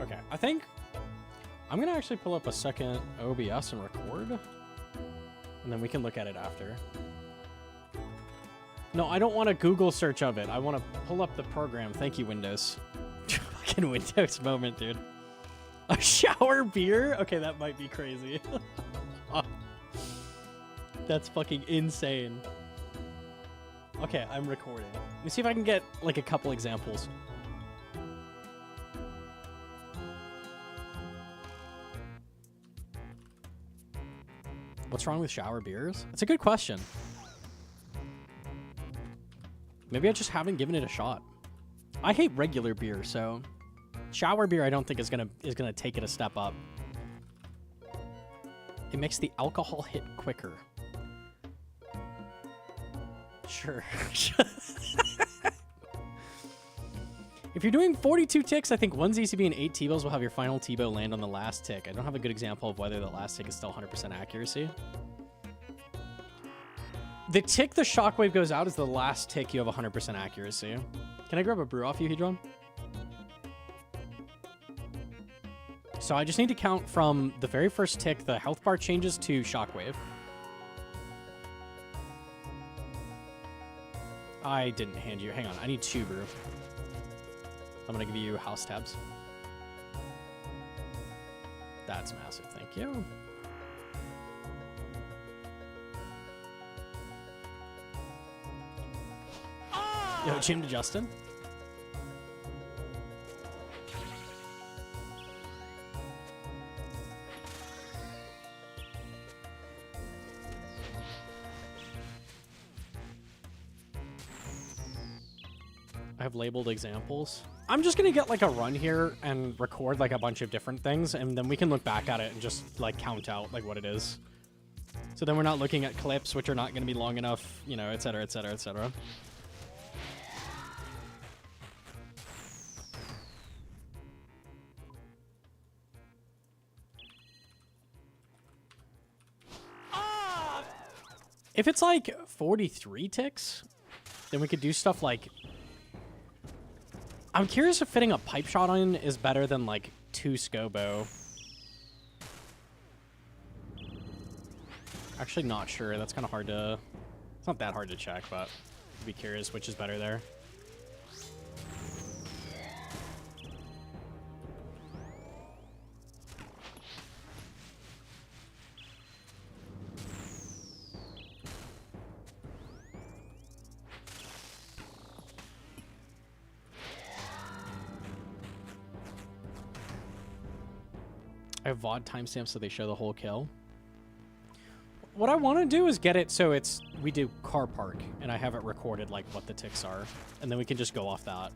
Okay, I think I'm gonna actually pull up a second OBS and record, and then we can look at it after. No, I don't want a Google search of it. I want to pull up the program. Thank you, Windows. Fucking Windows moment, dude. A shower beer? Okay, that might be crazy. That's fucking insane. Okay, I'm recording. Let me see if I can get like a couple examples. What's wrong with shower beers? It's a good question. Maybe I just haven't given it a shot. I hate regular beer, so shower beer I don't think is gonna take it a step up. It makes the alcohol hit quicker. Sure. If you're doing 42 ticks, I think 1 ZCB and 8 T-bows will have your final T-bow land on the last tick. I don't have a good example of whether the last tick is still 100% accuracy. The tick the shockwave goes out is the last tick you have 100% accuracy. Can I grab a brew off you, Hedron? So I just need to count from the very first tick, the health bar changes to shockwave. I didn't hand you. Hang on. I need 2 brew. I'm going to give you house tabs. That's massive. Thank you. Yo, Jim to Justin. I have labeled examples. I'm just gonna get like a run here and record like a bunch of different things, and then we can look back at it and just like count out like what it is. So then we're not looking at clips which are not gonna be long enough, you know, etc., etc., etc. If it's like 43 ticks, then we could do stuff like... I'm curious if fitting a pipe shot on is better than like 2 Scobo. Actually not sure. That's kind of hard to... It's not that hard to check, but I'd be curious which is better there. I have VOD timestamps so they show the whole kill. What I want to do is get it so it's... We do car park, and I have it recorded, like, what the ticks are. And then we can just go off that.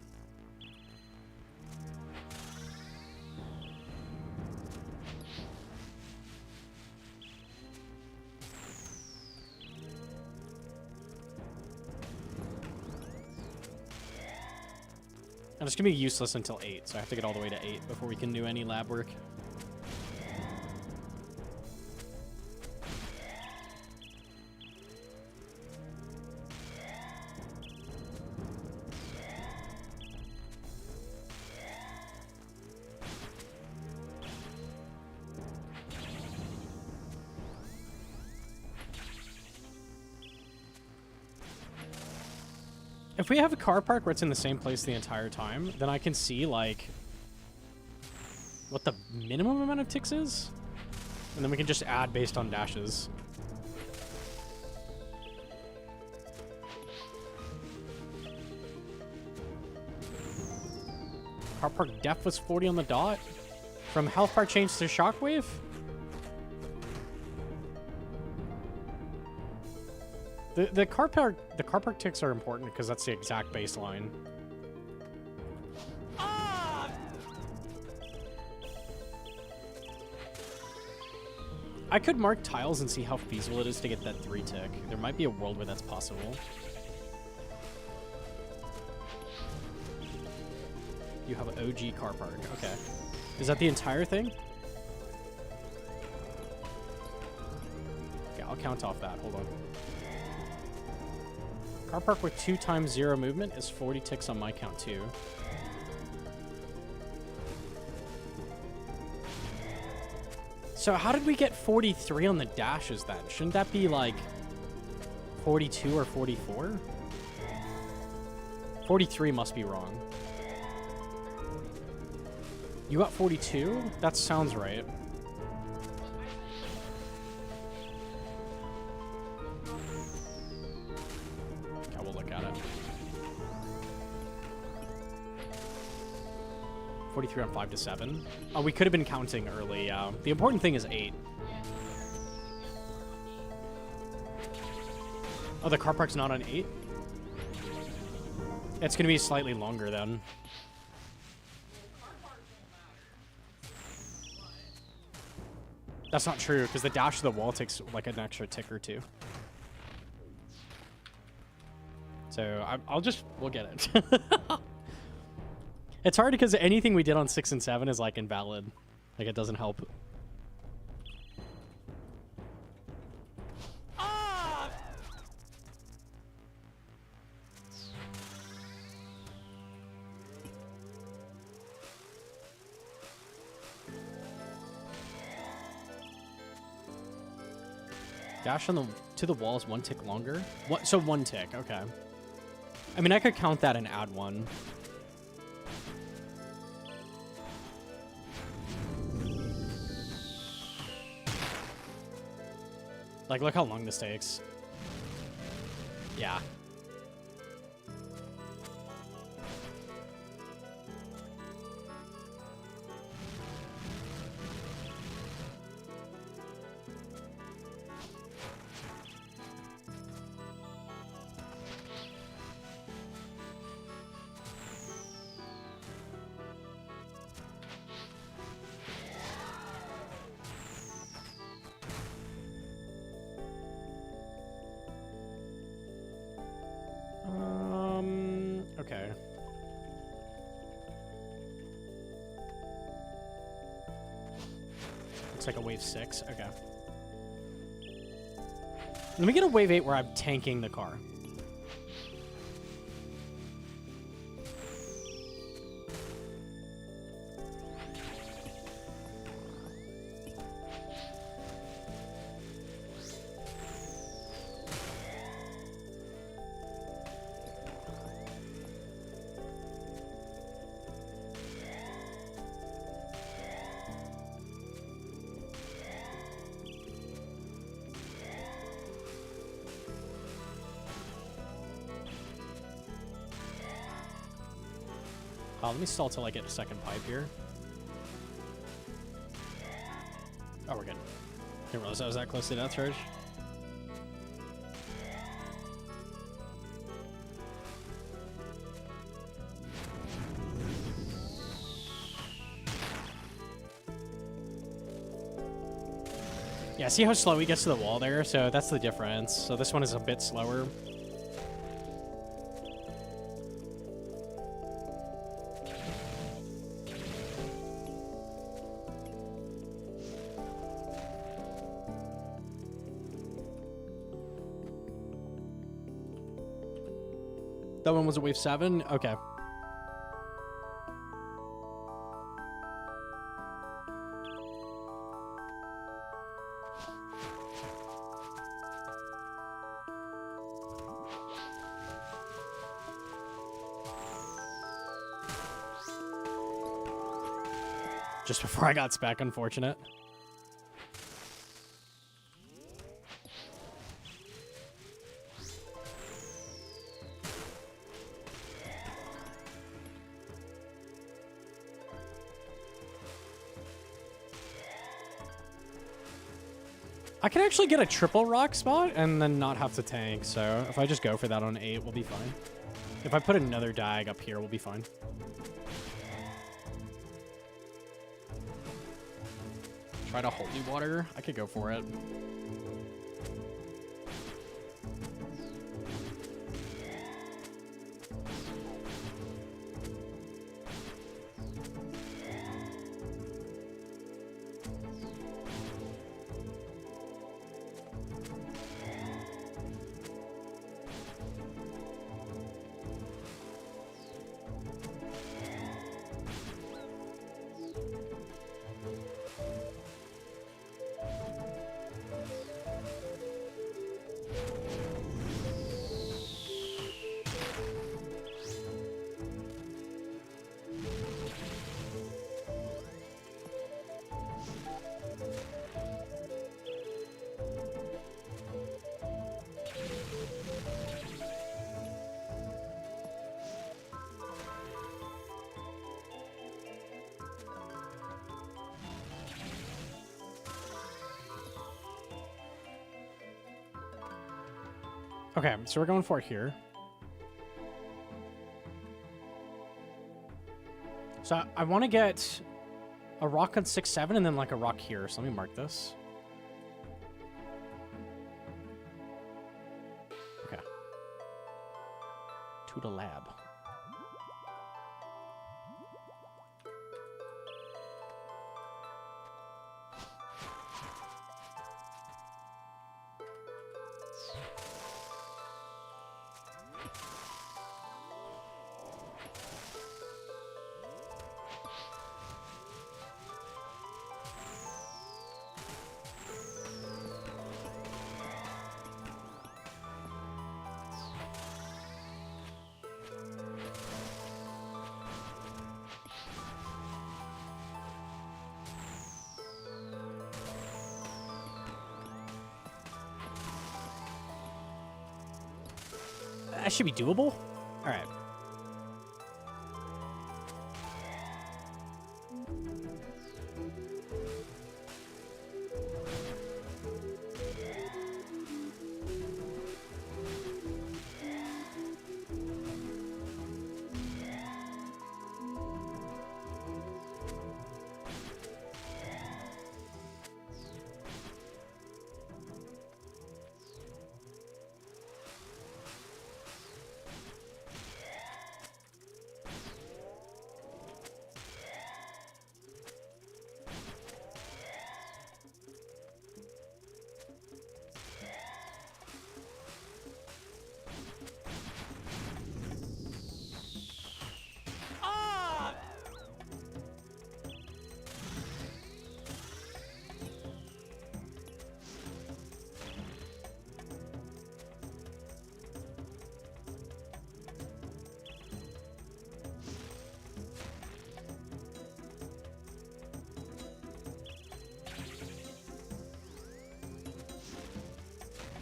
And it's going to be useless until 8, so I have to get all the way to 8 before we can do any lab work. If we have a car park where it's in the same place the entire time, then I can see, like, what the minimum amount of ticks is. And then we can just add based on dashes. Car park def was 40 on the dot. From health bar change to shockwave? The car park ticks are important because that's the exact baseline. I could mark tiles and see how feasible it is to get that 3 tick. There might be a world where that's possible. You have an OG car park. Okay. Is that the entire thing? Okay, I'll count off that. Hold on. Car park with 2 times 0 movement is 40 ticks on my count too. So how did we get 43 on the dashes then? Shouldn't that be like 42 or 44? 43 must be wrong. You got 42? That sounds right. Okay, we'll look at it. 43 on 5 to 7. Oh, we could have been counting early, yeah. The important thing is 8. Oh, the car park's not on 8? It's going to be slightly longer then. That's not true, because the dash to the wall takes like an extra tick or 2. So we'll get it. It's hard because anything we did on 6 and 7 is like invalid. Like it doesn't help. Dash on the to the wall is 1 tick longer. What? So 1 tick. Okay. I mean, I could count that and add 1. Like, look how long this takes. Yeah. Okay. Looks like a wave 6. Okay. Let me get a wave 8 where I'm tanking the car. Let me stall till I get a second pipe here. Oh, we're good. Didn't realize I was that close to death charge. Yeah, see how slow he gets to the wall there? So that's the difference. So this one is a bit slower. That one was a wave 7? Okay. Just before I got spec, unfortunate. I can actually get a triple rock spot and then not have to tank, so if I just go for that on 8, we'll be fine. If I put another dag up here, we'll be fine. Try to holy water. I could go for it. Okay, so we're going for it here. So I want to get a rock on 6, 7, and then like a rock here. So let me mark this. Okay. To the lab. That should be doable. All right.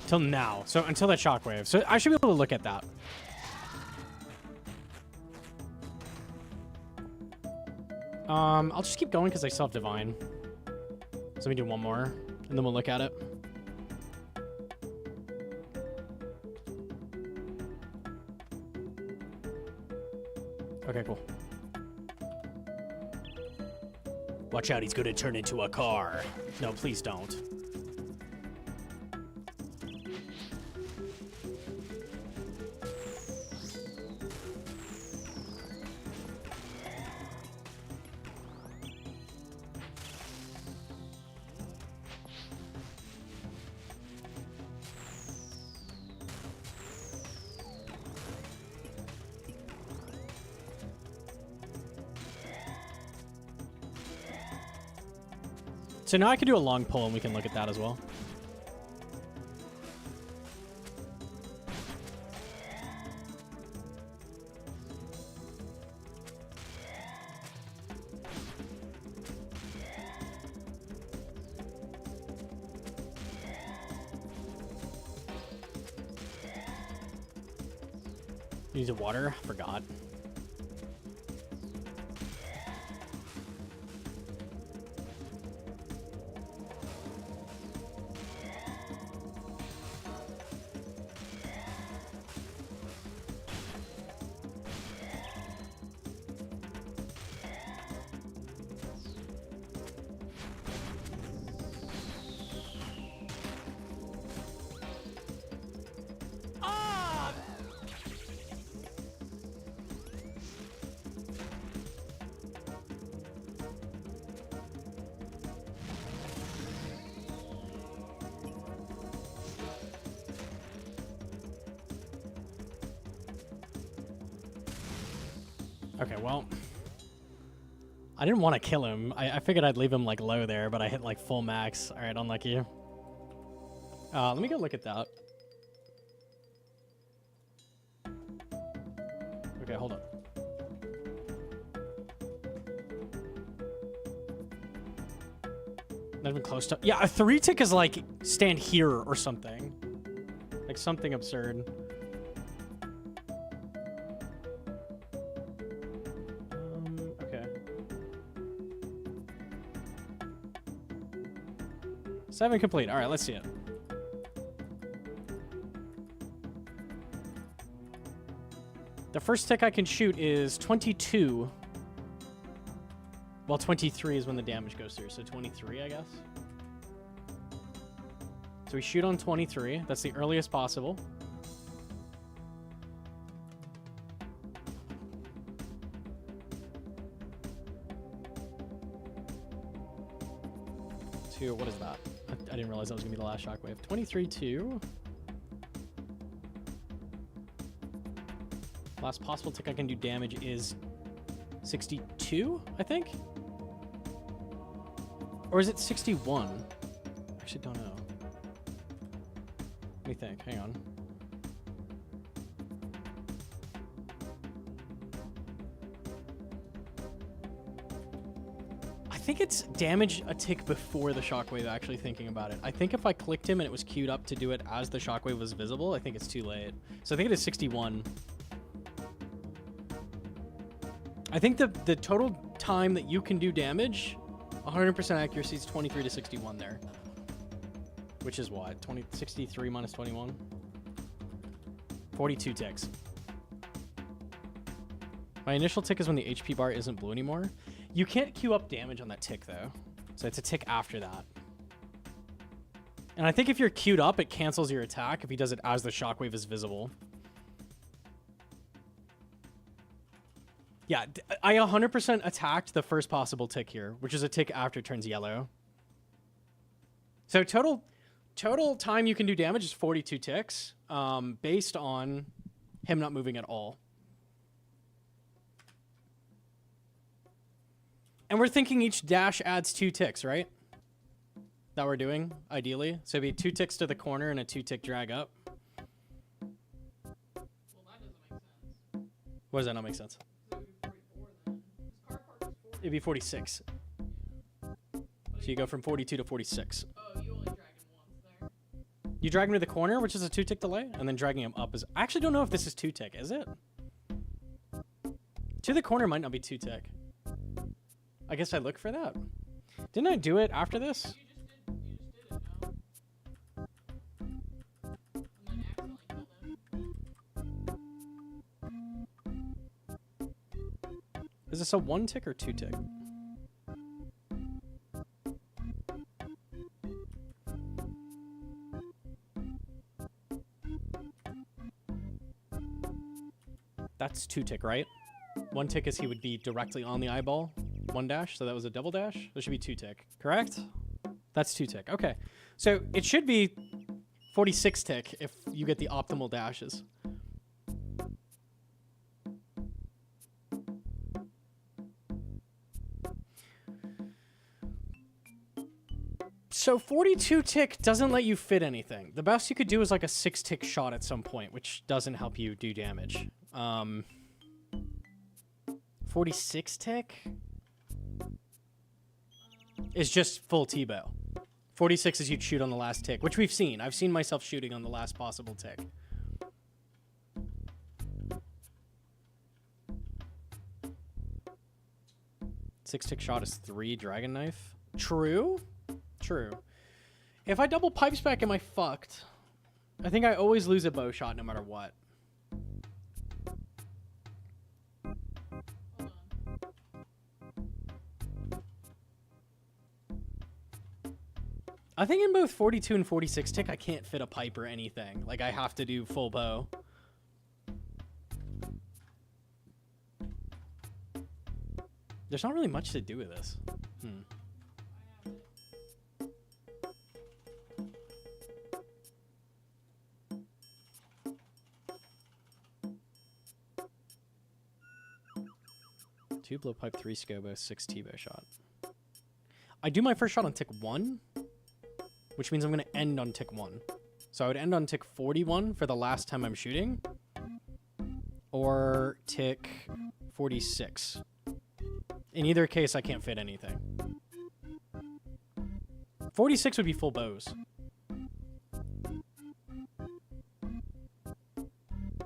Till now. So until that shockwave. So I should be able to look at that. I'll just keep going because I still have divine. So let me do one more, and then we'll look at it. Okay, cool. Watch out, he's going to turn into a car. No, please don't. So now I can do a long pull and we can look at that as well. Use of water? Forgot. Okay, well, I didn't want to kill him. I figured I'd leave him like low there, but I hit like full max. All right, unlucky. Let me go look at that. Okay, hold up. Not even close to. Yeah, a 3-tick is like stand here or something. Like something absurd. Okay. 7 complete. All right, let's see it. The first tick I can shoot is 22. Well, 23 is when the damage goes through, so 23, I guess. So we shoot on 23. That's the earliest possible. To, what is that? I didn't realize that was going to be the last shockwave. 23 to... Last possible tick I can do damage is 62, I think? Or is it 61? I actually don't know. Let me think. Hang on. think it's damage a tick before the shockwave, actually thinking about it. I think if I clicked him and it was queued up to do it as the shockwave was visible, I think it's too late. So I think it is 61. I think the total time that you can do damage, 100% accuracy is 23 to 61 there. Which is what? 63 minus 21? 42 ticks. My initial tick is when the HP bar isn't blue anymore. You can't queue up damage on that tick, though. So it's a tick after that. And I think if you're queued up, it cancels your attack if he does it as the shockwave is visible. Yeah, I 100% attacked the first possible tick here, which is a tick after it turns yellow. So total time you can do damage is 42 ticks, based on him not moving at all. And we're thinking each dash adds 2 ticks, right? That we're doing, ideally. So it'd be 2 ticks to the corner and a 2-tick drag up. Well, that doesn't make sense. What does that not make sense? So it would be 44 then. His car park is 40. It'd be 46. So you go from 42 to 46. Oh, you only drag him once there. You drag him to the corner, which is a 2-tick delay, and then dragging him up is... I actually don't know if this is 2-tick, is it? To the corner might not be 2-tick. I guess I look for that. Didn't I do it after this? You just did it, no? And then accidentally killed him. Is this a 1-tick or 2-tick? That's 2-tick, right? 1 tick is he would be directly on the eyeball. 1 dash, so that was a double dash. There should be 2-tick, correct? That's 2-tick. Okay, so it should be 46 tick if you get the optimal dashes. So 42 tick doesn't let you fit anything. The best you could do is like a 6-tick shot at some point, which doesn't help you do damage. 46 tick is just full T-bow. 46 is you'd shoot on the last tick, which we've seen. I've seen myself shooting on the last possible tick. Six-tick shot is 3 dragon knife. True. True. If I double pipe spec, am I fucked? I think I always lose a bow shot no matter what. I think in both 42 and 46 tick, I can't fit a pipe or anything. Like, I have to do full bow. There's not really much to do with this. Two blowpipe, 3 scobo, 6 T-bow shot. I do my first shot on tick 1, which means I'm going to end on tick 1. So I would end on tick 41 for the last time I'm shooting, or tick 46. In either case, I can't fit anything. 46 would be full bows.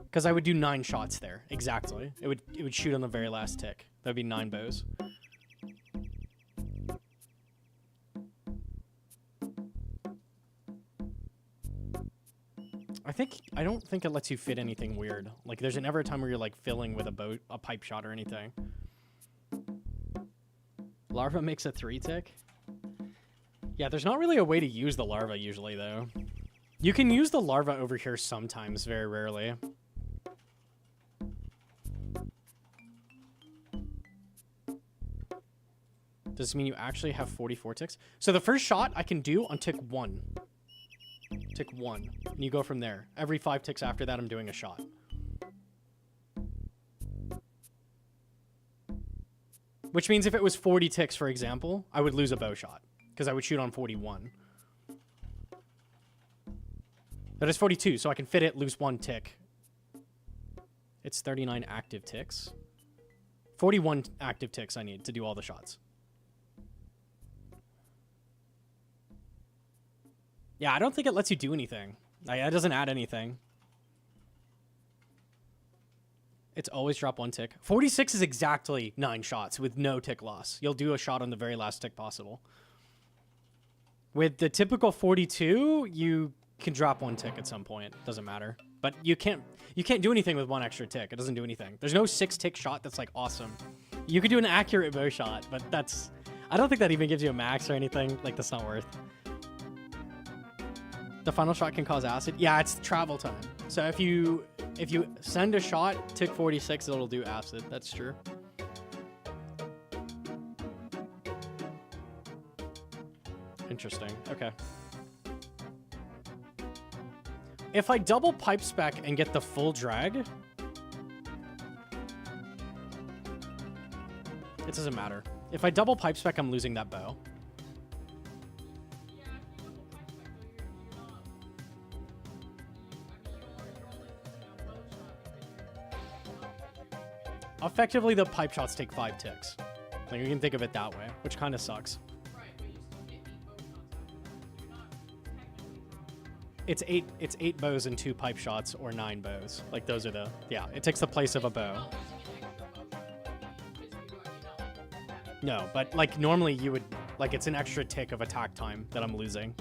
Because I would do 9 shots there, exactly. It would shoot on the very last tick. That would be 9 bows. I don't think it lets you fit anything weird. Like, there's never a time where you're like filling with a pipe shot or anything. Larva makes a 3-tick. Yeah, there's not really a way to use the larva usually, though. You can use the larva over here sometimes, very rarely. Does this mean you actually have 44 ticks? So the first shot I can do on tick 1. Tick 1. And you go from there. Every 5 ticks after that, I'm doing a shot. Which means if it was 40 ticks, for example, I would lose a bow shot. Because I would shoot on 41. That is 42, so I can fit it, lose 1 tick. It's 39 active ticks. 41 active ticks I need to do all the shots. Yeah, I don't think it lets you do anything. Like, it doesn't add anything. It's always drop 1 tick. 46 is exactly 9 shots with no tick loss. You'll do a shot on the very last tick possible. With the typical 42, you can drop 1 tick at some point. Doesn't matter. But you can't do anything with 1 extra tick. It doesn't do anything. There's no 6 tick shot that's like awesome. You could do an accurate bow shot, but that's... I don't think that even gives you a max or anything. Like, that's not worth. The final shot can cause acid. Yeah, it's travel time. So if you send a shot, tick 46, it'll do acid. That's true. Interesting. Okay. If I double pipe spec and get the full drag, it doesn't matter. If I double pipe spec, I'm losing that bow. Effectively, the pipe shots take 5 ticks. Like, you can think of it that way, which kind of sucks. Right, but you still get 8 bow shots after that, so you're not technically dropping. It's 8 bows and 2 pipe shots, or 9 bows. Like, those are the... Yeah, it takes the place of a bow. No, but, like, normally you would... Like, it's an extra tick of attack time that I'm losing.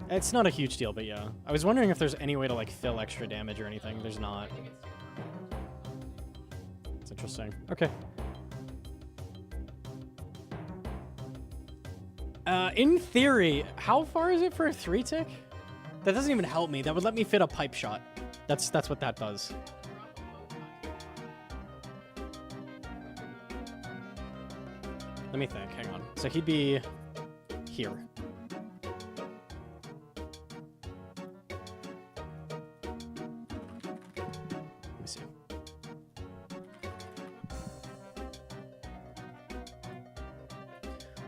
It's not a huge deal, but yeah. I was wondering if there's any way to, like, fill extra damage or anything. There's not. It's interesting. Okay. In theory, how far is it for a 3 tick? That doesn't even help me. That would let me fit a pipe shot. That's what that does. Let me think. Hang on. So he'd be here. Let me see.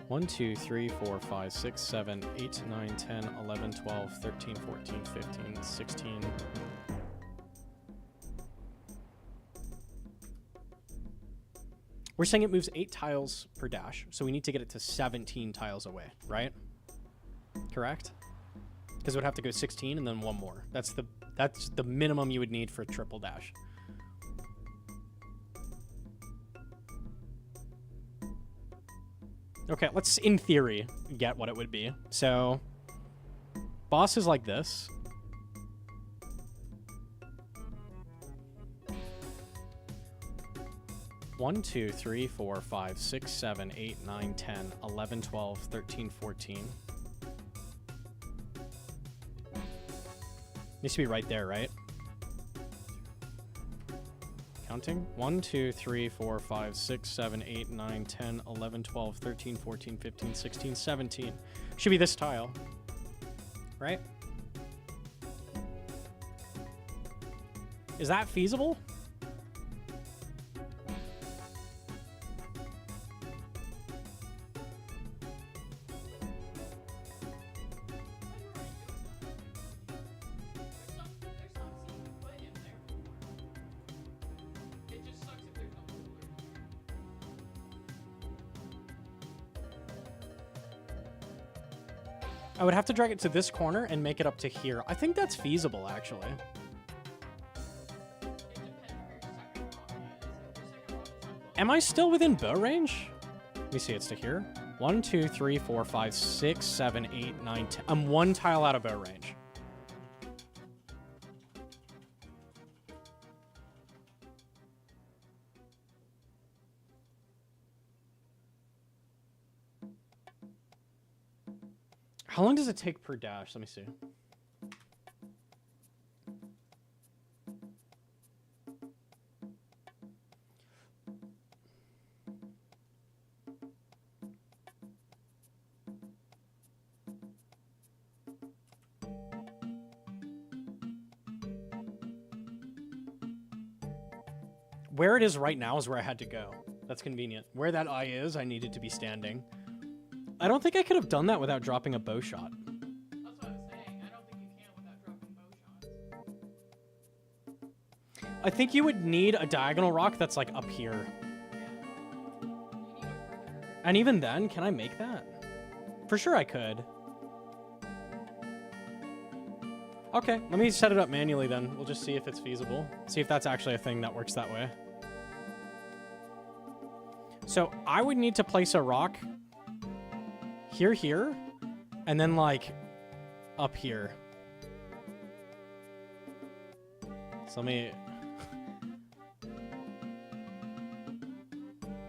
One, 2, 3, 4, 5, 6, 7, 8, 9, 10, 11, 12, 13, 14, 15, 16. We're saying it moves 8 tiles per dash, so we need to get it to 17 tiles away, right? Correct? Because it would have to go 16 and then 1 more. That's the minimum you would need for a triple dash. Okay, let's, in theory, get what it would be. So, boss is like this. One, 2, 3, 4, 5, 6, 7, 8, 9, 10, 11, 12, 13, 14. Needs to be right there, right? Counting. 1, 2, 3, 4, 5, 6, 7, 8, 9, 10, 11, 12, 13, 14, 15, 16, 17. Should be this tile. Right? Is that feasible? I would have to drag it to this corner and make it up to here. I think that's feasible, actually. Am I still within bow range? Let me see, it's to here. 1, 2, 3, 4, 5, 6, 7, 8, 9, 10. I'm 1 tile out of bow range. How long does it take per dash? Let me see. Where it is right now is where I had to go. That's convenient. Where that eye is, I needed to be standing. I don't think I could have done that without dropping a bow shot. That's what I was saying. I don't think you can without dropping bow shots. I think you would need a diagonal rock that's like up here. Yeah. You need a further. And even then, can I make that? For sure I could. Okay, let me set it up manually then. We'll just see if it's feasible. See if that's actually a thing that works that way. So I would need to place a rock here, and then like up here. So let me...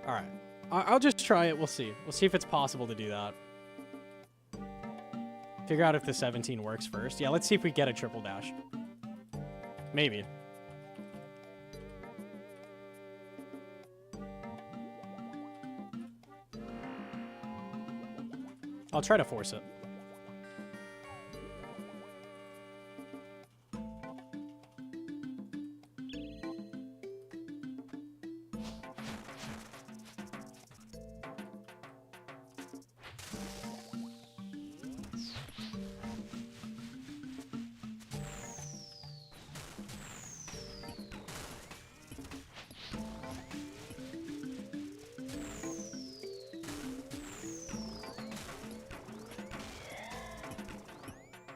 All right, I'll just try it. We'll see. We'll see if it's possible to do that. Figure out if the 17 works first. Yeah, let's see if we get a triple dash. Maybe. I'll try to force it.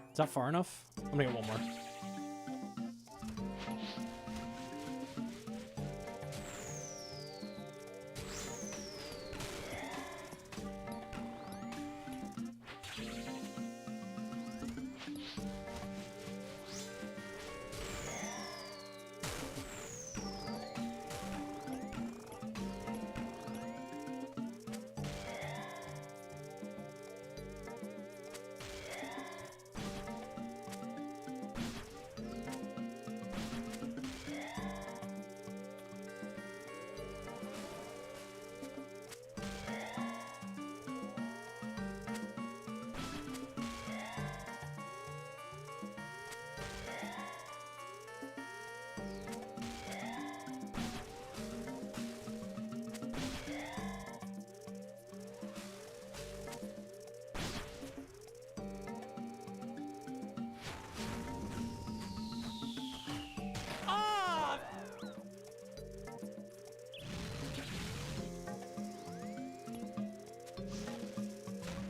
Is that far enough? I'm gonna get one more.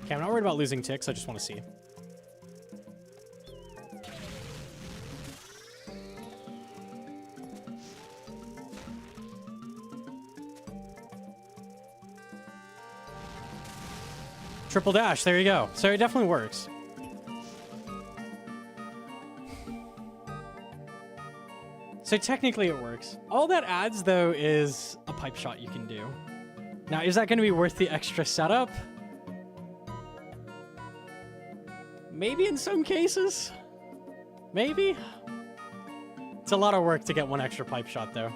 Okay, I'm not worried about losing ticks. I just want to see. Triple dash. There you go. So it definitely works. So technically it works. All that adds, though, is a pipe shot you can do. Now, is that going to be worth the extra setup? Maybe in some cases. Maybe. It's a lot of work to get one extra pipe shot, though.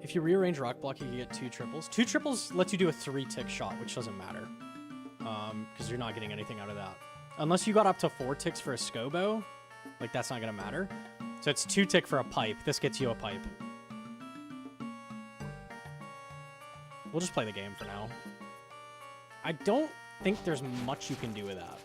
If you rearrange rock block, you can get 2 triples. 2 triples lets you do a 3-tick shot, which doesn't matter. Because you're not getting anything out of that. Unless you got up to 4 ticks for a scobo, like that's not going to matter. So it's 2 tick for a pipe. This gets you a pipe. We'll just play the game for now. I don't think there's much you can do with that.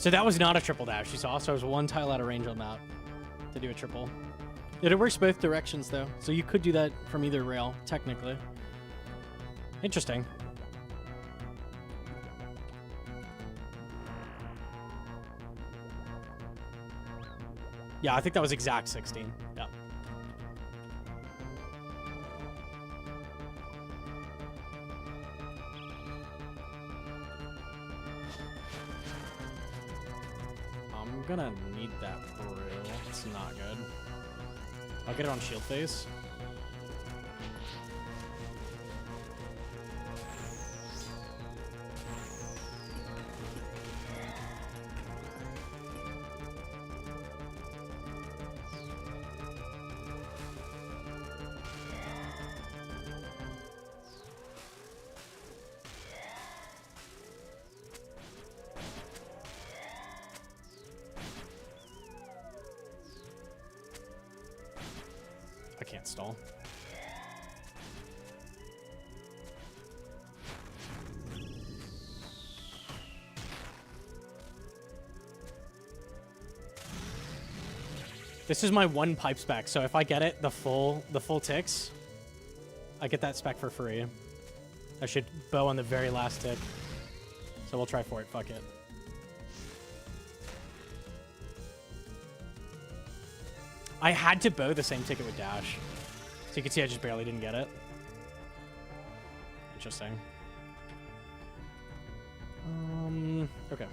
So that was not a triple dash, you saw. So I was one tile out of range on that to do a triple. It works both directions, though. So you could do that from either rail, technically. Interesting. Yeah, I think that was exact 16. Yeah. I'm gonna need that brew. It's not good. I'll get it on shield phase. I can't stall. This is my one pipe spec, so if I get it, the full ticks, I get that spec for free. I should bow on the very last tick. So we'll try for it, fuck it. I had to bow the same ticket with dash. So you can see I just barely didn't get it. Interesting. Okay.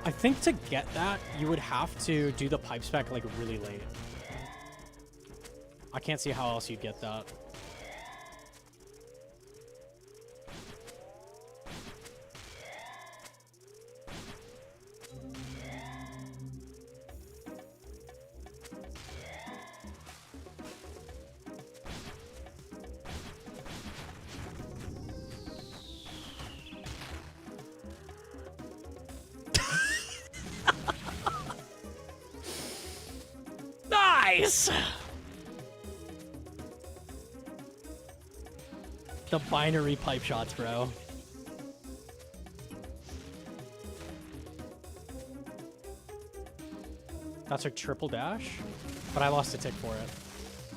I think to get that, you would have to do the pipe spec like really late. I can't see how else you'd get that. Nice! The binary pipe shots, bro. That's a triple dash, but I lost a tick for it.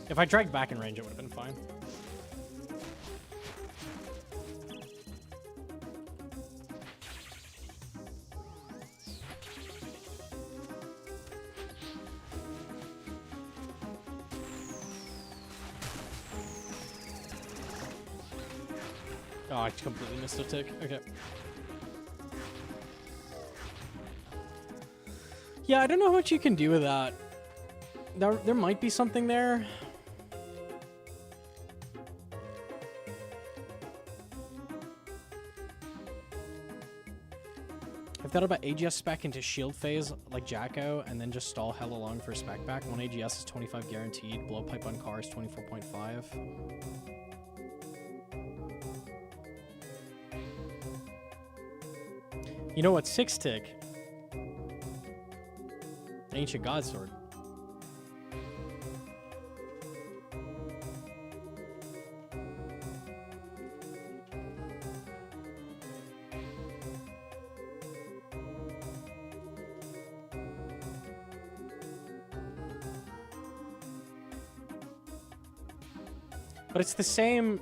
If I dragged back in range, it would have been fine. Oh, I completely missed a tick. Okay. Yeah, I don't know how much you can do with that. There might be something there. I've thought about AGS spec into shield phase like Jacko and then just stall hella long for spec back. One AGS is 25 guaranteed. Blow pipe on car is 24.5. You know what? 6 tick. Ancient God Sword. But it's the same.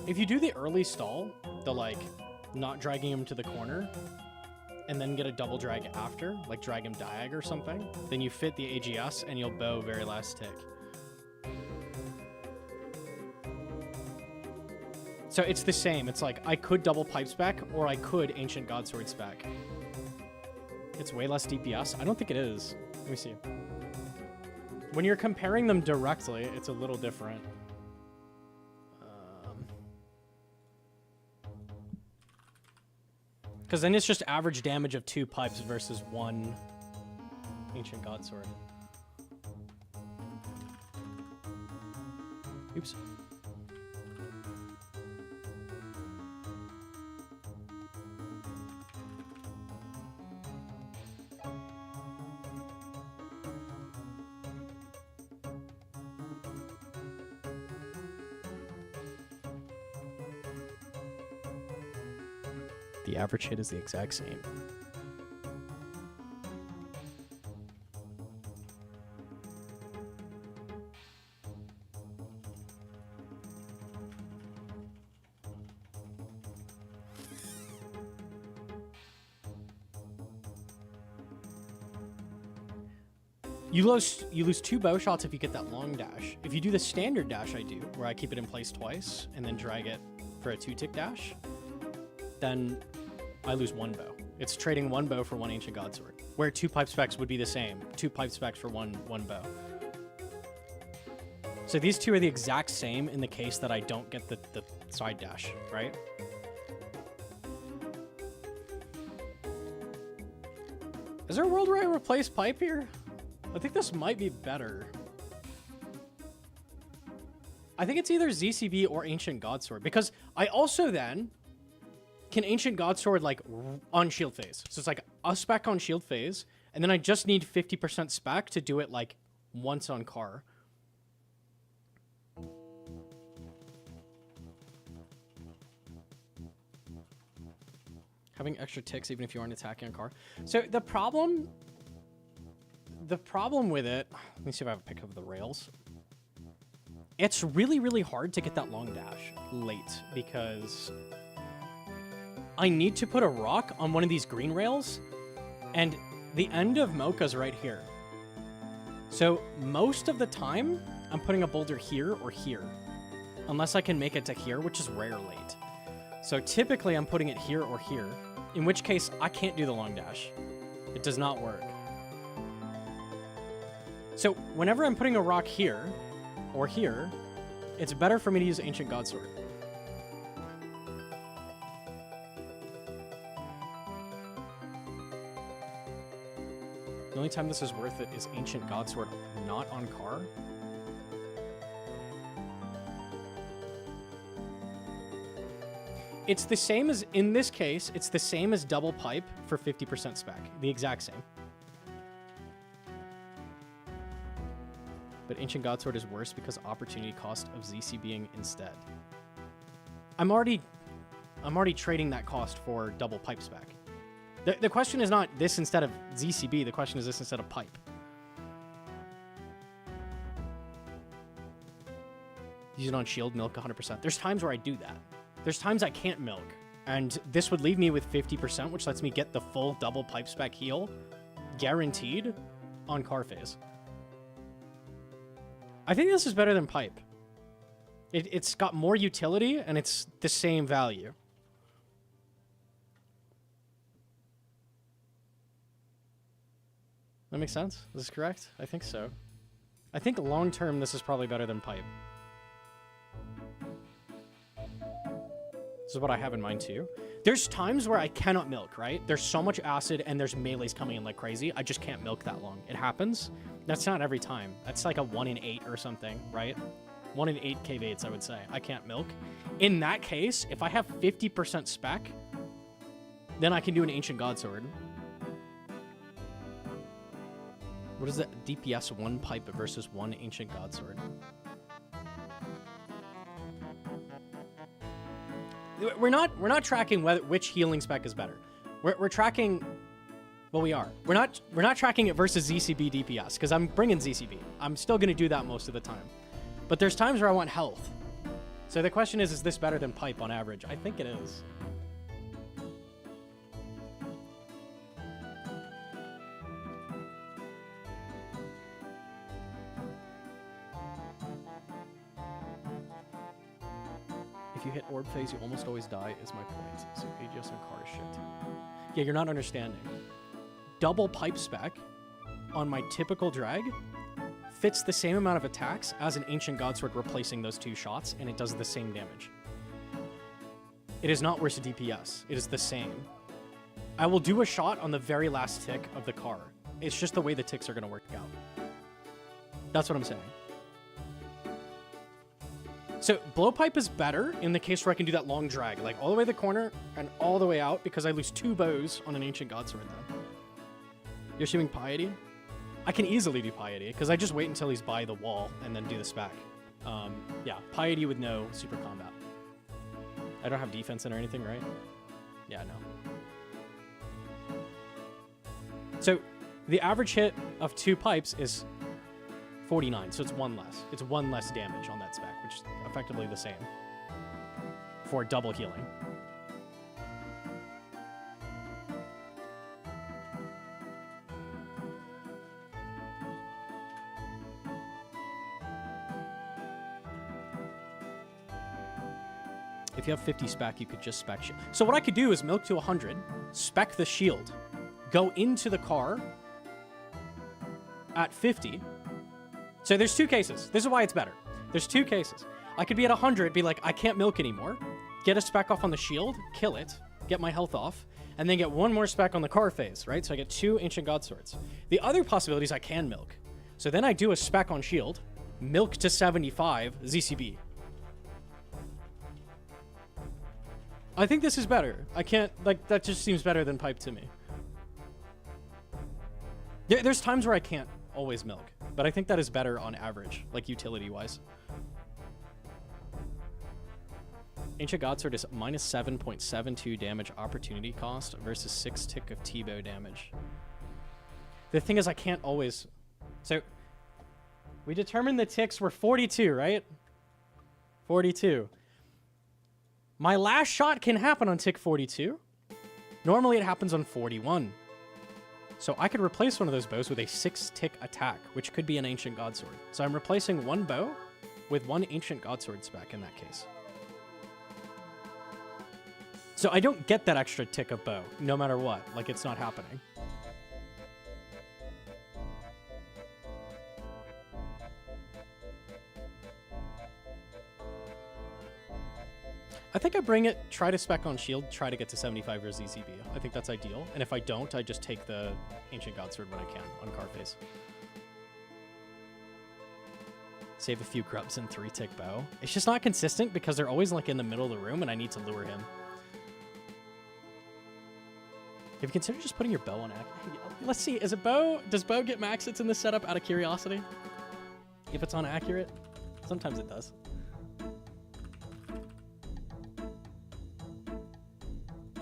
If you do the early stall, the like not dragging him to the corner, and then get a double drag after, like drag him diag or something, then you fit the AGS and you'll bow very last tick. So it's the same. It's like I could double pipe spec or I could ancient godsword spec. It's way less DPS. I don't think it is. Let me see. When you're comparing them directly, it's a little different. Because then it's just average damage of 2 pipes versus 1 ancient godsword. Oops. The average hit is the exact same. You lose 2 bow shots if you get that long dash. If you do the standard dash I do, where I keep it in place twice and then drag it for a 2-tick dash, then I lose 1 bow. It's trading 1 bow for 1 ancient godsword, where 2 pipe specs would be the same. 2 pipe specs for one bow. So these 2 are the exact same in the case that I don't get the side dash, right? Is there a world where I replace pipe here? I think this might be better. I think it's either ZCB or ancient godsword, because I also then can ancient godsword like on shield phase. So it's like a spec on shield phase, and then I just need 50% spec to do it like once on car. Having extra ticks even if you aren't attacking a car. So the problem with it, let me see if I have a pick of the rails. It's really, really hard to get that long dash late because I need to put a rock on one of these green rails, and the end of Mocha's right here. So most of the time, I'm putting a boulder here or here, unless I can make it to here, which is rare late. So typically, I'm putting it here or here, in which case, I can't do the long dash. It does not work. So whenever I'm putting a rock here or here, it's better for me to use Ancient Godsword. The only time this is worth it is Ancient Godsword not on car. It's the same as, in this case, it's the same as double pipe for 50% spec. The exact same. But Ancient Godsword is worse because opportunity cost of ZCBing instead. I'm already trading that cost for double pipe spec. The question is not this instead of ZCB, the question is this instead of pipe. Use it on shield, milk 100%. There's times where I do that. There's times I can't milk, and this would leave me with 50%, which lets me get the full double pipe spec heal, guaranteed, on car phase. I think this is better than pipe. It's got more utility, and it's the same value. That makes sense? Is this correct? I think so. I think long-term, this is probably better than pipe. This is what I have in mind, too. There's times where I cannot milk, right? There's so much acid, and there's melees coming in like crazy. I just can't milk that long. It happens. That's not every time. That's like a 1 in 8 or something, right? 1 in 8 K8s, I would say. I can't milk. In that case, if I have 50% spec, then I can do an Ancient Godsword. What is that? DPS 1 pipe versus 1 Ancient Godsword. We're not tracking which healing spec is better. We're tracking. Well, we are. We're not tracking it versus ZCB DPS because I'm bringing ZCB. I'm still gonna do that most of the time, but there's times where I want health. So the question is this better than pipe on average? I think it is. If you hit orb phase, you almost always die, is my point. So Aegis and car is shit. Yeah, you're not understanding. Double pipe spec on my typical drag fits the same amount of attacks as an Ancient Godsword replacing those 2 shots, and it does the same damage. It is not worse DPS. It is the same. I will do a shot on the very last tick of the car. It's just the way the ticks are going to work out. That's what I'm saying. So blowpipe is better in the case where I can do that long drag, like all the way to the corner and all the way out, because I lose 2 bows on an Ancient Godsword then. You're assuming Piety? I can easily do Piety, because I just wait until he's by the wall and then do the spec. Yeah, Piety with no super combat. I don't have defense in or anything, right? Yeah, no. So the average hit of 2 pipes is 49, so it's 1 less. It's 1 less damage on that spec, which is effectively the same for double healing. If you have 50 spec, you could just spec shield. So what I could do is milk to 100, spec the shield, go into the car at 50. So there's 2 cases. This is why it's better. There's 2 cases. I could be at 100, be like, I can't milk anymore, get a spec off on the shield, kill it, get my health off, and then get 1 more spec on the car phase, right? So I get 2 Ancient Godswords. The other possibility is I can milk. So then I do a spec on shield, milk to 75, ZCB. I think this is better. I can't, like, that just seems better than pipe to me. There's times where I can't always milk, but I think that is better on average, like utility-wise. Ancient Godsword is minus 7.72 damage opportunity cost versus 6 tick of T-bow damage. The thing is, I can't always... So, we determined the ticks were 42, right? 42. My last shot can happen on tick 42. Normally it happens on 41. So I could replace one of those bows with a 6-tick attack, which could be an Ancient Godsword. So I'm replacing 1 bow with 1 Ancient Godsword spec in that case. So I don't get that extra tick of bow, no matter what. Like, it's not happening. I think I bring it, try to spec on shield, try to get to 75 or ZCB. I think that's ideal. And if I don't, I just take the Ancient Godsword when I can on car phase. Save a few grubs and 3-tick bow. It's just not consistent because they're always like in the middle of the room and I need to lure him. Have you considered just putting your bow on let's see, is a bow, does bow get max hits in this setup out of curiosity? If it's on accurate? Sometimes it does.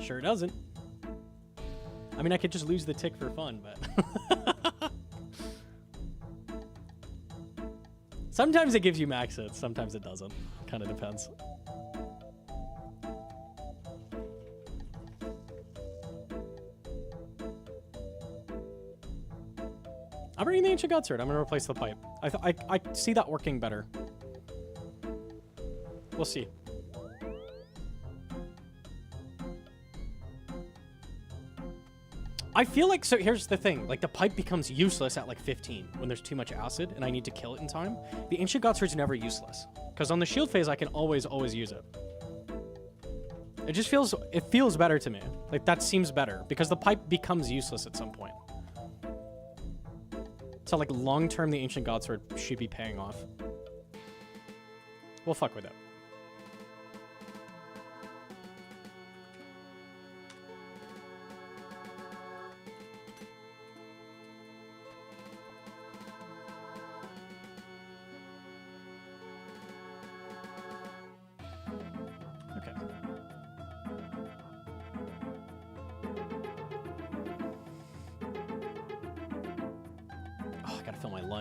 Sure doesn't. I mean, I could just lose the tick for fun, but... Sometimes it gives you max hits, sometimes it doesn't. Kind of depends. I'm bringing the Ancient Godsword. I'm going to replace the pipe. I see that working better. We'll see. I feel like, so here's the thing, like the pipe becomes useless at like 15 when there's too much acid and I need to kill it in time. The Ancient Godsword's never useless because on the shield phase I can always use it. It just feels, it feels better to me. Like that seems better because the pipe becomes useless at some point. So like long term the Ancient Godsword should be paying off. We'll fuck with it.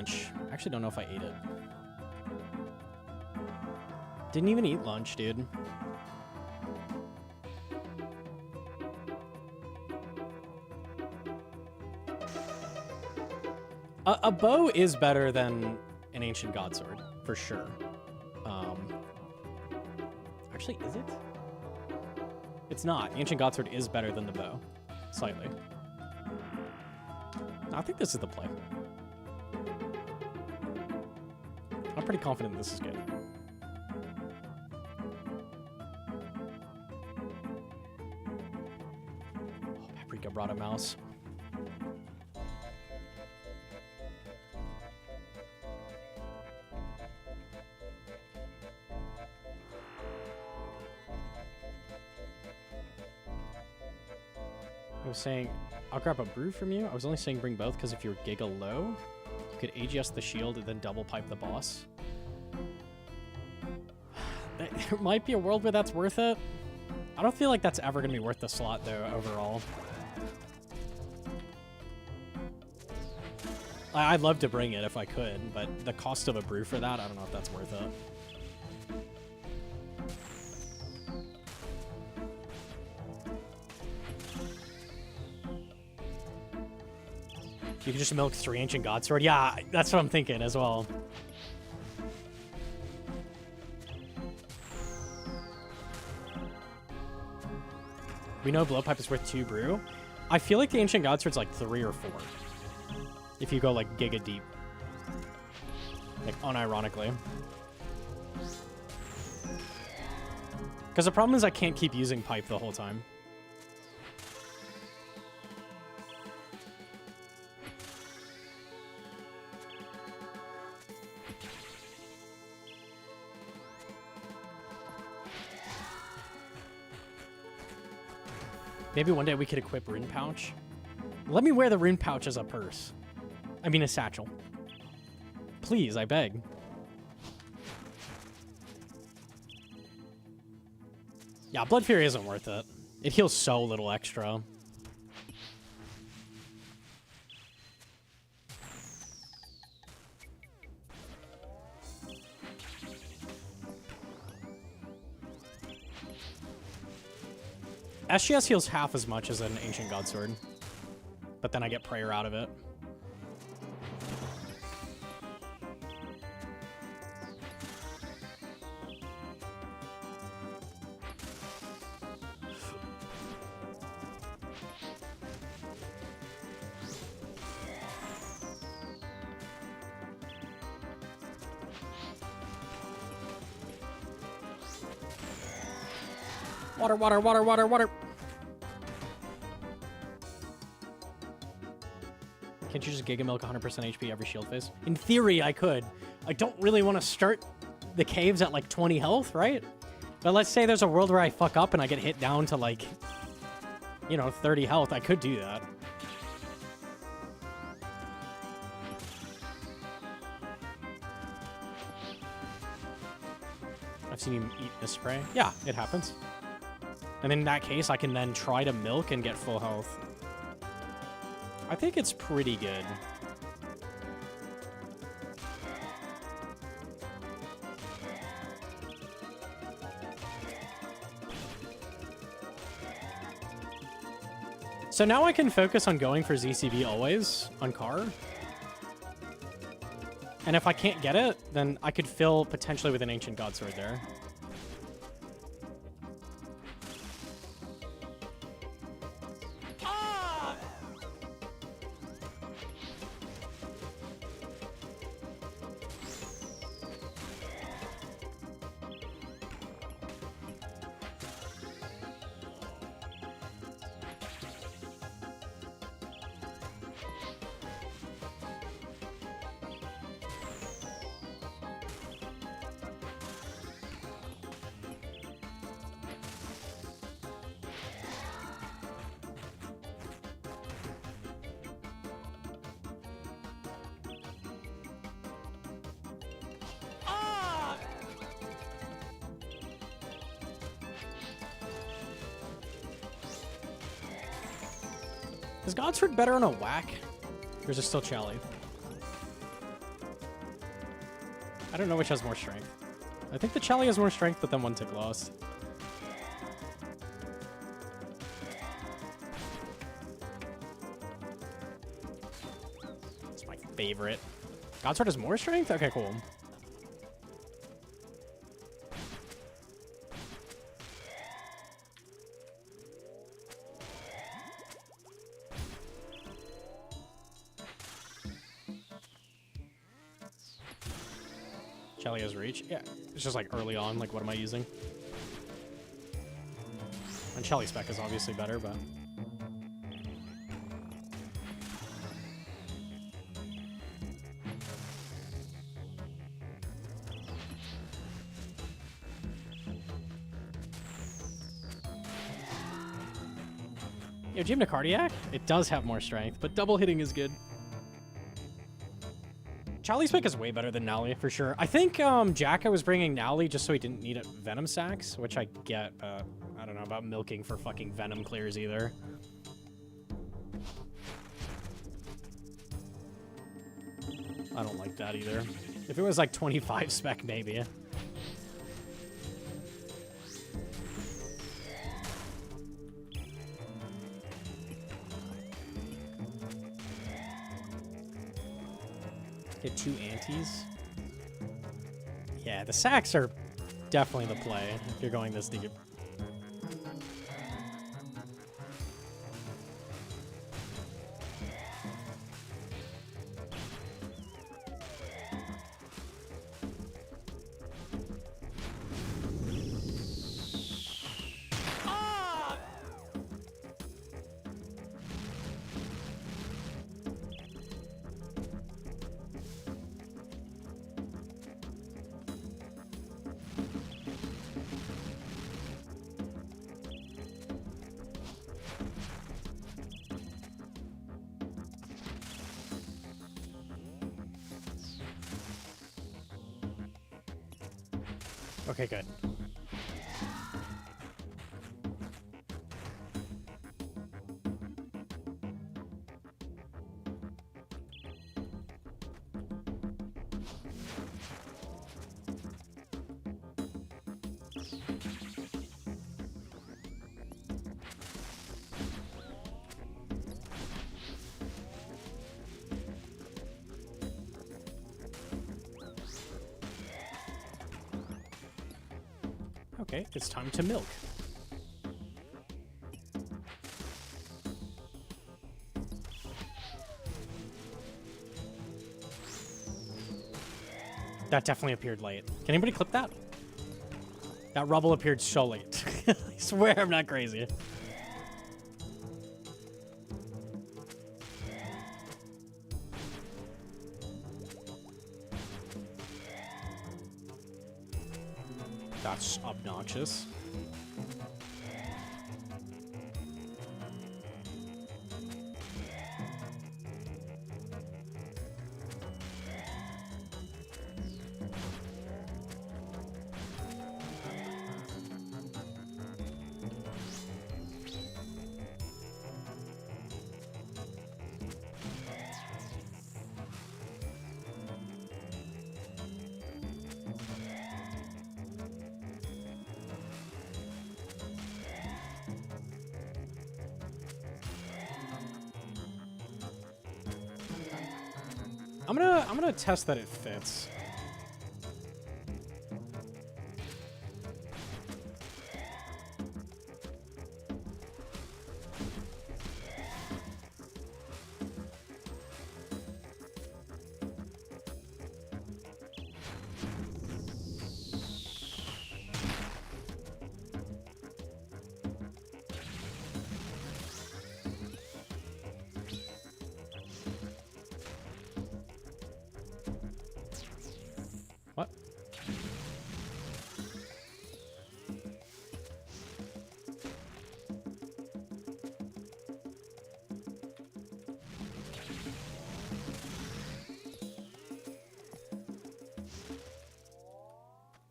I actually don't know if I ate it. Didn't even eat lunch, dude. A bow is better than an Ancient Godsword, for sure. Actually, is it? It's not. Ancient Godsword is better than the bow. Slightly. I think this is the play. I'm pretty confident this is good. Oh, Paprika brought a mouse. I was saying, I'll grab a brew from you. I was only saying bring both because if you're Giga low, you could AGS the shield and then double pipe the boss. There might be a world where that's worth it. I don't feel like that's ever going to be worth the slot, though, overall. I'd love to bring it if I could, but the cost of a brew for that, I don't know if that's worth it. You can just milk 3 Ancient Godsword. Yeah, that's what I'm thinking as well. We know Blowpipe is worth 2 brew. I feel like the Ancient Godsword's like 3 or 4. If you go like giga deep. Like unironically. Because the problem is I can't keep using pipe the whole time. Maybe one day we could equip Rune Pouch. Let me wear the Rune Pouch as a purse. I mean a satchel. Please, I beg. Yeah, Blood Fury isn't worth it. It heals so little extra. SGS heals half as much as an Ancient Godsword, but then I get Prayer out of it. Water, water, water, water, water. Can't you just Giga Milk 100% HP every shield phase? In theory, I could. I don't really want to start the caves at like 20 health, right? But let's say there's a world where I fuck up and I get hit down to like, you know, 30 health. I could do that. I've seen him eat this spray. Yeah, it happens. And in that case, I can then try to milk and get full health. I think it's pretty good. So now I can focus on going for ZCB always on Car. And if I can't get it, then I could fill potentially with an Ancient Godsword there. Is Godsword better on a whack? Or is it still Chally? I don't know which has more strength. I think the Chally has more strength, but then 1 tick lost. It's my favorite. Godsword has more strength? Okay, cool. Shelly has reach. Yeah, it's just like early on, like what am I using? And Shelly spec is obviously better, but... Yo, do you have Cardiac? It does have more strength, but double hitting is good. Charlie's pick is way better than Nally, for sure. I think Jacka was bringing Nally just so he didn't need it Venom Sacks, which I get, but I don't know about milking for fucking Venom clears either. I don't like that either. If it was like 25 spec, maybe. Get 2 antis. Yeah, the sacks are definitely the play if you're going this deep. Okay, good. Okay, it's time to milk. That definitely appeared late. Can anybody clip that? That rubble appeared so late. I swear I'm not crazy. That's obnoxious. I'm gonna test that it fits. What?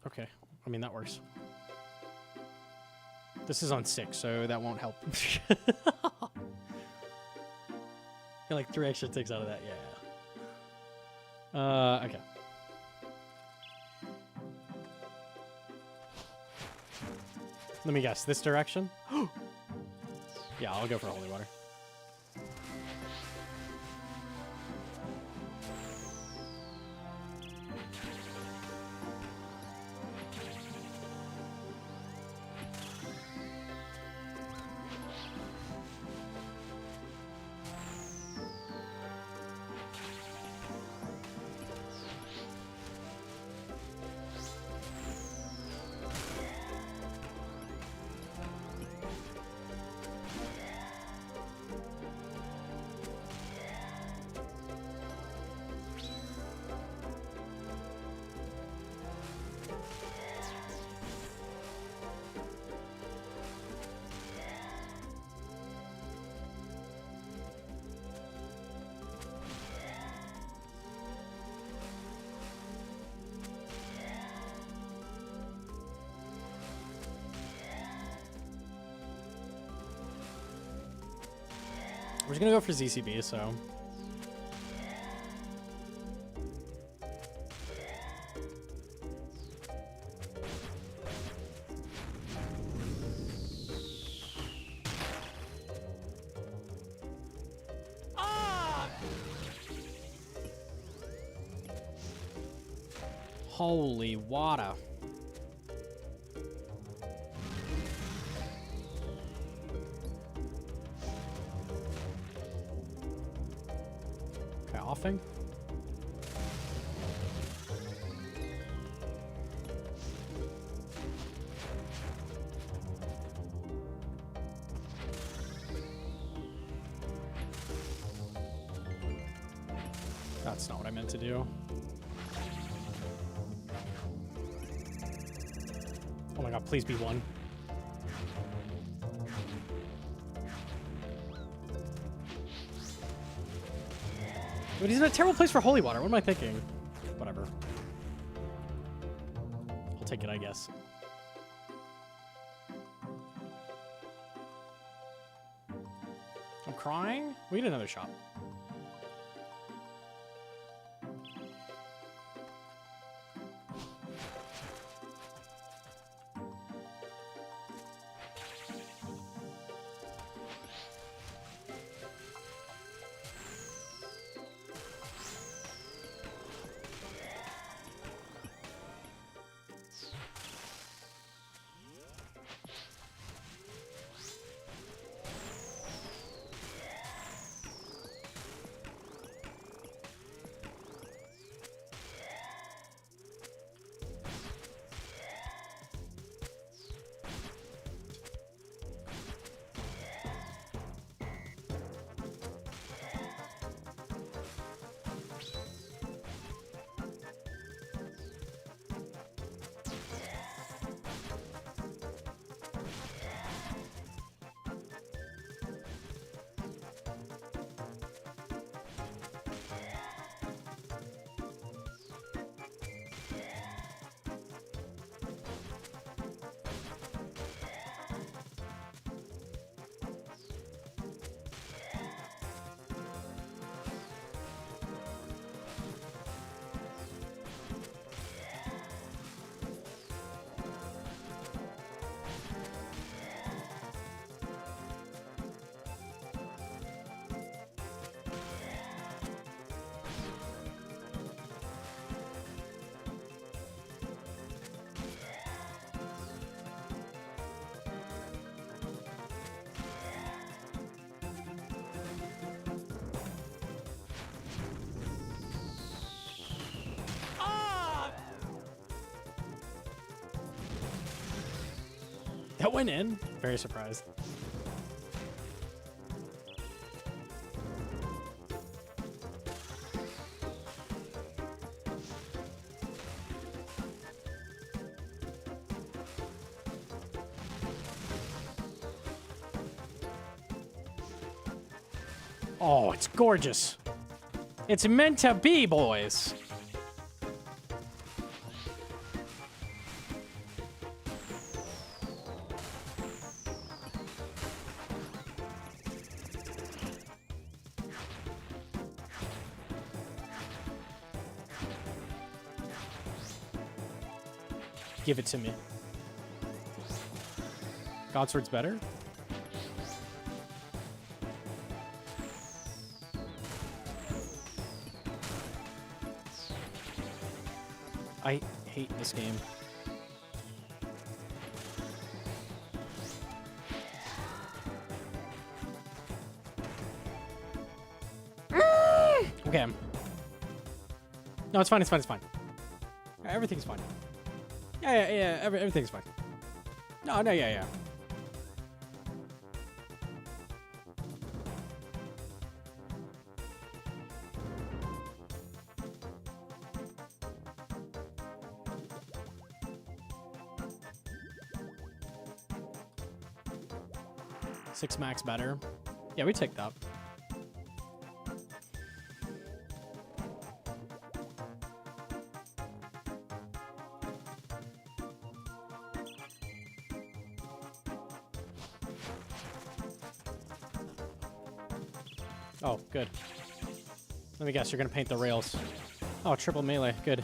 Okay, I mean, that works. This is on 6, so that won't help. Get like 3 extra ticks out of that, yeah. Okay. Let me guess, this direction? Yeah, I'll go for holy water. We're just gonna go for ZCB, so. Holy water. Okay, offing. That's not what I meant to do. Oh my god, please be one. But he's in a terrible place for holy water. What am I thinking? Whatever. I'll take it, I guess. I'm crying? We need another shot. That went in. Very surprised. Oh, it's gorgeous. It's meant to be, boys. Give it to me. Godsword's better? I hate this game. Okay. No, it's fine, it's fine, it's fine. Everything's fine. Yeah, everything's fine. No, yeah. Six max better. Yeah, we take that. Oh, good. Let me guess, you're gonna paint the rails. Oh, triple melee. Good.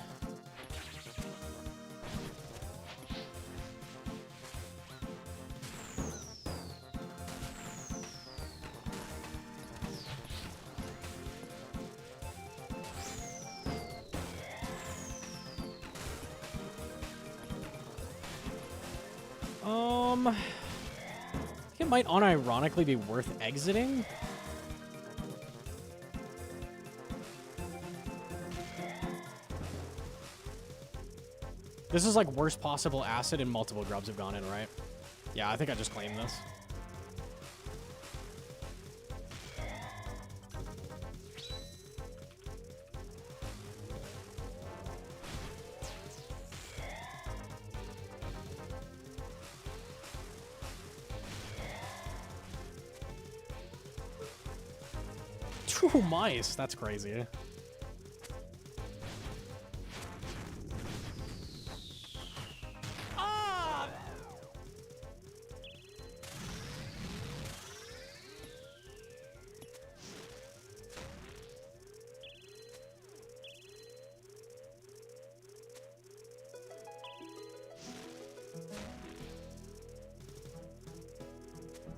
I think it might unironically be worth exiting. This is like worst possible acid and multiple grubs have gone in, right? Yeah, I think I just claimed this. Two mice, that's crazy.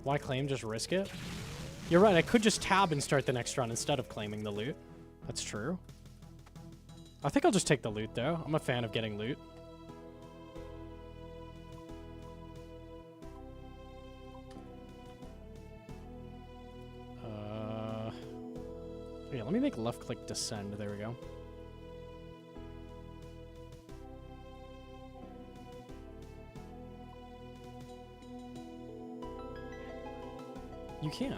Why claim? Just risk it? You're right, I could just tab and start the next run instead of claiming the loot. That's true. I think I'll just take the loot, though. I'm a fan of getting loot. Yeah, let me make left-click descend. There we go. You can.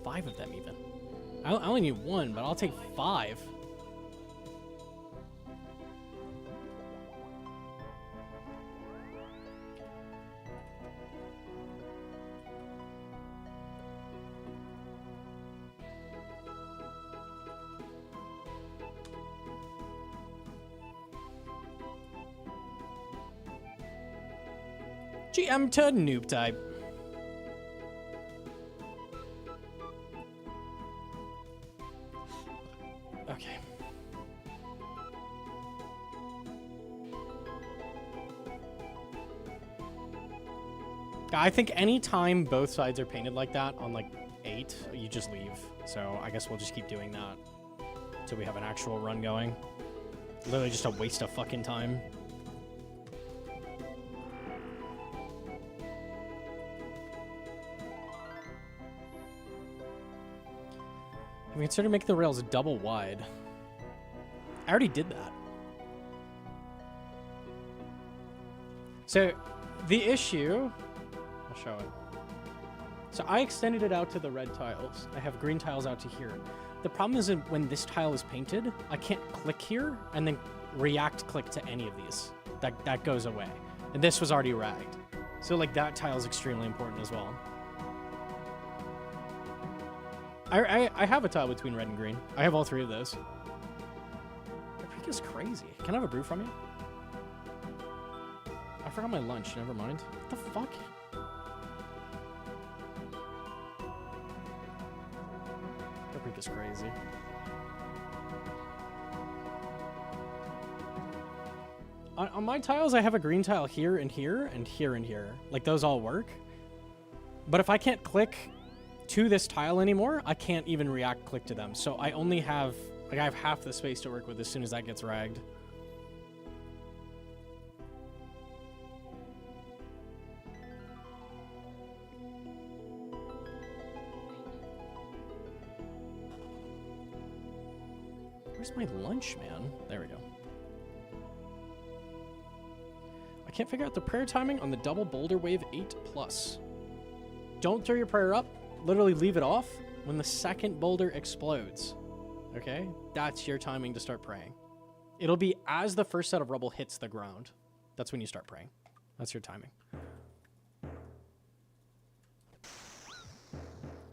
Five of them, even. I only need one, but I'll take 5. GM to noob type. Okay. I think anytime both sides are painted like that on like 8, you just leave. So I guess we'll just keep doing that until we have an actual run going. Literally just a waste of fucking time. Have we considered making the rails double wide? I already did that. So, the issue... I'll show it. So I extended it out to the red tiles. I have green tiles out to here. The problem is when this tile is painted, I can't click here and then react click to any of these. That goes away. And this was already ragged. So like that tile is extremely important as well. I have a tile between red and green. I have all 3 of those. That freak is crazy. Can I have a brew from you? I forgot my lunch. Never mind. What the fuck? That freak is crazy. On my tiles, I have a green tile here and here and here and here. Like, those all work. But if I can't click to this tile anymore, I can't even react click to them. So I only have, like, I have half the space to work with as soon as that gets ragged. Where's my lunch, man? There we go. I can't figure out the prayer timing on the double boulder wave 8+. Don't throw your prayer up. Literally leave it off when the second boulder explodes. Okay? That's your timing to start praying. It'll be as the first set of rubble hits the ground. That's when you start praying. That's your timing.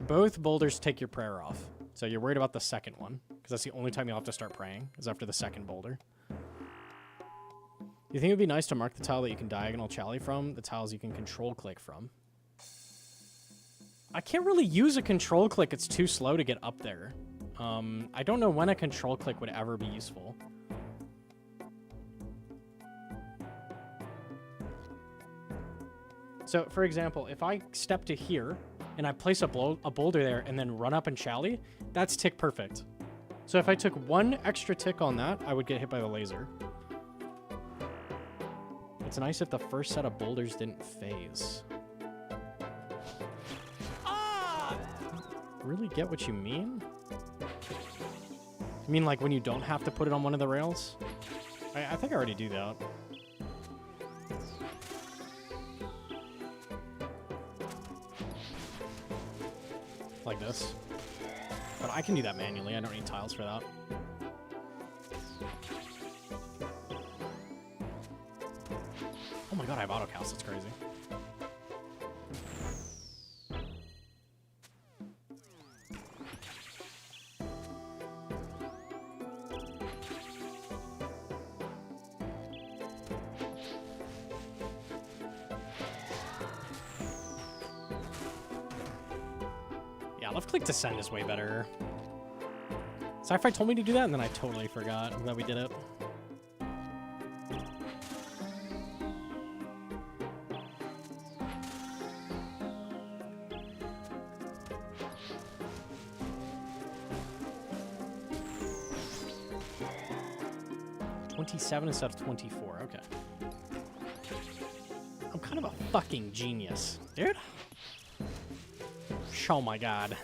Both boulders take your prayer off. So you're worried about the second one, because that's the only time you'll have to start praying, is after the second boulder. You think it would be nice to mark the tile that you can diagonal chally from, the tiles you can control click from? I can't really use a control click, it's too slow to get up there. I don't know when a control click would ever be useful. So, for example, if I step to here, and I place a boulder there, and then run up and chally, that's tick perfect. So if I took one extra tick on that, I would get hit by the laser. It's nice if the first set of boulders didn't phase. Ah! Really get what you mean? You mean like when you don't have to put it on one of the rails? I think I already do that. Like this. But I can do that manually. I don't need tiles for that. Oh my god, I have autocast. That's crazy. Left click descend is way better. Sci-Fi told me to do that, and then I totally forgot. I'm glad we did it. $27 instead of 24. Okay. I'm kind of a fucking genius, dude. Oh my god.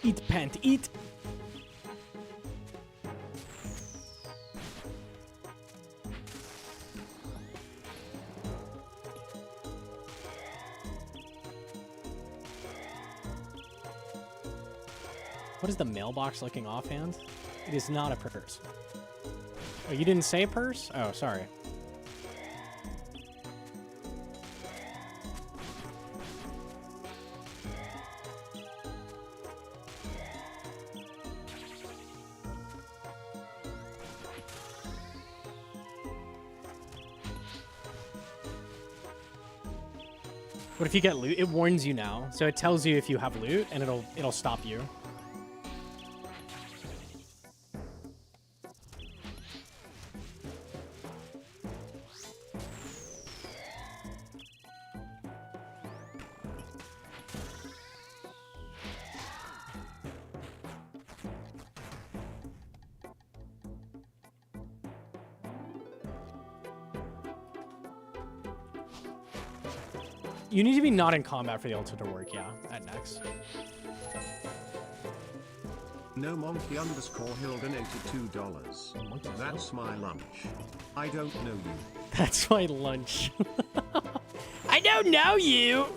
Eat, pant, eat. What is the mailbox looking offhand? It is not a purse. Oh, you didn't say purse? Oh, sorry. But if you get loot, it warns you now. So it tells you if you have loot, and it'll stop you. You need to be not in combat for the ulti to work, yeah, at next. Gnomonkey _ Hilden $82. That's my lunch. I don't know you. That's my lunch. I don't know you!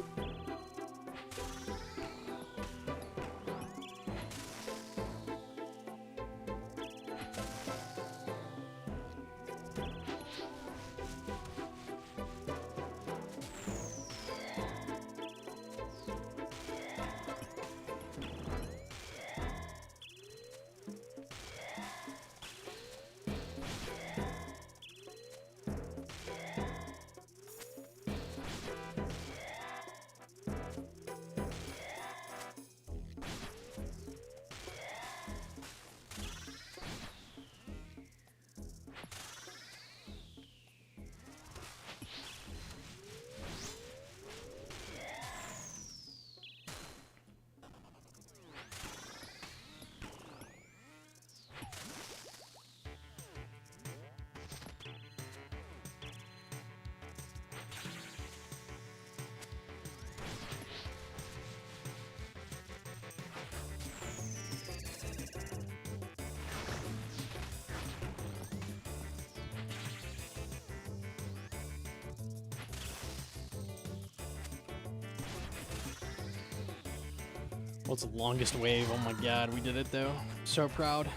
What's the longest wave? Oh my god, we did it though. So proud.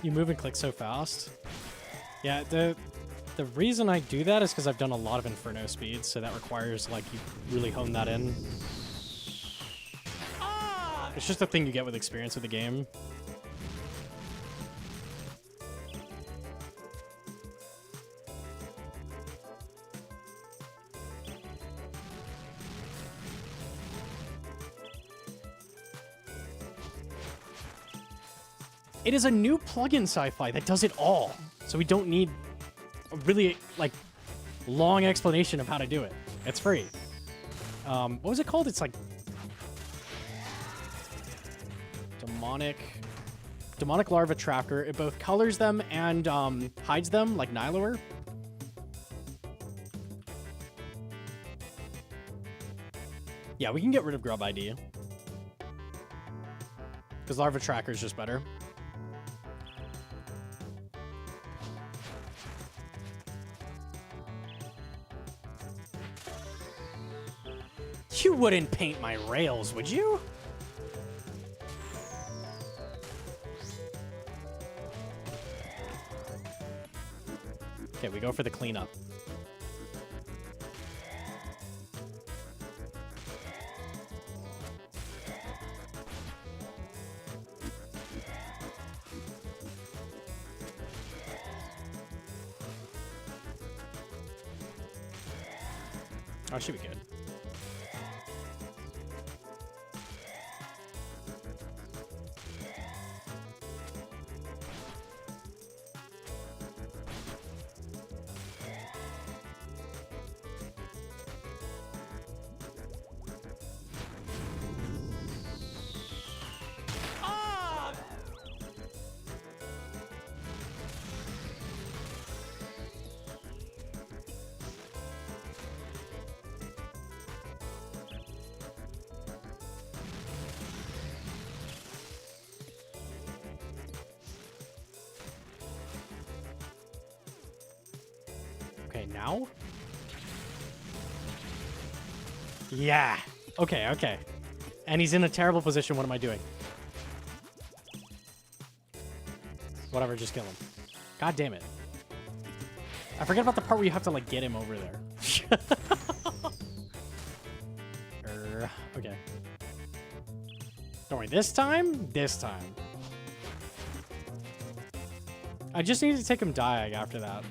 You move and click so fast. Yeah, the reason I do that is because I've done a lot of Inferno speeds, so that requires, like, you really hone that in. It's just a thing you get with experience with the game. It is a new plugin sci-fi that does it all. So we don't need a really, like, long explanation of how to do it. It's free. What was it called? It's like... Demonic Larva Tracker. It both colors them and hides them, like Nihilware. Yeah, we can get rid of Grub ID. Because Larva Tracker is just better. You wouldn't paint my rails, would you? Okay, we go for the cleanup. Oh, it should be good. Okay, now? Yeah. Okay, okay. And he's in a terrible position. What am I doing? Whatever, just kill him. God damn it. I forget about the part where you have to, like, get him over there. Okay. Don't worry, this time? This time. I just need to take him Diag after that.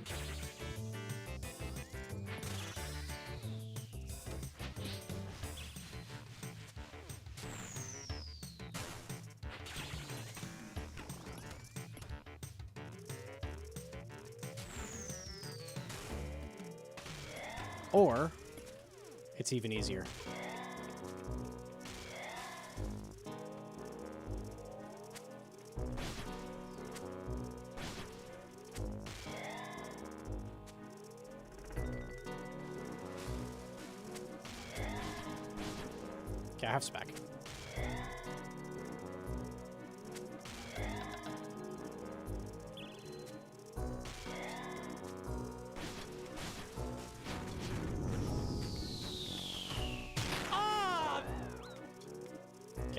Or, it's even easier. Okay, I have spec.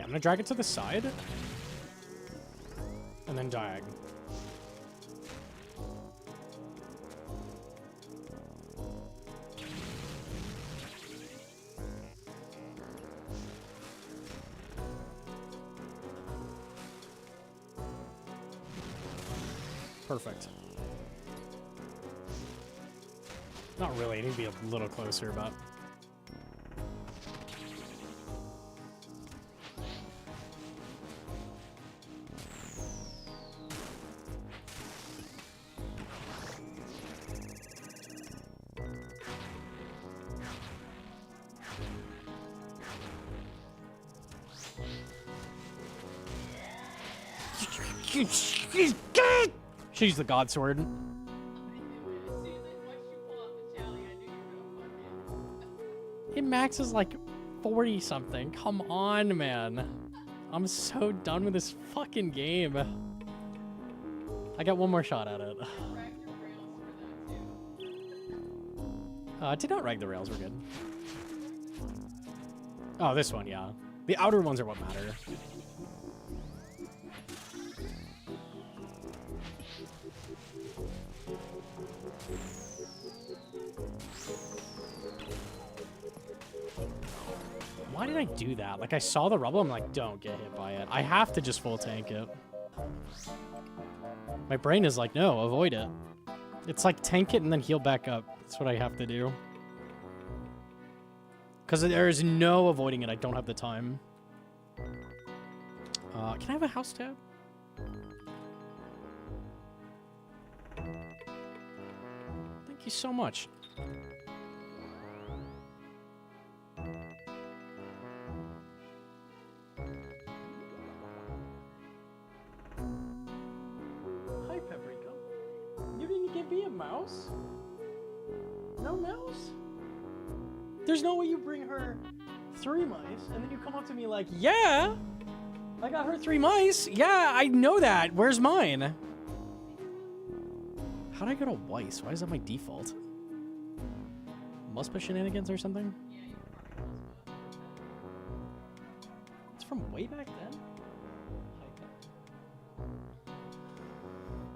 I'm gonna drag it to the side and then diag. Perfect. Not really, I need to be a little closer, but... She's the god sword. As soon as I watched you pull out the jelly, I knew you were gonna fuck it. It maxes like 40 something. Come on, man. I'm so done with this fucking game. I got one more shot at it. Rack your rails for that too. I did not rag the rails, we're good. Oh, this one, yeah. The outer ones are what matter. Why did I do that? Like, I saw the rubble, I'm like, don't get hit by it. I have to just full tank it. My brain is like, no, avoid it. It's like tank it and then heal back up. That's what I have to do. Because there is no avoiding it. I don't have the time. Can I have a house tab? Thank you so much. Hi, Paprika. You didn't give me a mouse? No mouse? There's no way you bring her 3 mice and then you come up to me like, yeah, I got her 3 mice. Yeah, I know that. Where's mine? How'd I go to Weiss? Why is that my default? Muspa shenanigans or something? Yeah, you probably It's from way back then?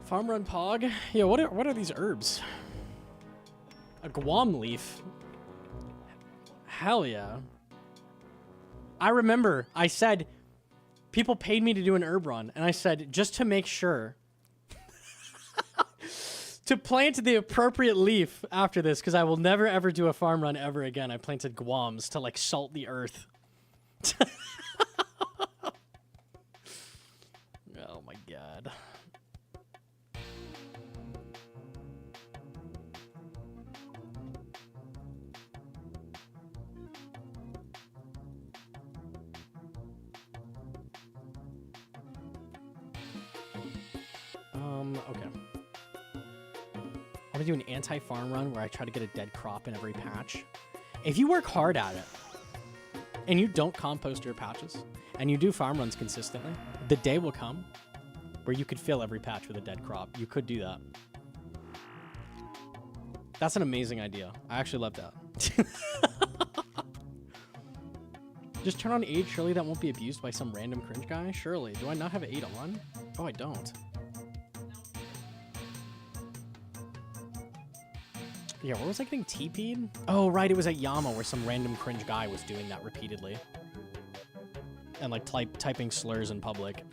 Farm run pog? Yeah, what are these herbs? A guam leaf. Hell yeah. I remember I said people paid me to do an herb run, and I said just to make sure to plant the appropriate leaf after this, because I will never ever do a farm run ever again. I planted guams to like salt the earth. Oh my god. Okay. I'm gonna do an anti-farm run where I try to get a dead crop in every patch. If you work hard at it, and you don't compost your patches, and you do farm runs consistently, the day will come where you could fill every patch with a dead crop. You could do that. That's an amazing idea. I actually love that. Just turn on aid. Surely that won't be abused by some random cringe guy? Surely. Do I not have 8 on? Oh, I don't. Yeah, where was I getting TP'd? Oh, right, it was at Yama where some random cringe guy was doing that repeatedly. And, like, typing slurs in public.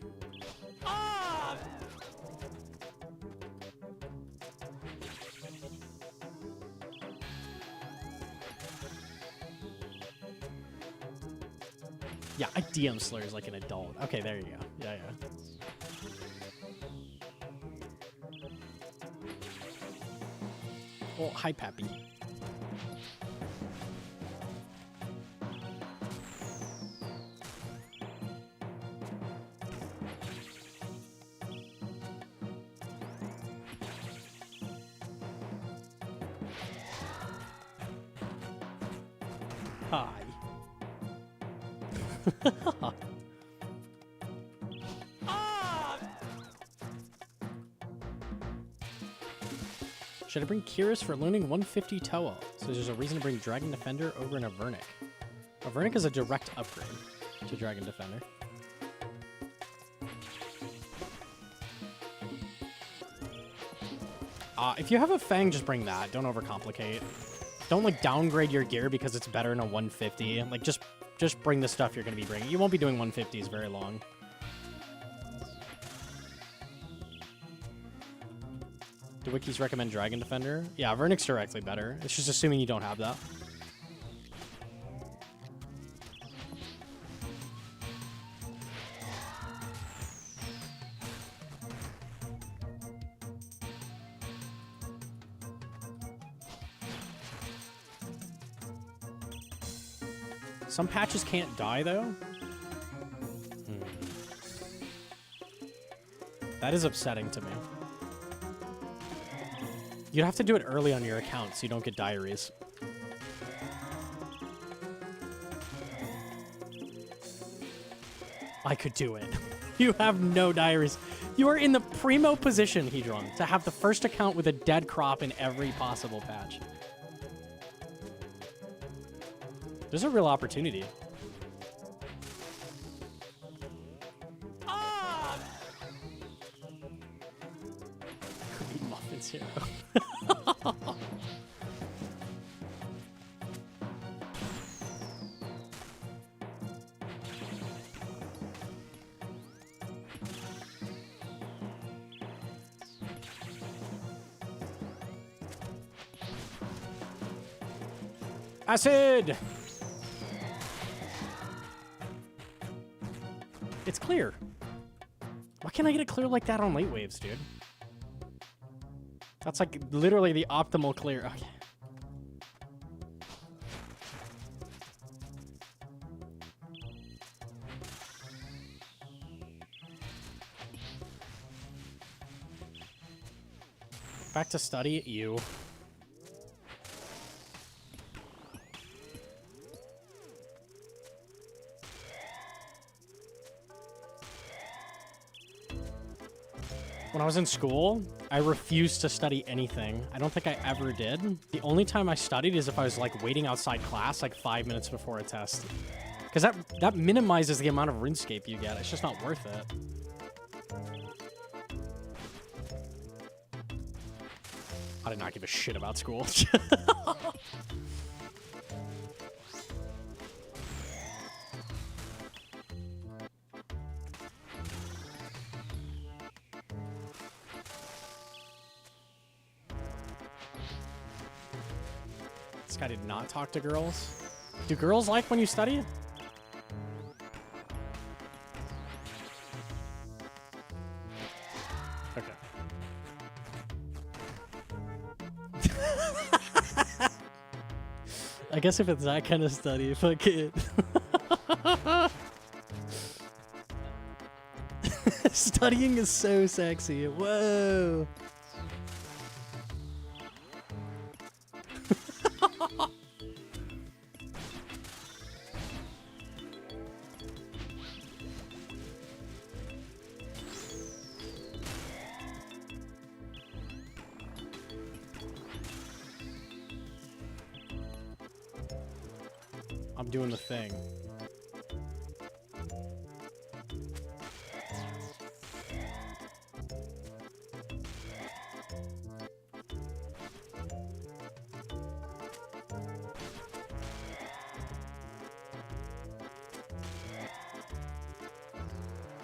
Ah! Yeah, I DM slurs like an adult. Okay, there you go. Yeah, yeah. Well, hi, Pappy. Hi. Should I bring Kiris for learning 150 Toa? So there's a reason to bring Dragon Defender over an Avernic. Avernic is a direct upgrade to Dragon Defender. If you have a Fang, just bring that. Don't overcomplicate. Don't, like, downgrade your gear because it's better in a 150. Like, just bring the stuff you're going to be bringing. You won't be doing 150s very long. Do wikis recommend Dragon Defender? Yeah, Vernic's directly better. It's just assuming you don't have that. Some patches can't die, though. That is upsetting to me. You'd have to do it early on your account so you don't get diaries. I could do it. You have no diaries. You are in the primo position, Hedron, to have the first account with a dead crop in every possible patch. There's a real opportunity. Ah! Could eat muffins here. Acid! It's clear. Why can't I get it clear like that on late waves, dude? That's like literally the optimal clear. Okay. Back to study, you. When I was in school, I refused to study anything. I don't think I ever did. The only time I studied is if I was like waiting outside class like 5 minutes before a test. Because that minimizes the amount of RuneScape you get. It's just not worth it. I did not give a shit about school. This guy did not talk to girls. Do girls like when you study? Okay. I guess if it's that kind of study, fuck it. Studying is so sexy. Whoa. I'm doing the thing.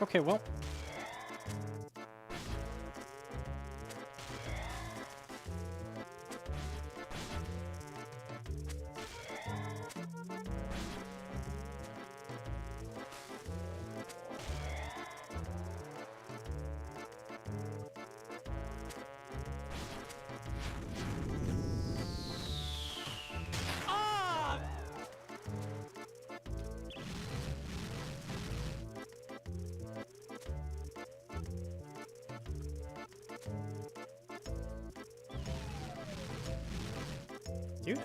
Okay, well. Dude. Are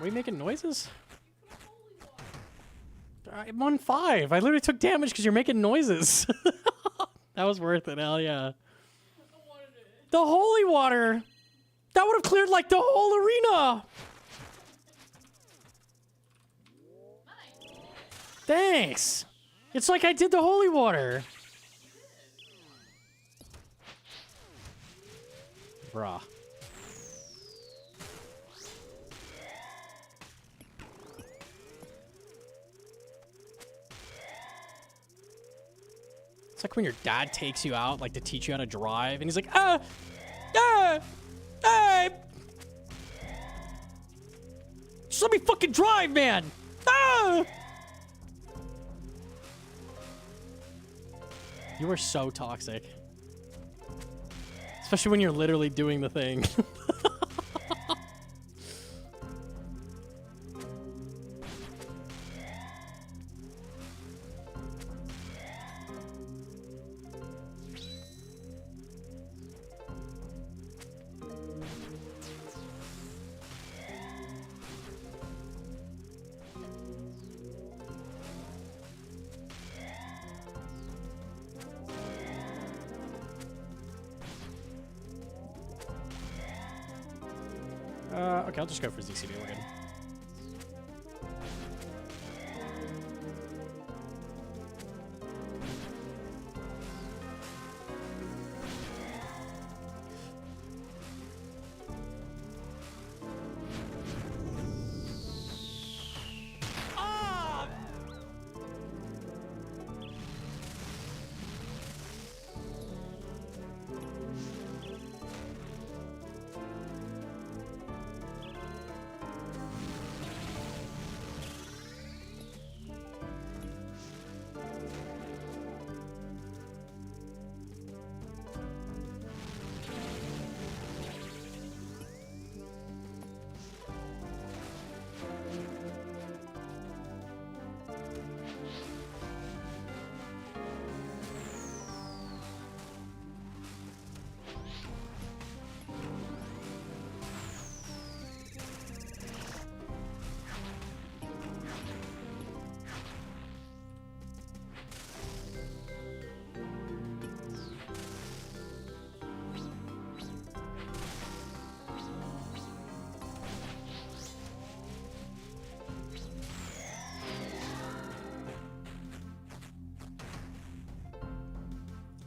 we making noises? I'm on 5. I literally took damage because you're making noises. That was worth it, hell yeah. The holy water! That would have cleared like the whole arena! Nice. Thanks! It's like I did the holy water. Bruh. It's like when your dad takes you out, like to teach you how to drive, and he's like, just let me fucking drive, man! Ah! You are so toxic. Especially when you're literally doing the thing. Okay, I'll just go for ZCB. We're good.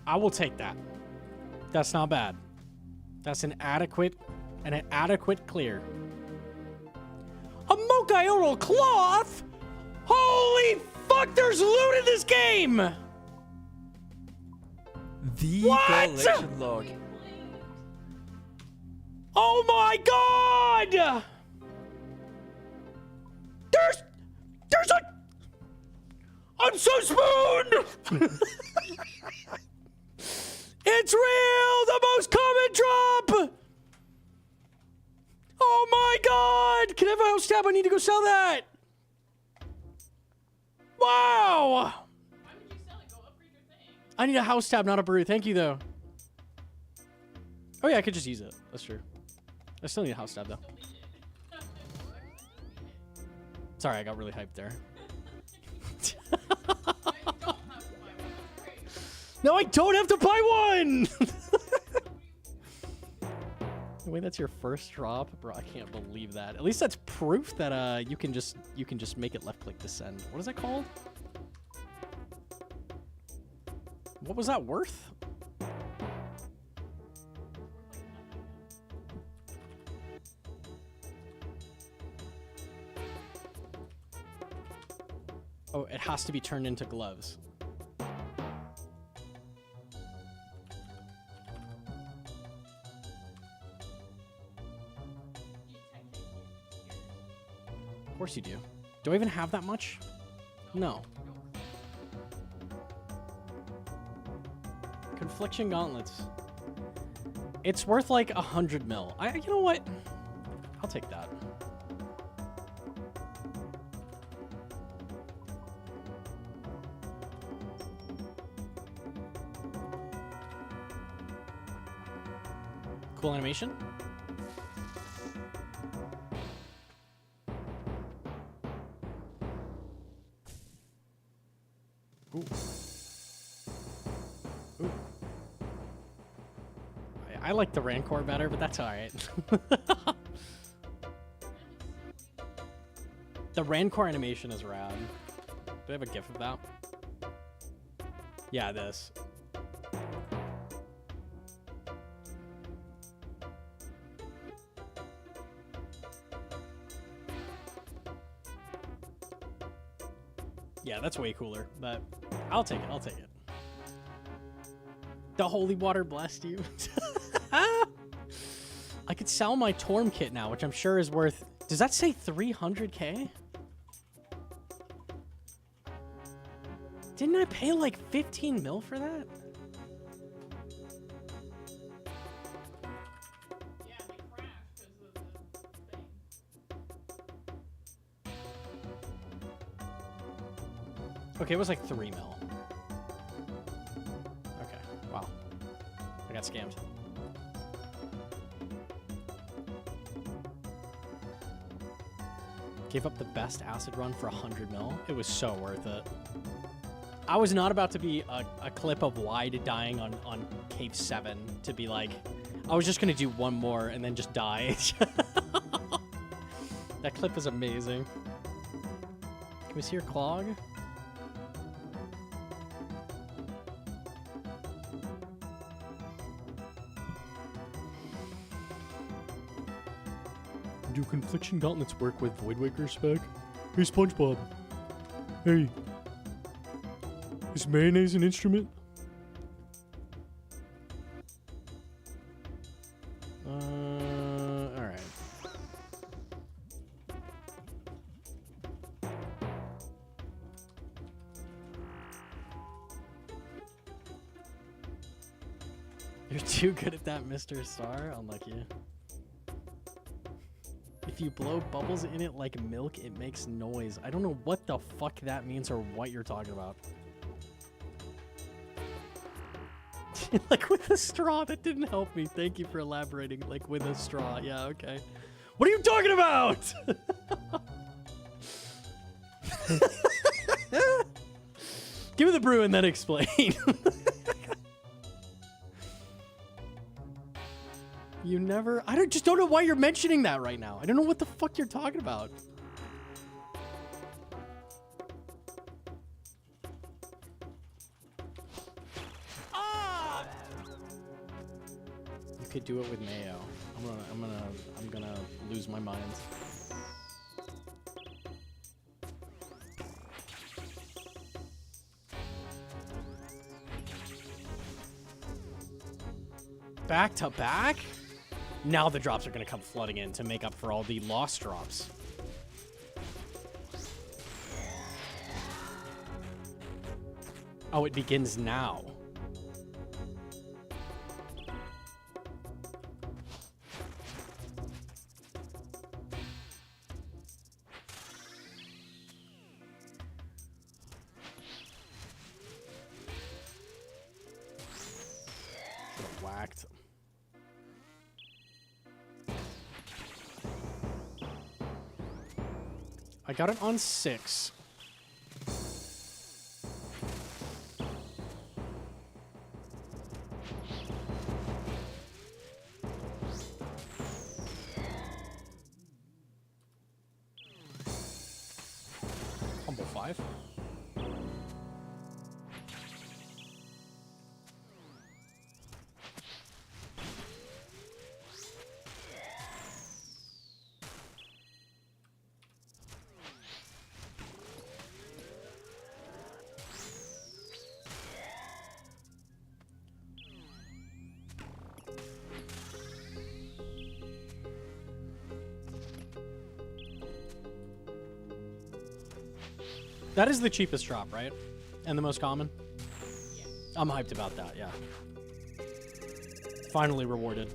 I will take that. That's not bad. That's an adequate clear. A multi-oral cloth? Holy fuck, there's loot in this game! The What? collection log. Oh my god! There's a... I'm so spooned! It's real! The most common drop! Oh my god! Can I have a house tab? I need to go sell that! Wow! Why would you sell it? Go upgrade your thing. I need a house tab, not a brew. Thank you, though. Oh yeah, I could just use it. That's true. I still need a house tab, though. Delete it. Sorry, I got really hyped there. Now you don't have to buy one. Great. No, I don't have to buy one! Wait, that's your first drop? Bro, I can't believe that. At least that's proof that you can just make it left click descend. What is that called? What was that worth? Oh, it has to be turned into gloves. Of course you do. Do I even have that much? No. Confliction gauntlets. It's worth like 100 mil. You know what? I'll take that. Cool animation. Ooh. Ooh. I like the Rancor better, but that's alright. The Rancor animation is rad. Do I have a GIF of that? Yeah, this. Yeah, that's way cooler, but I'll take it. I'll take it. The holy water blessed you. I could sell my Torm kit now, which I'm sure is worth... Does that say 300k? Didn't I pay like 15 mil for that? Okay, it was like 3 mil. Okay, wow. I got scammed. Gave up the best acid run for 100 mil. It was so worth it. I was not about to be a clip of Wide dying on Cave 7 to be like, I was just going to do one more and then just die. That clip is amazing. Can we see your clog? Do confliction gauntlets work with Voidwaker spec? Hey, SpongeBob. Hey. Is mayonnaise an instrument? Alright. You're too good at that, Mr. Star. Unlucky. If you blow bubbles in it like milk, it makes noise. I don't know what the fuck that means or what you're talking about. Like with a straw, that didn't help me. Thank you for elaborating. Like with a straw. Yeah, okay. What are you talking about? Give me the brew and then explain. You never... just don't know why you're mentioning that right now. I don't know what the fuck you're talking about. You could do it with mayo. I'm gonna lose my mind. Back to back? Now the drops are going to come flooding in to make up for all the lost drops. Oh, it begins now. Should've whacked. I got it on 6. Humble 5. That is the cheapest drop, right? And the most common? Yeah. I'm hyped about that, yeah. Finally rewarded.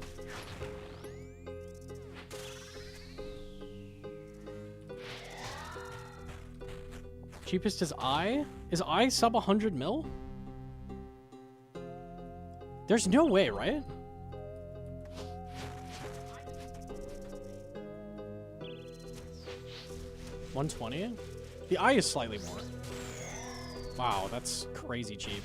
Cheapest is I? Is I sub 100 mil? There's no way, right? $120? The eye is slightly more. Wow, that's crazy cheap.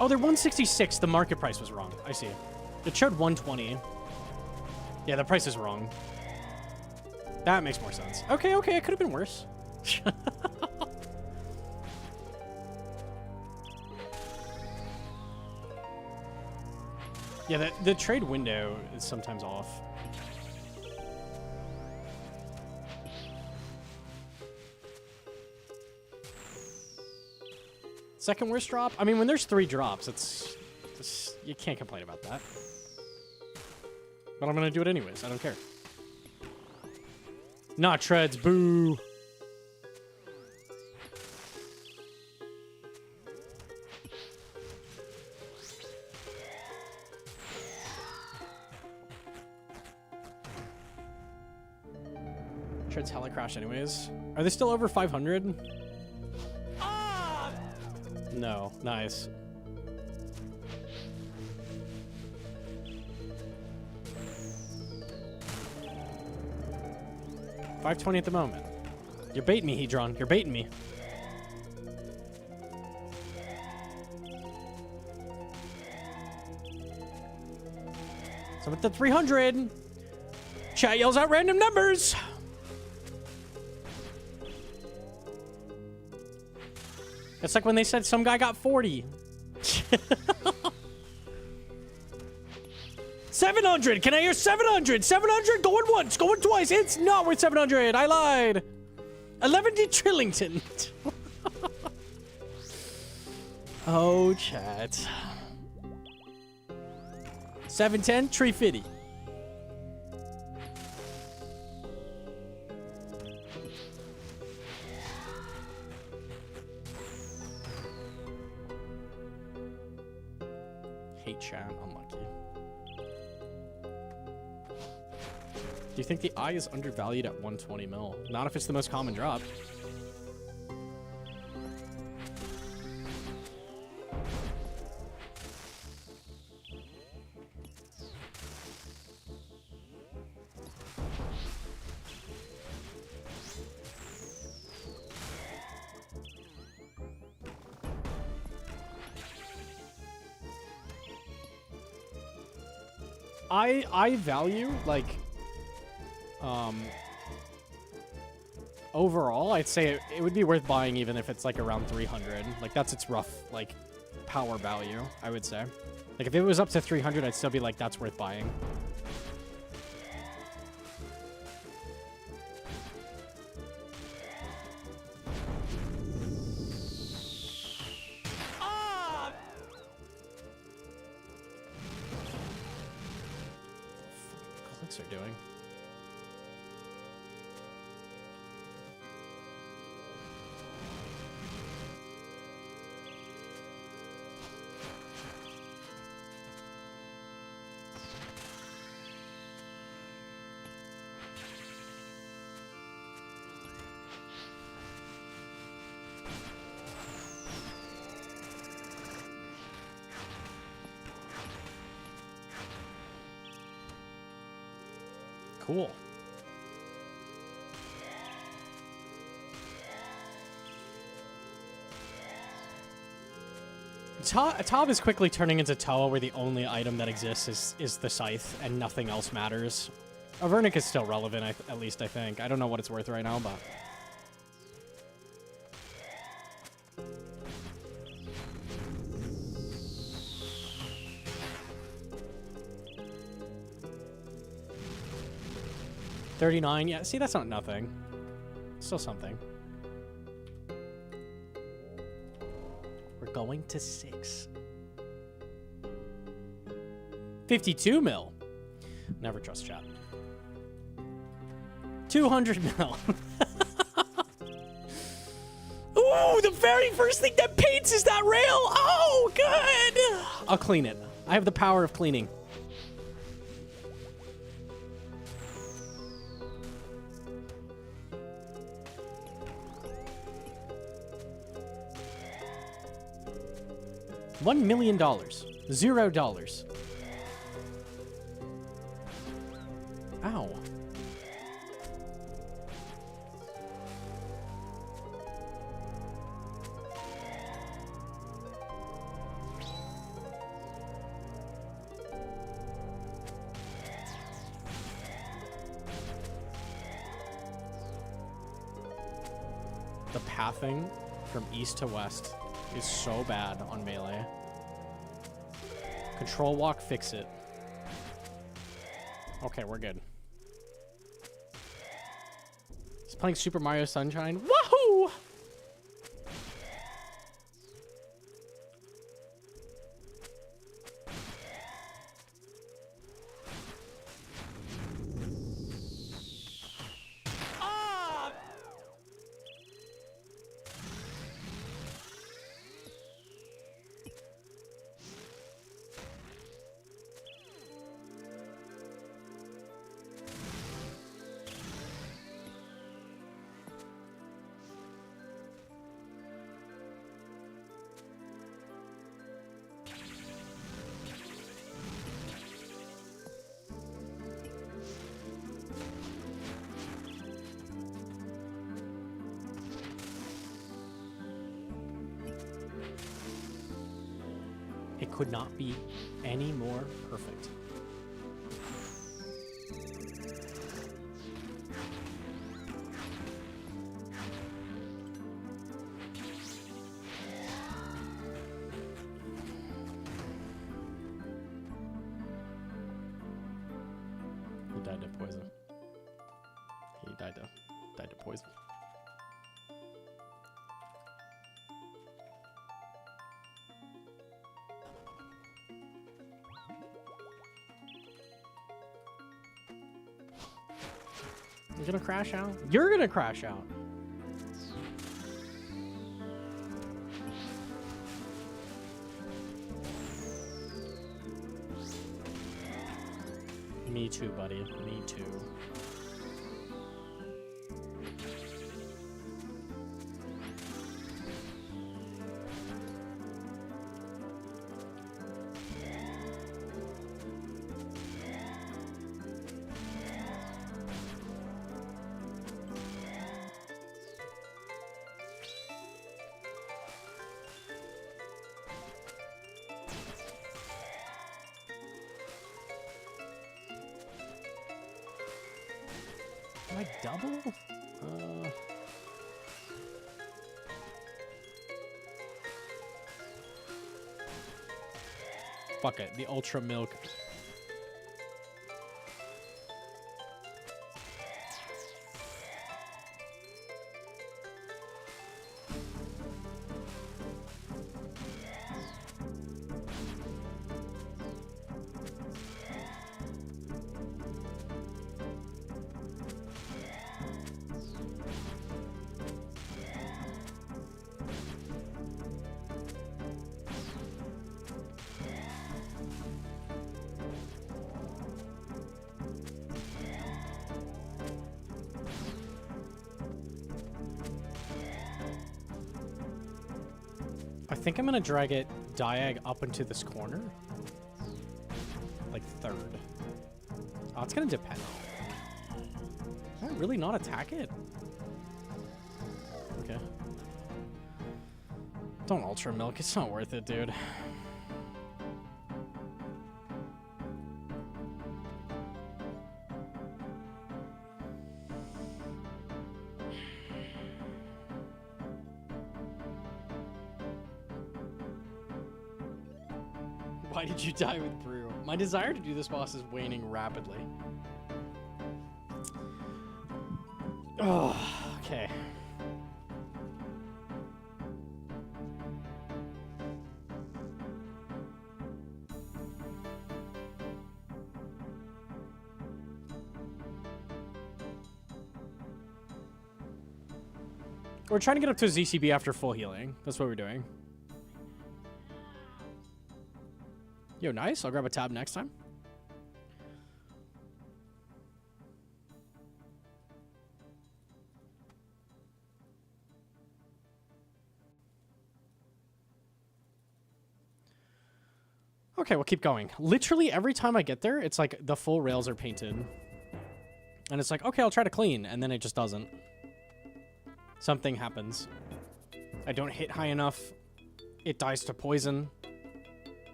Oh, they're 166. The market price was wrong. I see. It showed 120. Yeah, the price is wrong. That makes more sense. Okay, okay, it could have been worse. Yeah, the trade window is sometimes off. Second worst drop? I mean, when there's 3 drops, it's you can't complain about that. But I'm gonna do it anyways. I don't care. Not treads, boo. Sure, it's hella crash anyways. Are they still over 500? No. Nice. $520 at the moment. You're baiting me, Hedron. You're baiting me. So I'm at the 300. Chat yells out random numbers. It's like when they said some guy got 40. 700. Can I hear 700? 700 going once, going twice. It's not worth 700. I lied. 11 to Trillington. Oh, chat. 710 Tree Fitty. Hate chat, unlucky. Do you think the eye is undervalued at 120 mil? Not if it's the most common drop. I value, like, overall, I'd say it would be worth buying even if it's, like, around 300. Like, that's its rough, like, power value, I would say. Like, if it was up to 300, I'd still be like, that's worth buying. Are doing. Cool. Tob is quickly turning into Toa, where the only item that exists is the scythe, and nothing else matters. Avernic is still relevant, at least I think. I don't know what it's worth right now, but... $39, yeah, see, that's not nothing. Still something. We're going to 6. 52 mil. Never trust chat. 200 mil. Ooh, the very first thing that paints is that rail. Oh, good. I'll clean it. I have the power of cleaning. $1 million. $0. Ow. The pathing from east to west is so bad on melee. Control walk, fix it. Okay, we're good. He's playing Super Mario Sunshine. Woohoo! It could not be any more perfect. He died to poison. He died to poison. You're gonna crash out? You're gonna crash out. Me too, buddy. Me too. Am I double? Fuck it. The Ultra Milk. I think I'm gonna drag it diag up into this corner. Like third. Oh, it's gonna depend. Can I really not attack it? Okay. Don't Ultra Milk, it's not worth it, dude. Why did you die with Brew? My desire to do this boss is waning rapidly. Oh, okay. We're trying to get up to a ZCB after full healing. That's what we're doing. Yo, nice. I'll grab a tab next time. Okay, we'll keep going. Literally every time I get there, it's like the full rails are painted. And it's like, okay, I'll try to clean. And then it just doesn't. Something happens. I don't hit high enough. It dies to poison.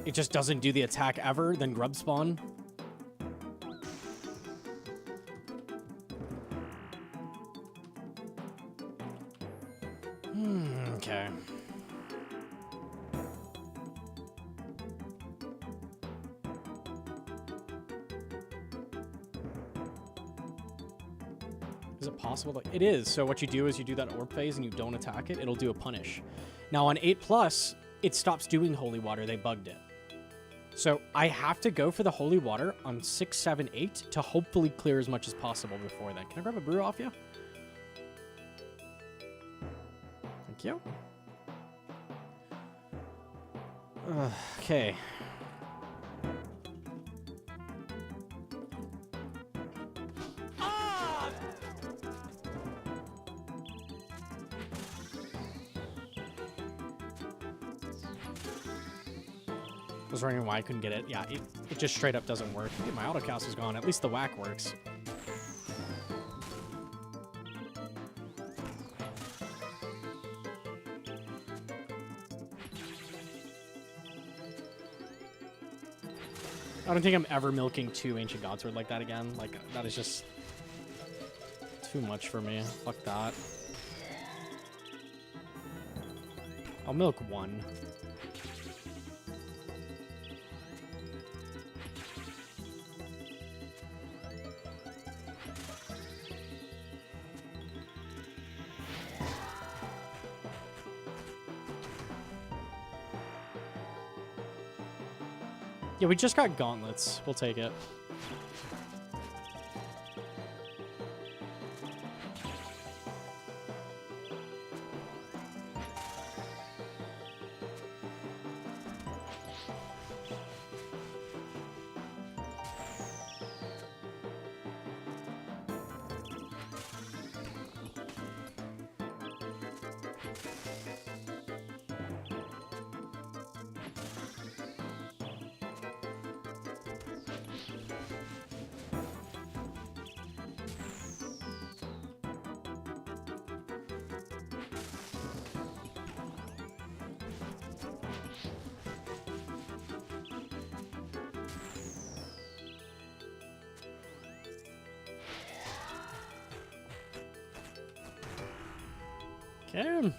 It just doesn't do the attack ever, then grub spawn. Okay. Is it possible? It is. So what you do is you do that orb phase and you don't attack it, it'll do a punish. Now on 8+, it stops doing holy water. They bugged it. So I have to go for the holy water on 6, 7, 8 to hopefully clear as much as possible before then. Can I grab a brew off you? Thank you. Okay. I was wondering why I couldn't get it. Yeah, it just straight up doesn't work. Hey, my autocast is gone. At least the whack works. I don't think I'm ever milking 2 Ancient Godsword like that again. Like, that is just too much for me. Fuck that. I'll milk 1. Yeah, we just got gauntlets. We'll take it. Okay.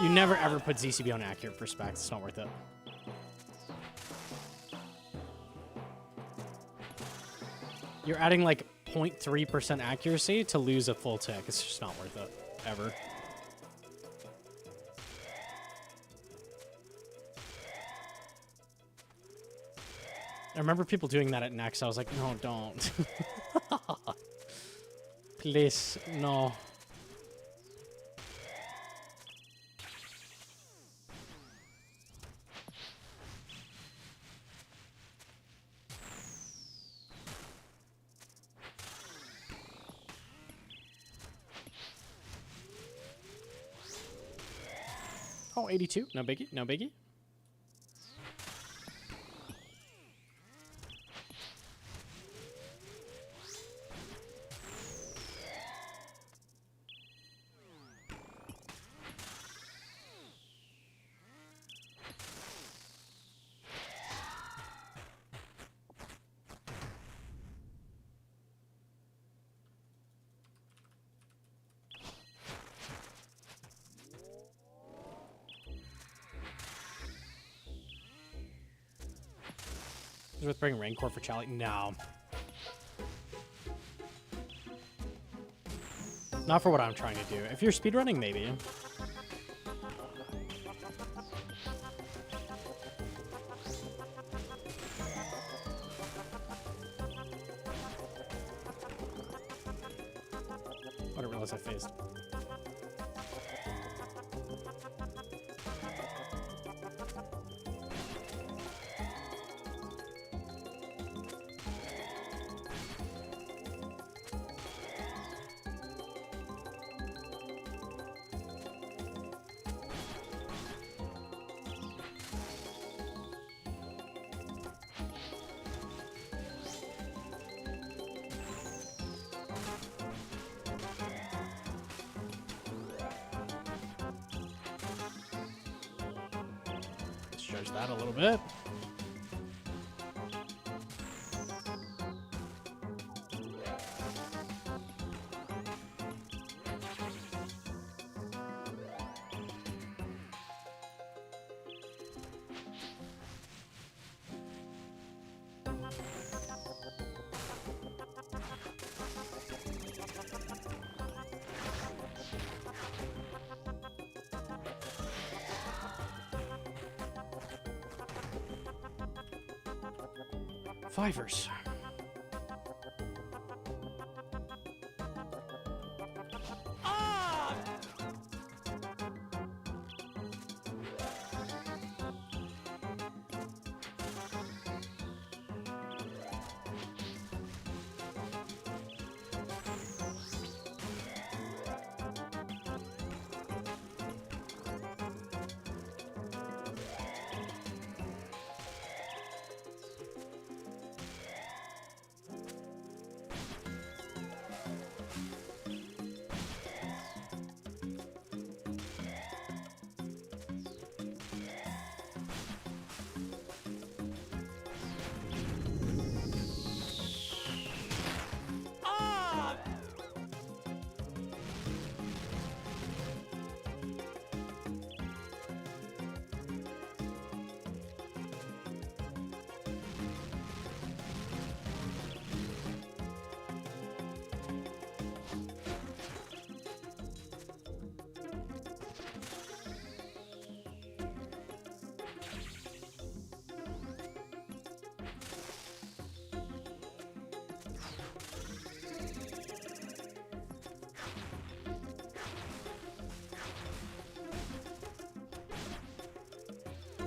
You never ever put ZCB on accurate for specs. It's not worth it. You're adding like 0.3% accuracy to lose a full tick. It's just not worth it. Ever. I remember people doing that at Next. I was like, no, don't. Please, no. Oh, 82. No biggie. No biggie. Is it worth bringing Rancor for Charlie? No. Not for what I'm trying to do. If you're speedrunning, maybe. I didn't realize I phased. Judge that a little bit. Fivers.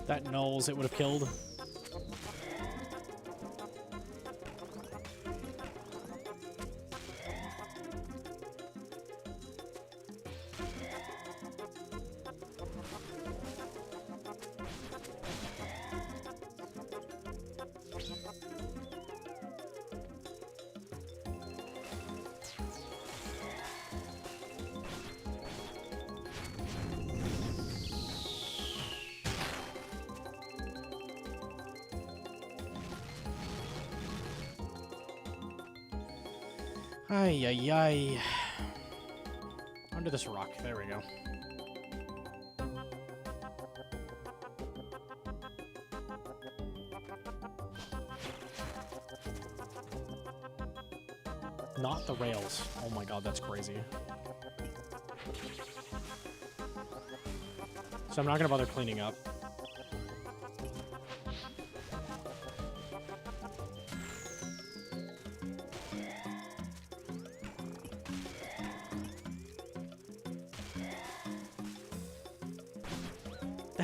That nulls it would have killed. Ay, ay, ay. Under this rock. There we go. Not the rails. Oh my god, that's crazy. So I'm not gonna bother cleaning up.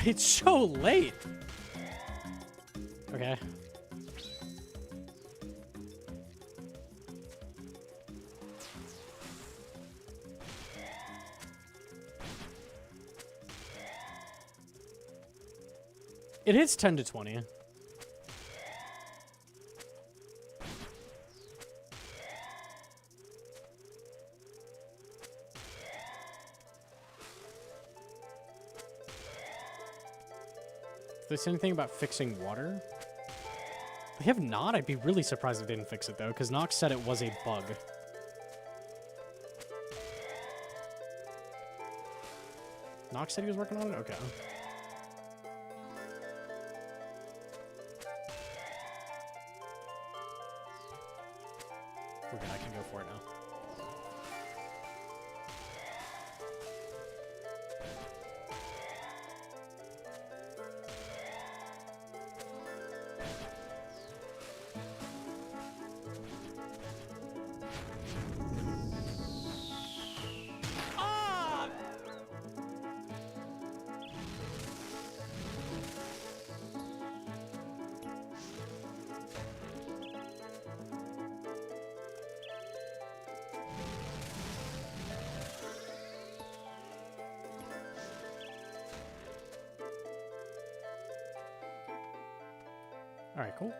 It's so late. Okay. It hits 10 to 20. Did they say anything about fixing water? They have not. I'd be really surprised if they didn't fix it, though, because Nox said it was a bug. Nox said he was working on it? Okay. We're good. I can go for it now. All right, cool.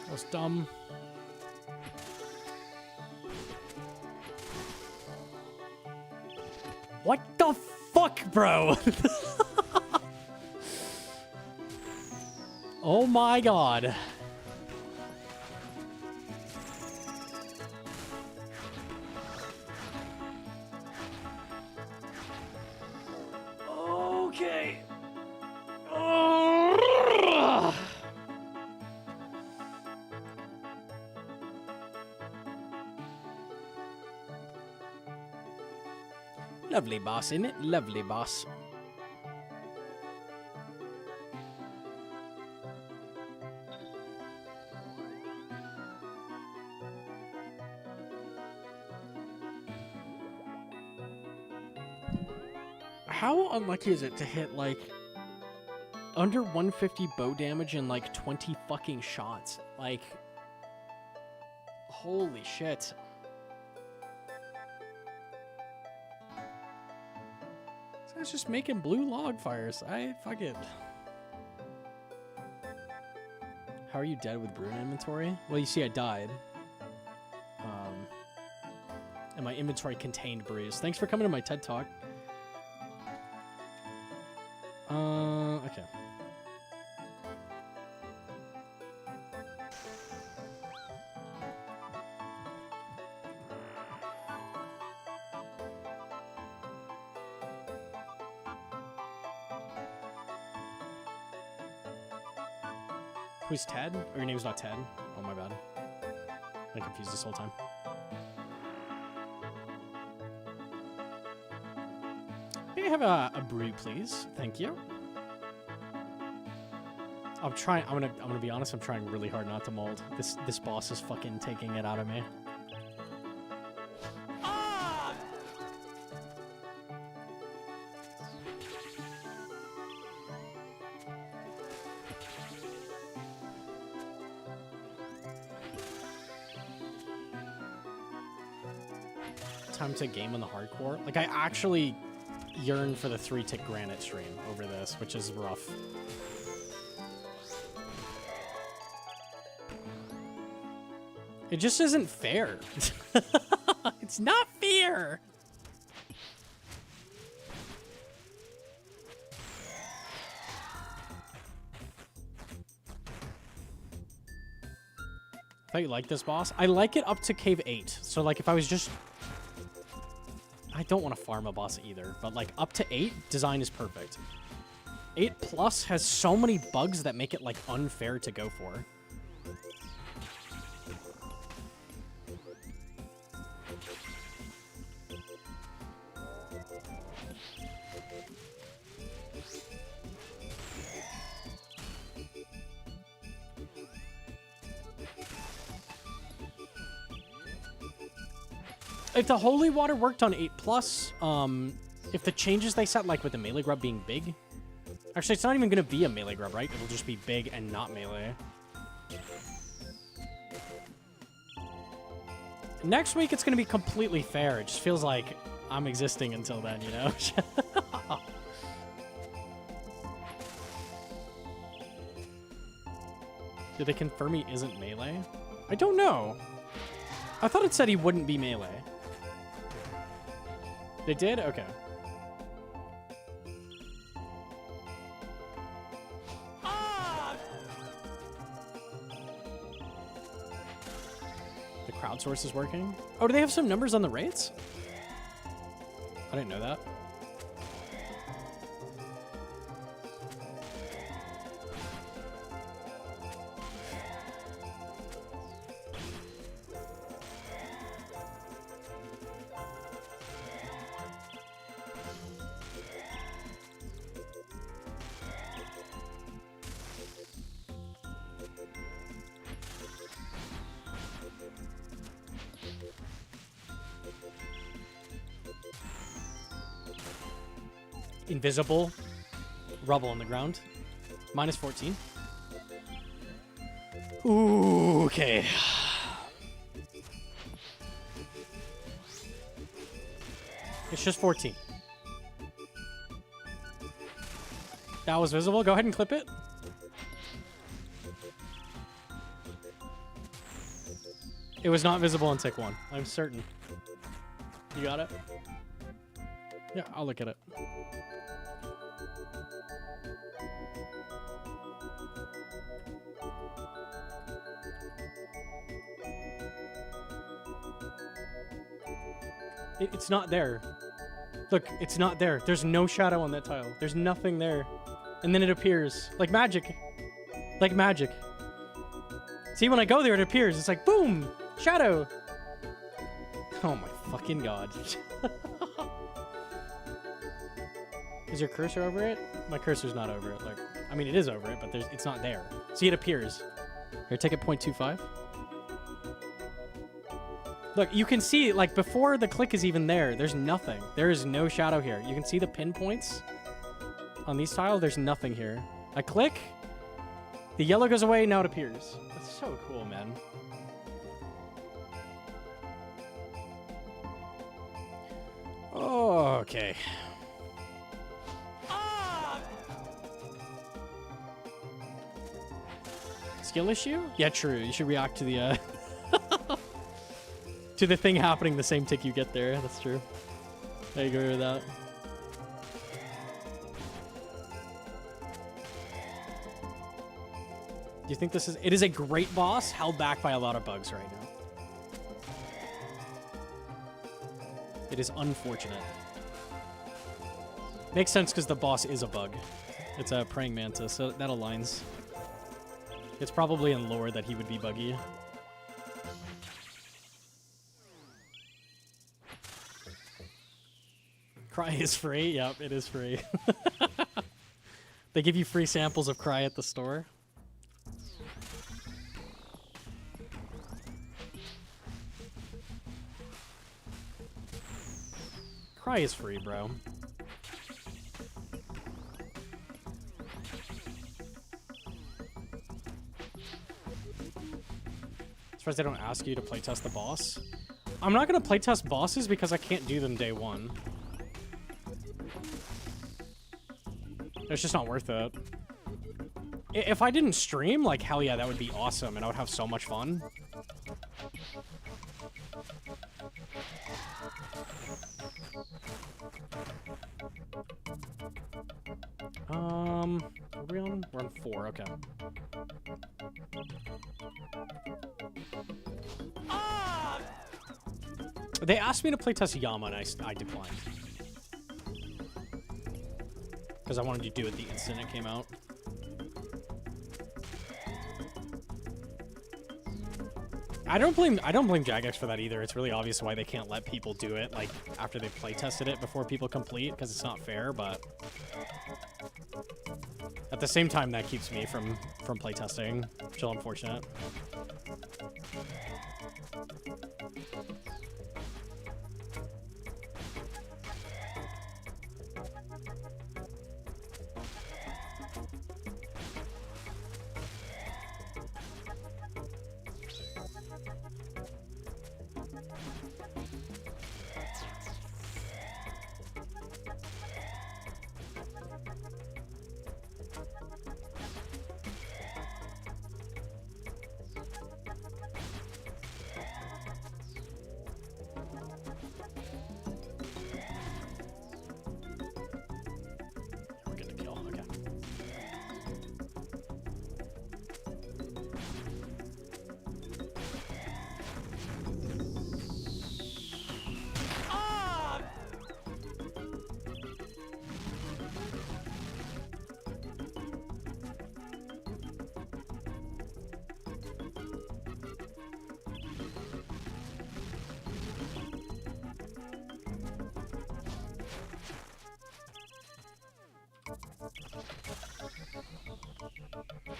That was dumb. What the fuck, bro? Oh my god. Okay. Lovely boss, isn't it? Lovely boss. How unlucky is it to hit, like, under 150 bow damage in, like, 20 fucking shots? Like, holy shit. This guy's just making blue log fires. Fuck it. How are you dead with Brune inventory? Well, you see I died. And my inventory contained Breeze. Thanks for coming to my TED Talk. Okay. Who's Ted? Or your name's not Ted? Oh, my bad. I'm confused this whole time. May I have a brew, please? Thank you. I'm gonna be honest, I'm trying really hard not to mold. This boss is fucking taking it out of me. Ah! Time to game on the hardcore. Like, I actually yearn for the 3-tick granite stream over this, which is rough. It just isn't fair. It's not fair. I thought you liked this boss. I like it up to Cave 8. So, like, if I was just... I don't want to farm a boss either, but, like, up to 8, design is perfect. 8 plus has so many bugs that make it, like, unfair to go for. If the holy water worked on 8 plus, if the changes they set, like with the melee grub being big, actually it's not even going to be a melee grub, right? It'll just be big and not melee. Next week it's going to be completely fair. It just feels like I'm existing until then, you know? Did they confirm he isn't melee? I don't know. I thought it said he wouldn't be melee. They did? Okay. Ah! The crowdsource is working? Oh, do they have some numbers on the rates? I didn't know that. Invisible. Rubble on the ground. Minus 14. Ooh, okay. It's just 14. That was visible. Go ahead and clip it. It was not visible on tick 1. I'm certain. You got it? Yeah, I'll look at it. It's not there. Look, it's not there. There's no shadow on that tile. There's nothing there. And then it appears. Like magic. Like magic. See, when I go there, it appears. It's like, boom! Shadow! Oh my fucking god. Is your cursor over it? My cursor's not over it. Like, I mean, it is over it, but it's not there. See, it appears. Here, take it 0.25. Look, you can see, like, before the click is even there, there's nothing. There is no shadow here. You can see the pinpoints on these tiles. There's nothing here. I click, the yellow goes away, now it appears. That's so cool, man. Oh, okay. Ah! Skill issue? Yeah, true. You should react to the, to the thing happening the same tick you get there. That's true. I agree with that. Do you think this is... It is a great boss, held back by a lot of bugs right now. It is unfortunate. Makes sense because the boss is a bug. It's a praying mantis, so that aligns. It's probably in lore that he would be buggy. Cry is free? Yep, it is free. They give you free samples of Cry at the store. Cry is free, bro. As far as they don't ask you to playtest the boss. I'm not gonna playtest bosses because I can't do them day one. It's just not worth it. If I didn't stream, like, hell yeah, that would be awesome, and I would have so much fun. Are we on? We're on 4, okay. They asked me to playtest Yama, and I declined. Because I wanted to do it the instant it came out. I don't blame Jagex for that either. It's really obvious why they can't let people do it, like, after they've playtested it before people complete, because it's not fair, but... At the same time, that keeps me from playtesting, which is unfortunate.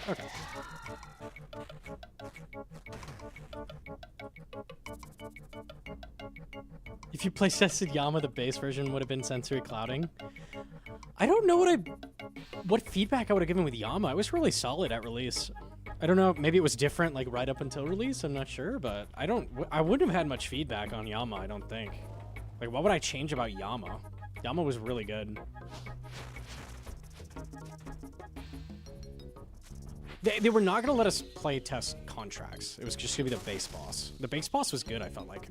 Okay. If you playtested Yama, the base version would have been sensory clouding. I don't know what feedback I would have given with Yama. It was really solid at release. I don't know, maybe it was different like right up until release, I'm not sure, but I wouldn't have had much feedback on Yama, I don't think. Like, what would I change about Yama? Yama was really good. They were not going to let us play test contracts. It was just going to be the base boss. The base boss was good, I felt like.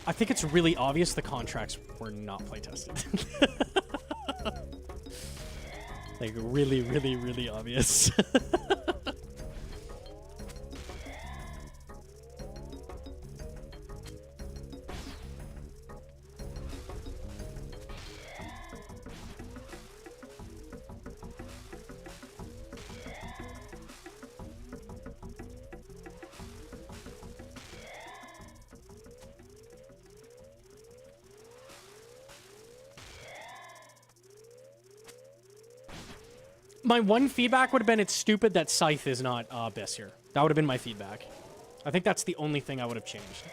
I think it's really obvious the contracts were not play tested. Like, really, really, really obvious. My one feedback would have been it's stupid that Scythe is not Abyss here. That would have been my feedback. I think that's the only thing I would have changed.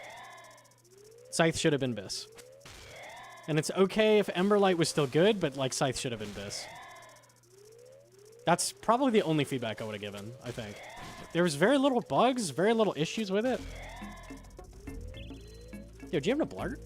Scythe should have been Biss. And it's okay if Emberlight was still good, but like Scythe should have been Biss. That's probably the only feedback I would have given, I think. There was very little bugs, very little issues with it. Yo, do you have a blart?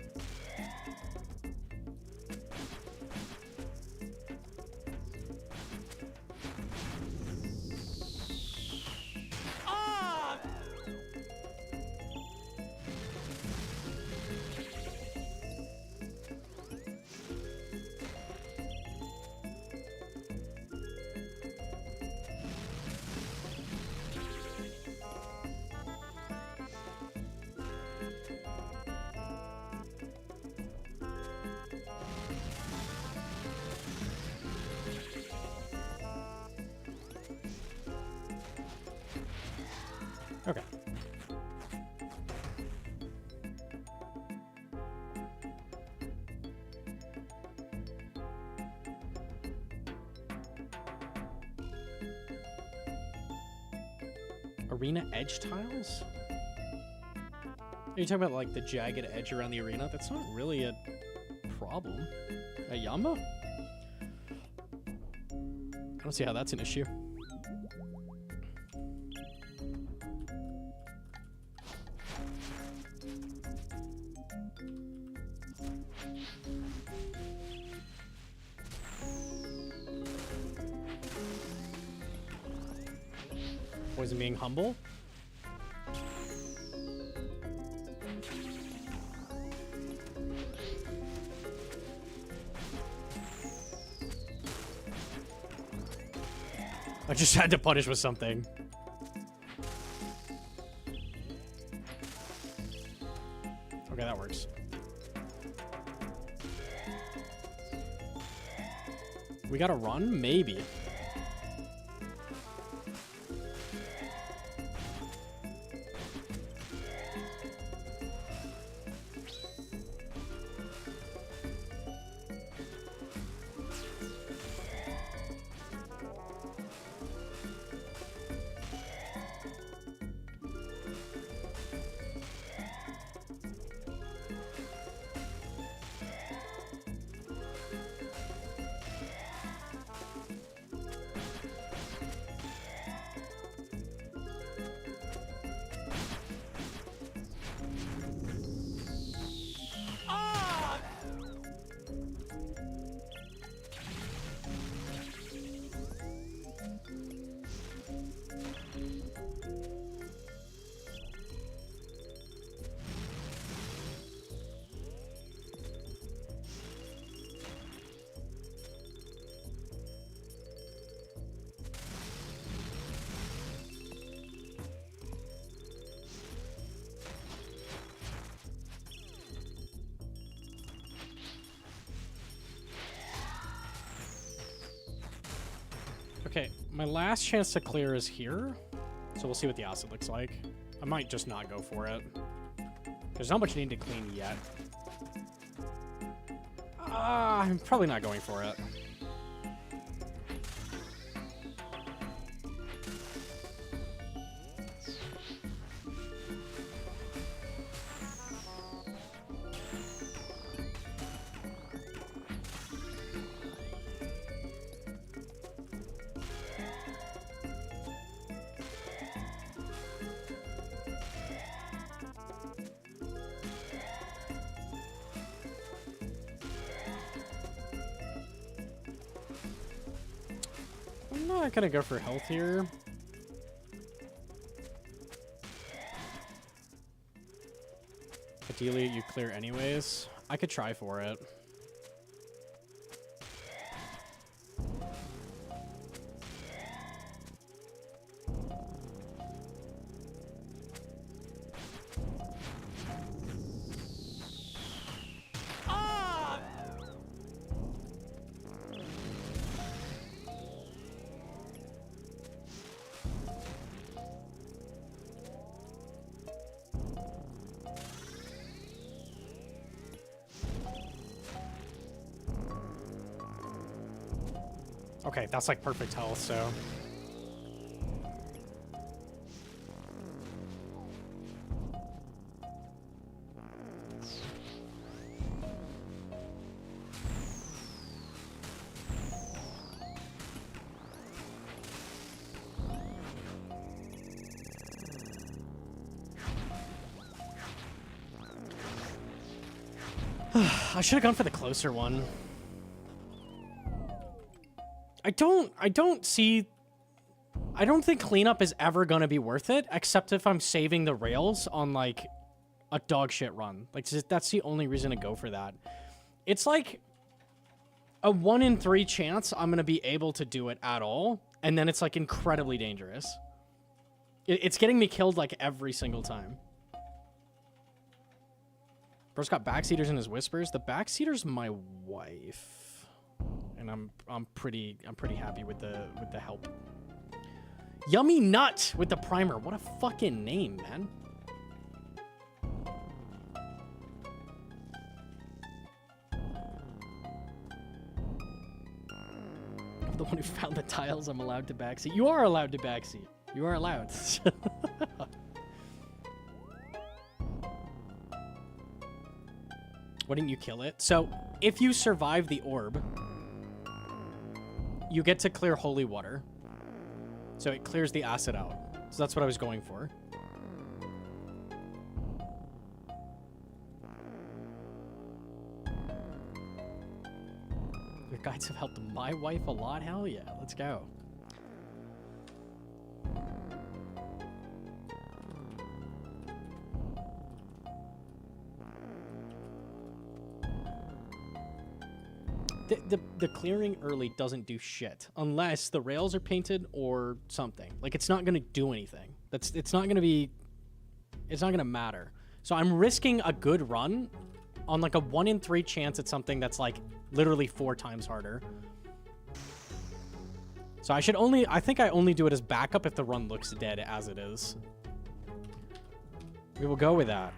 Okay. Arena edge tiles? Are you talking about like the jagged edge around the arena? That's not really a problem. A Yamba? I don't see how that's an issue. Poison being humble? I just had to punish with something. Okay, that works. We gotta run? Maybe. Okay, my last chance to clear is here. So we'll see what the acid looks like. I might just not go for it. There's not much need to clean yet. I'm probably not going for it. I'm not gonna go for health here. Ideally, you clear anyways. I could try for it. Okay, that's like perfect health, so. I should have gone for the closer one. I don't think cleanup is ever gonna be worth it, except if I'm saving the rails on like a dog shit run. Like that's the only reason to go for that. It's like a 1 in 3 chance I'm gonna be able to do it at all, and then it's like incredibly dangerous. It's getting me killed like every single time. Bro's got backseaters in his whispers. The backseater's my wife. And I'm pretty happy with the help. Yummy Nut with the primer. What a fucking name, man. I'm the one who found the tiles. I'm allowed to backseat. You are allowed to backseat. You are allowed. Why didn't you kill it? So, if you survive the orb, you get to clear holy water. So it clears the acid out. So that's what I was going for. Your guides have helped my wife a lot? Hell yeah, let's go. The clearing early doesn't do shit unless the rails are painted or something. Like, it's not gonna do anything. It's not gonna matter. So I'm risking a good run on like a 1 in 3 chance at something that's like literally 4 times harder. So I think I only do it as backup if the run looks dead as it is. We will go with that.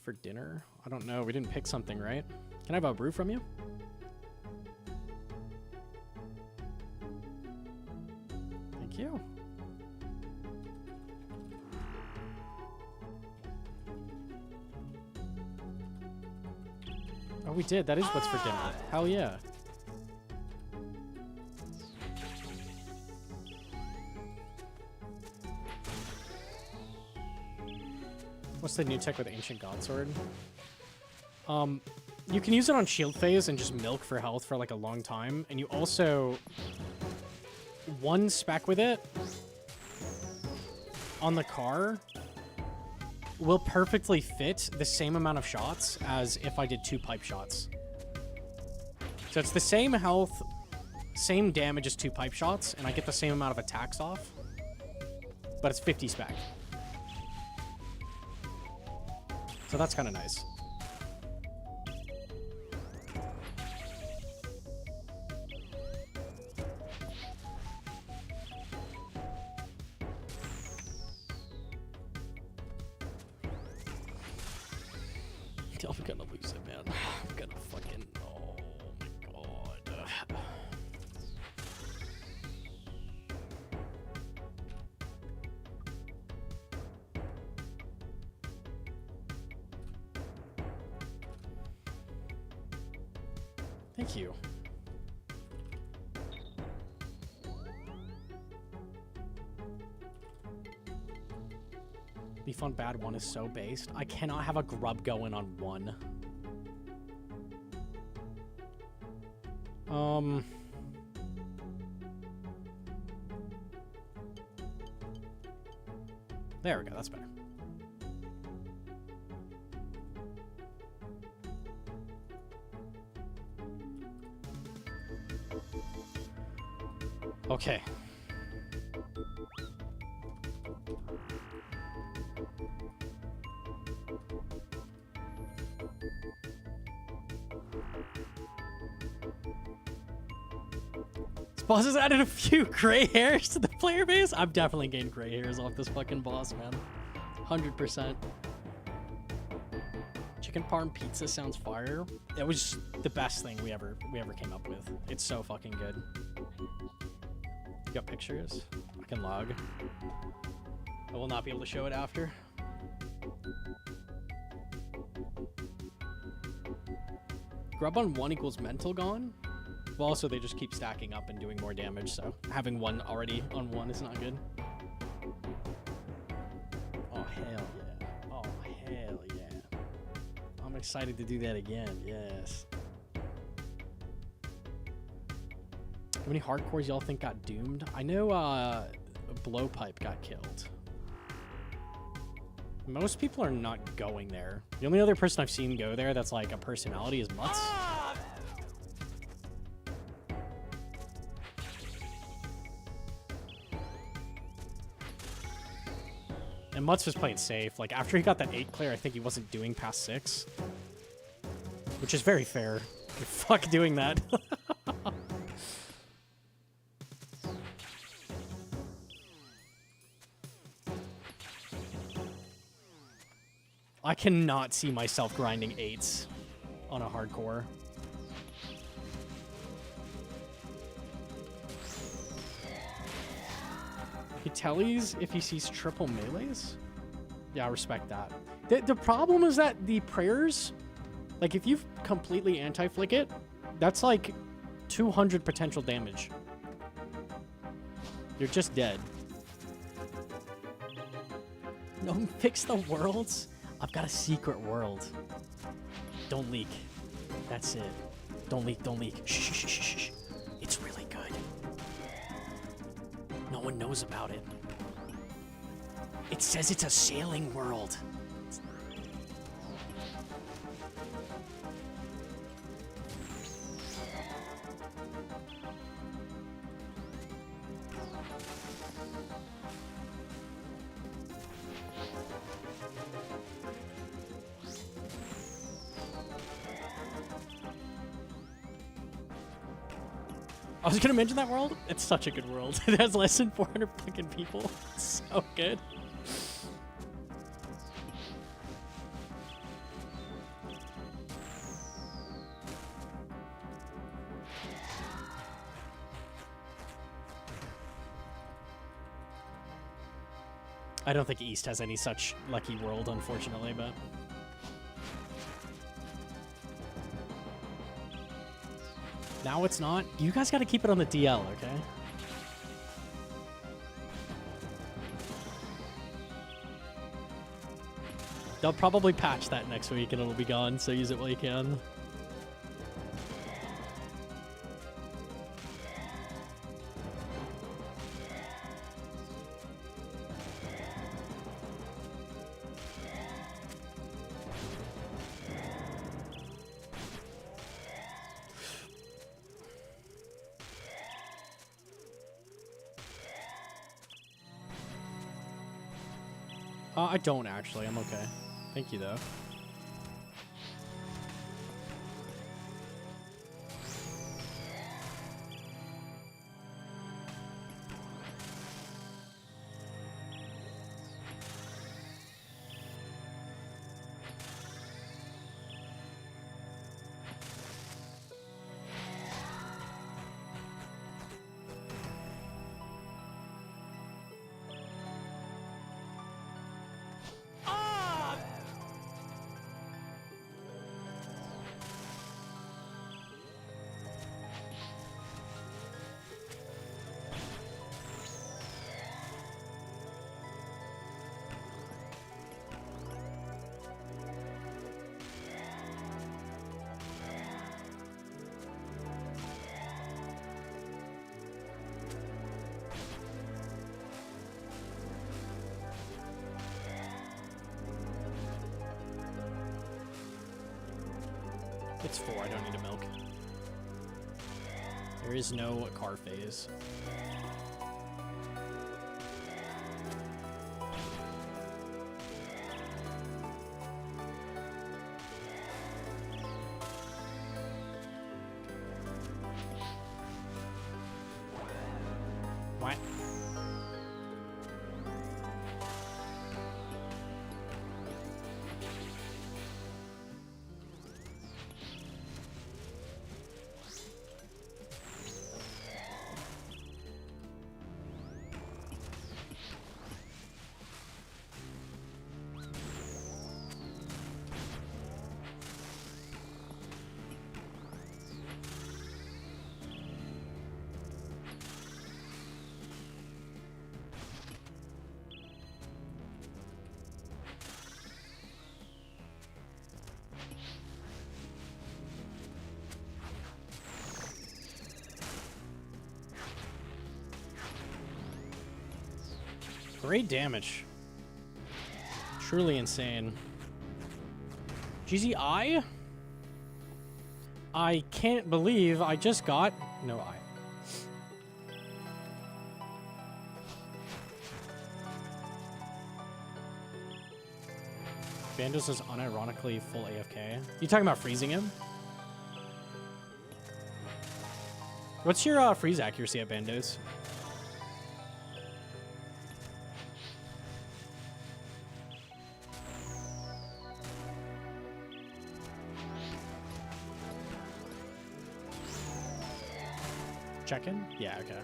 For dinner? I don't know. We didn't pick something, right? Can I have a brew from you? Thank you. Oh, we did. That is what's for dinner. Hell yeah. What's the new tech with Ancient Godsword? You can use it on shield phase and just milk for health for like a long time. And you also... one spec with it on the car will perfectly fit the same amount of shots as if I did 2 pipe shots. So it's the same health, same damage as 2 pipe shots, and I get the same amount of attacks off. But it's 50 spec. So that's kind of nice. I'm gonna lose it, man. I'm gonna fucking... oh my god. Thank you. Beef on bad 1 is so based. I cannot have a grub going on 1. There we go, that's better. Okay. This boss has added a few gray hairs to the player base. I've definitely gained gray hairs off this fucking boss, man. 100%. Chicken parm pizza sounds fire. It was the best thing we ever came up with. It's so fucking good. You got pictures? I can log. I will not be able to show it after. Grub on 1 equals mental gone. Well, also they just keep stacking up and doing more damage, so having 1 already on 1 is not good. Oh, hell yeah. Oh, hell yeah. I'm excited to do that again, yes. How many hardcores y'all think got doomed? I know Blowpipe got killed. Most people are not going there. The only other person I've seen go there that's like a personality is Mutz. And Mutz was playing safe. Like, after he got that 8 clear, I think he wasn't doing past 6. Which is very fair. Good fuck doing that. I cannot see myself grinding 8s on a hardcore. He tellies if he sees triple melees? Yeah, I respect that. The problem is that the prayers, like if you completely anti-flick it, that's like 200 potential damage. You're just dead. No, fix the worlds? I've got a secret world. Don't leak. That's it. Don't leak, don't leak. Shh, shh, shh, shh, shh. It's really good. No one knows about it. It says it's a sailing world. I was gonna mention that world. It's such a good world. It has less than 400 fucking people. It's so good. I don't think East has any such lucky world, unfortunately, but... Now it's not. You guys gotta keep it on the DL, okay? They'll probably patch that next week and it'll be gone, so use it while you can. I don't actually. I'm okay. Thank you, though. It's 4, I don't need a milk. There is no car phase. What? Great damage. Truly insane. GZI? I can't believe I just got no I. Bandos is unironically full AFK. You talking about freezing him? What's your freeze accuracy at Bandos? Check-in? Yeah, okay.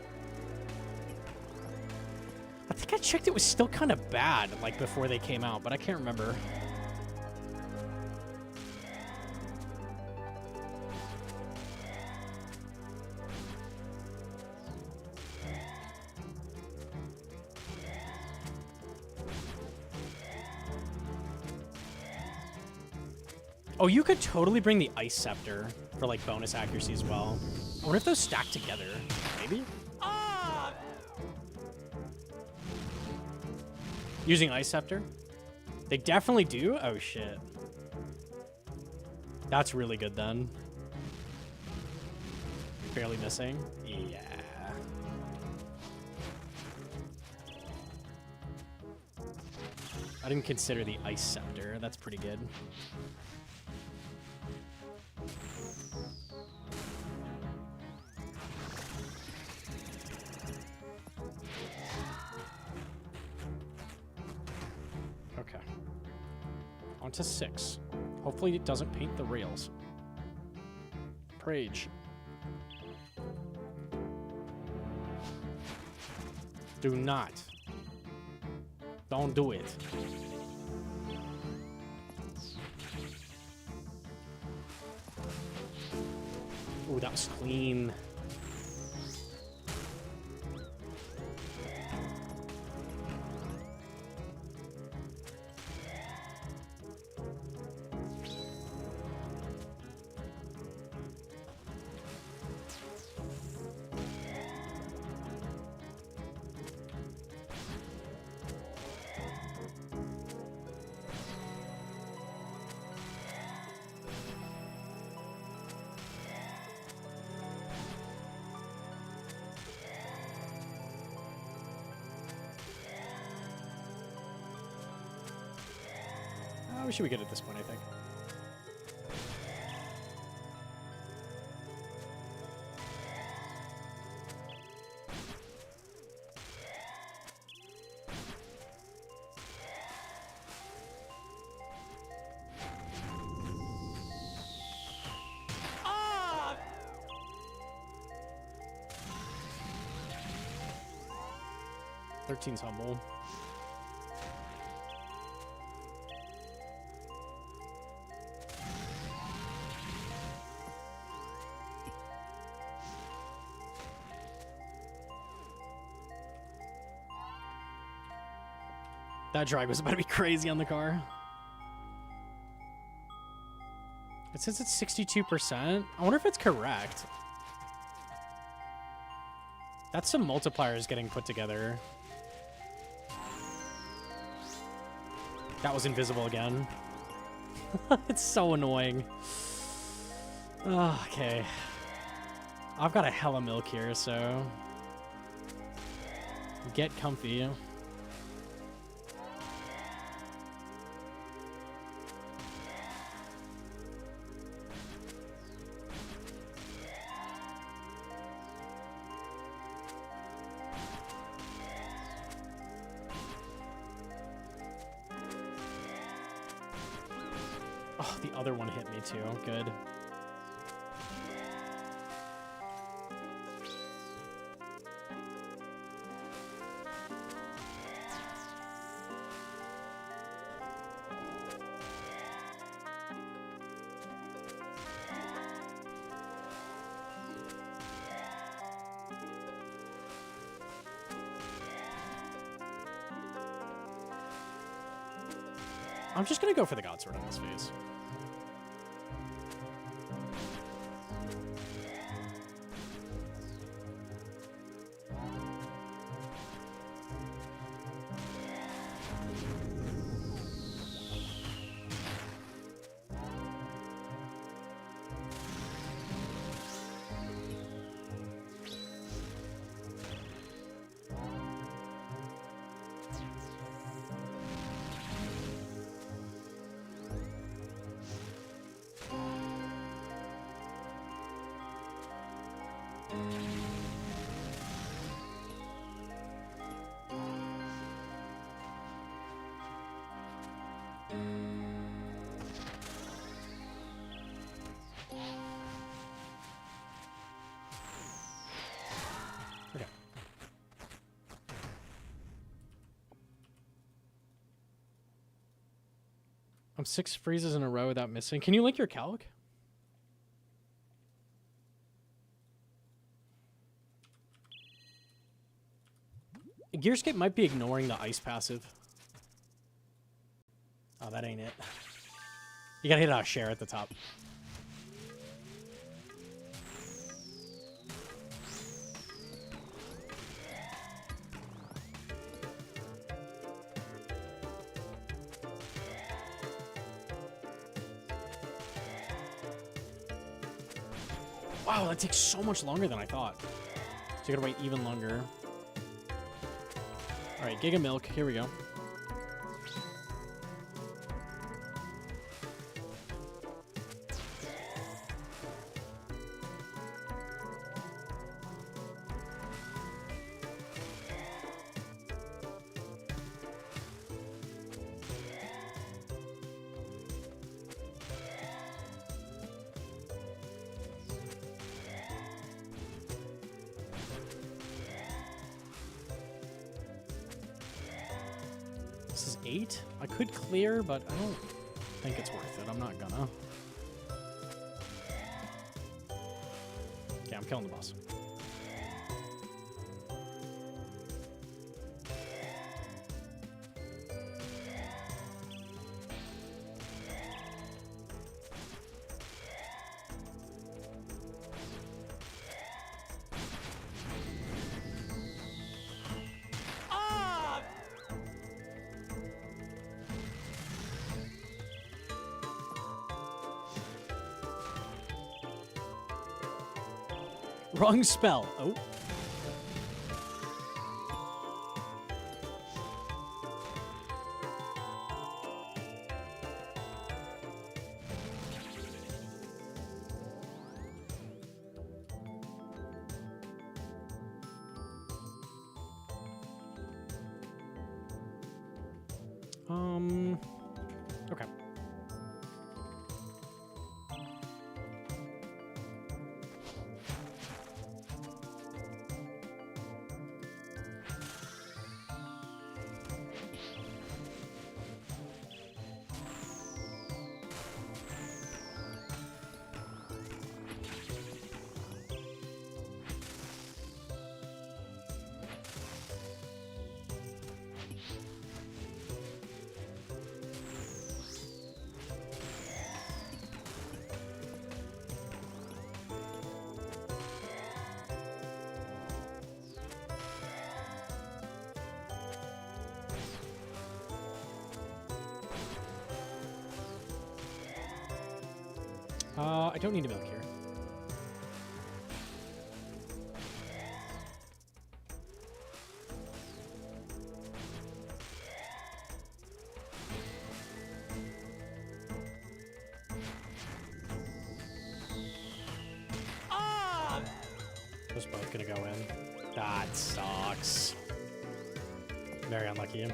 I think I checked it was still kind of bad, like, before they came out, but I can't remember. Oh, you could totally bring the Ice Scepter for, like, bonus accuracy as well. I wonder if those stack together. Maybe? Ah! Using Ice Scepter? They definitely do? Oh, shit. That's really good, then. Barely missing? Yeah. I didn't consider the Ice Scepter. That's pretty good. Okay. On to 6. Hopefully it doesn't paint the rails. Prage. Do not. Don't do it. Ooh, that was clean. We should be good at this point, I think. Ah! 13's humble. That drag was about to be crazy on the car. It says it's 62%. I wonder if it's correct. That's some multipliers getting put together. That was invisible again. It's so annoying. Oh, okay. I've got a hella milk here, so... Get comfy. Oh, the other one hit me too. Good. I'm just gonna go for the God Sword on this phase. I'm 6 freezes in a row without missing. Can you link your calc? Gearscape might be ignoring the ice passive. Oh, that ain't it. You gotta hit a share at the top. Wow, that takes so much longer than I thought. So you gotta wait even longer. Alright, Giga Milk, here we go. This is 8. I could clear, but I don't think it's worth it. I'm not gonna. Okay, I'm killing the boss. Wrong spell. Oh. Okay. I don't need a milk here. Ah! Those both gonna go in. That sucks. Very unlucky.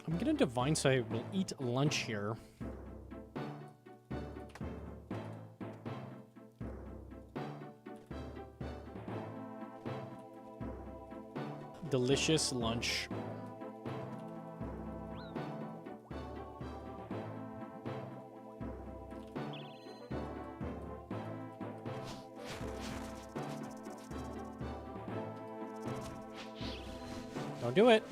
I'm gonna divine, so I will eat lunch here. Delicious lunch. Don't do it.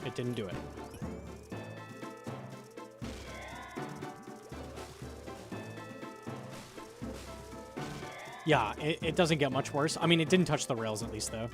It didn't do it. Yeah, it doesn't get much worse. I mean, it didn't touch the rails at least, though.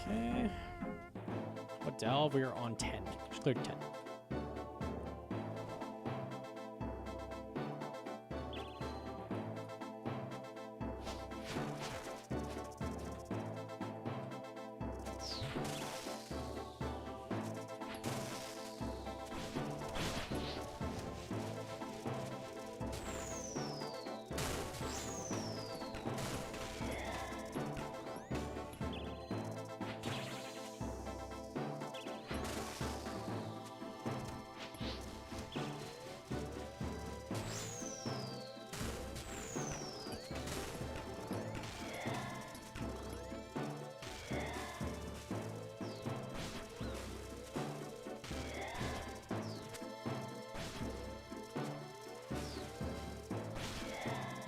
Okay. What delve? We are on 10. Just cleared 10.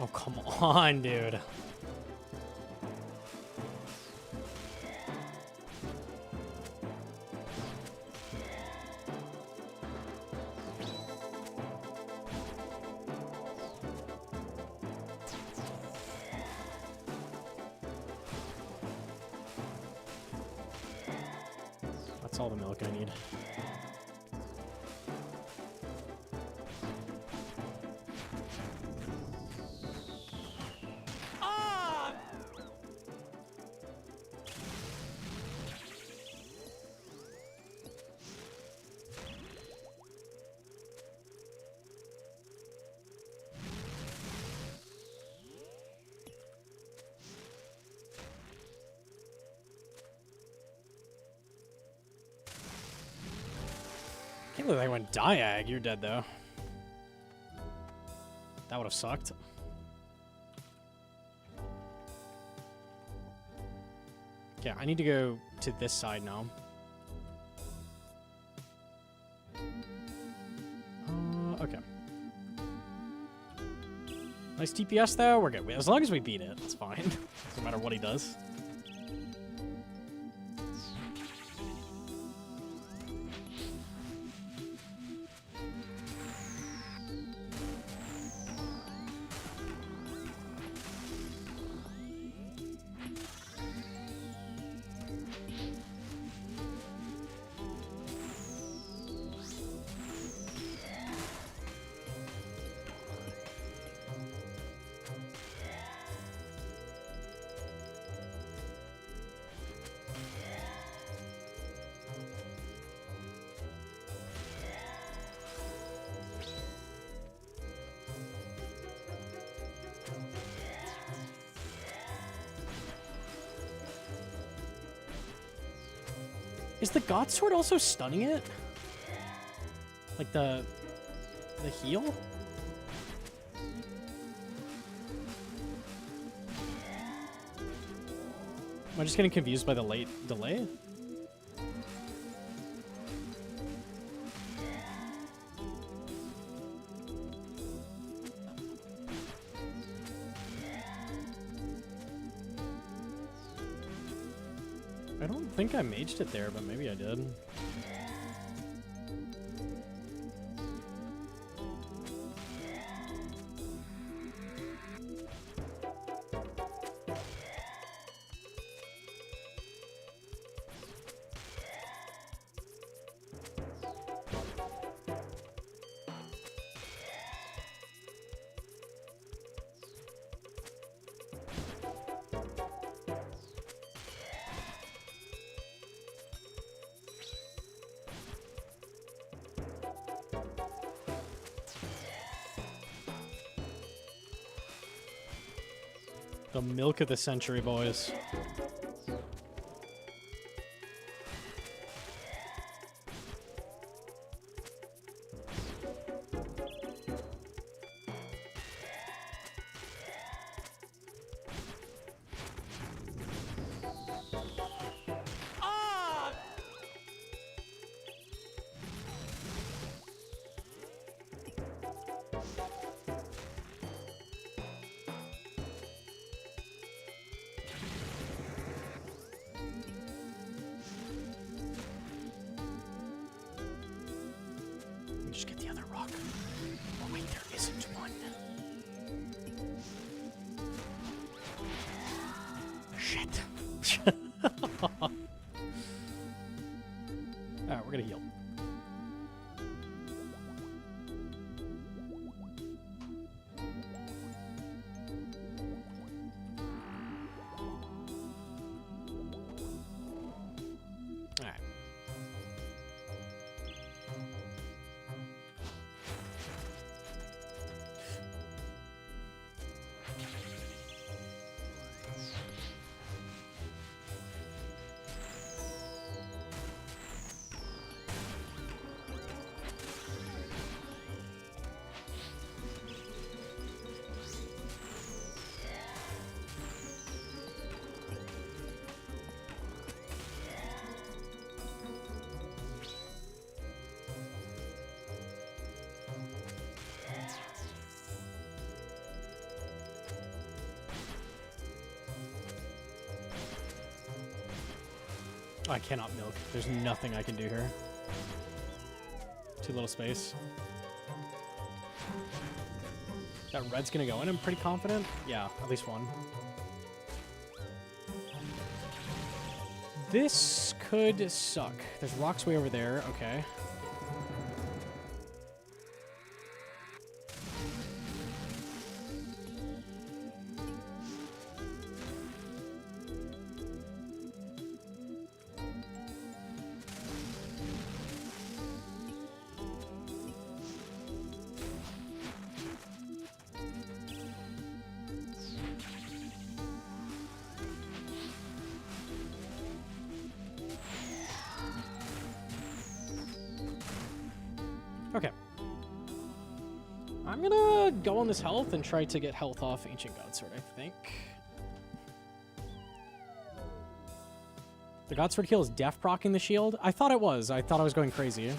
Oh, come on, dude. That's all the milk I need. I can't believe I went diag. You're dead, though. That would have sucked. Okay, I need to go to this side now. Okay. Nice DPS, though. We're good. As long as we beat it, it's fine. Doesn't matter what he does. Is the God Sword also stunning it? Like the heal? Am I just getting confused by the late delay? I don't think I maged it there, but maybe I did. The milk of the century, boys. Just get the other rock. Oh wait, there isn't one. Shit. Alright, we're gonna heal. Alright. I cannot milk. There's nothing I can do here. Too little space. That red's gonna go in, I'm pretty confident. Yeah, at least one. This could suck. There's rocks way over there. Okay. Okay. I'm gonna go on this health and try to get health off Ancient Godsword, I think. The Godsword heal is def proccing the shield? I thought it was. I thought I was going crazy.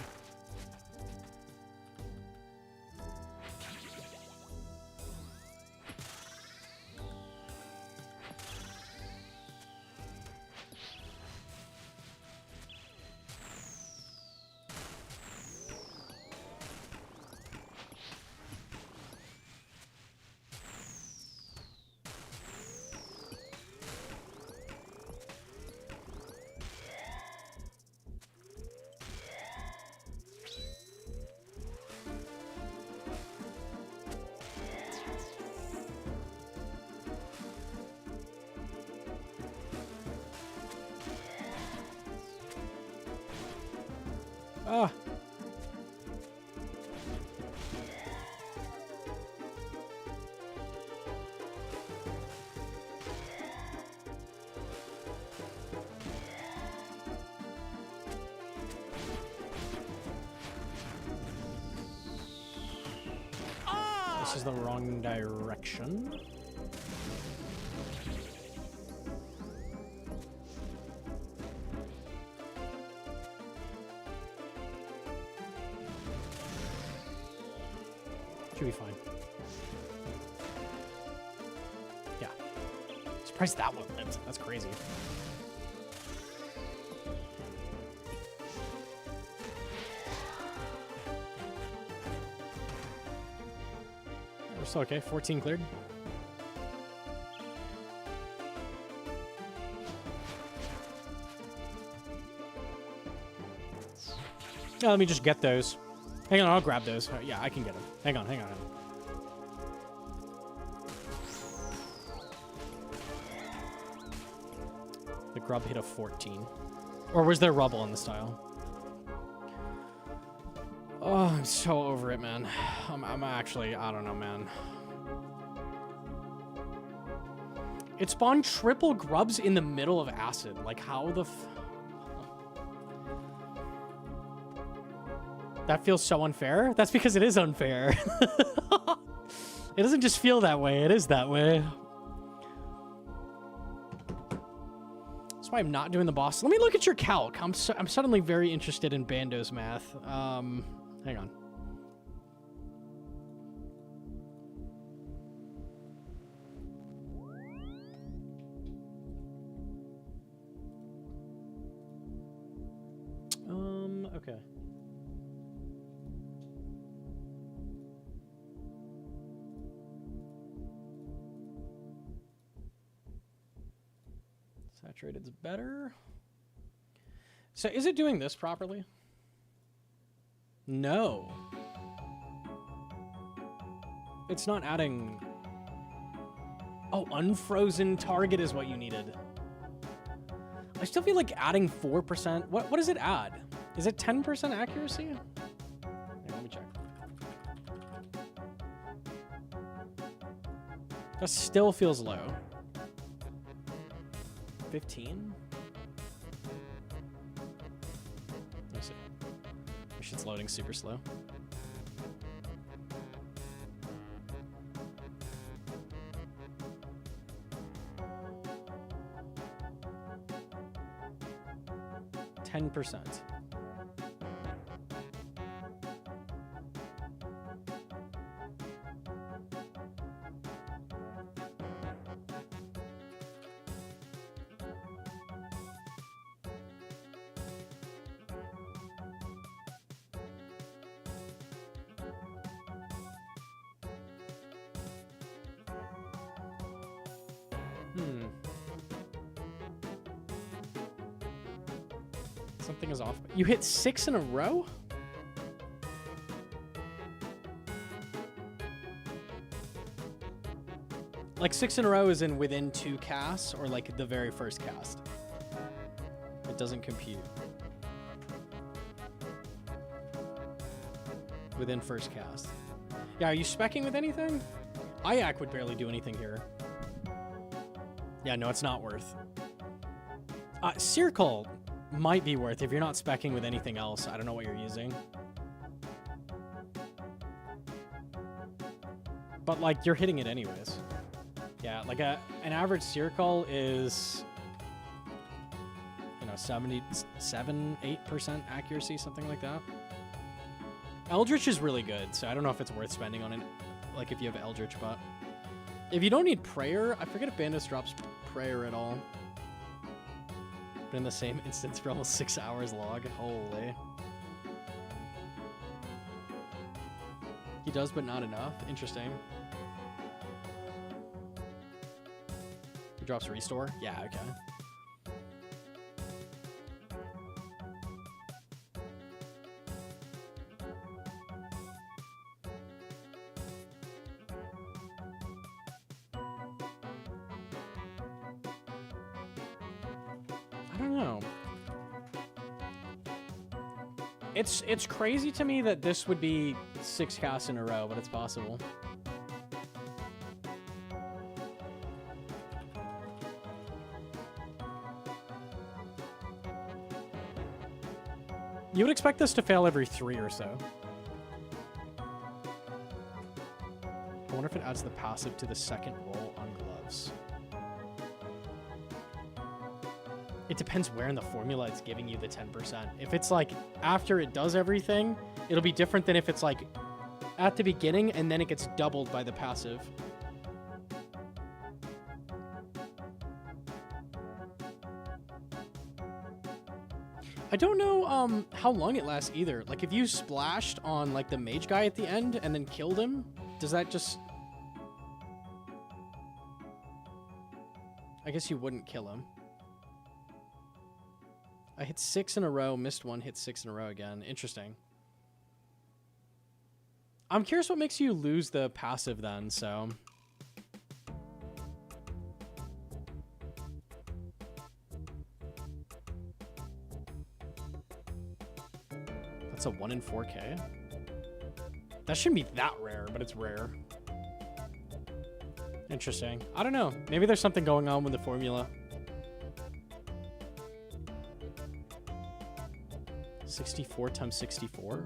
Ah. This is the wrong direction. Should be fine. Yeah. Surprised that one lived. That's crazy. We're still okay. 14 cleared. Yeah, let me just get those. Hang on, I'll grab those. Yeah, I can get them. Hang on, hang on. The grub hit a 14. Or was there rubble in the style? Oh, I'm so over it, man. I'm actually, I don't know, man. It spawned triple grubs in the middle of acid. Like, how the That feels so unfair? That's because it is unfair. It doesn't just feel that way, it is that way. That's why I'm not doing the boss. Let me look at your calc. I'm suddenly very interested in Bando's math. Hang on. Okay. Saturated's better. So is it doing this properly? No. It's not adding... Oh, unfrozen target is what you needed. I still feel like adding 4%... What does it add? Is it 10% accuracy? Here, let me check. That still feels low. 15? Let's see. This shit's loading super slow. %. Something is off. You hit 6 in a row? Like 6 in a row is in within 2 casts or like the very first cast? It doesn't compute. Within first cast. Yeah, are you speccing with anything? Ayak would barely do anything here. Yeah, no, it's not worth. Circle might be worth if you're not speccing with anything else. I don't know what you're using. But, like, you're hitting it anyways. Yeah, like an average circle is, you know, 8% accuracy, something like that. Eldritch is really good, so I don't know if it's worth spending on it, like, if you have Eldritch, but if you don't need Prayer, I forget if Bandos drops Prayer at all. Been in the same instance for almost 6 hours log. Holy. He does, but not enough. Interesting. He drops Restore? Yeah, okay. I don't know. It's crazy to me that this would be 6 casts in a row, but it's possible. You would expect this to fail every 3 or so. I wonder if it adds the passive to the second roll on gloves. It depends where in the formula it's giving you the 10%. If it's like after it does everything, it'll be different than if it's like at the beginning and then it gets doubled by the passive. I don't know how long it lasts either. Like if you splashed on like the mage guy at the end and then killed him, does that just... I guess you wouldn't kill him. I hit 6 in a row, missed one, hit 6 in a row again. Interesting. I'm curious what makes you lose the passive then, so... That's a 1 in 4K? That shouldn't be that rare, but it's rare. Interesting. I don't know. Maybe there's something going on with the formula. 64 times 64?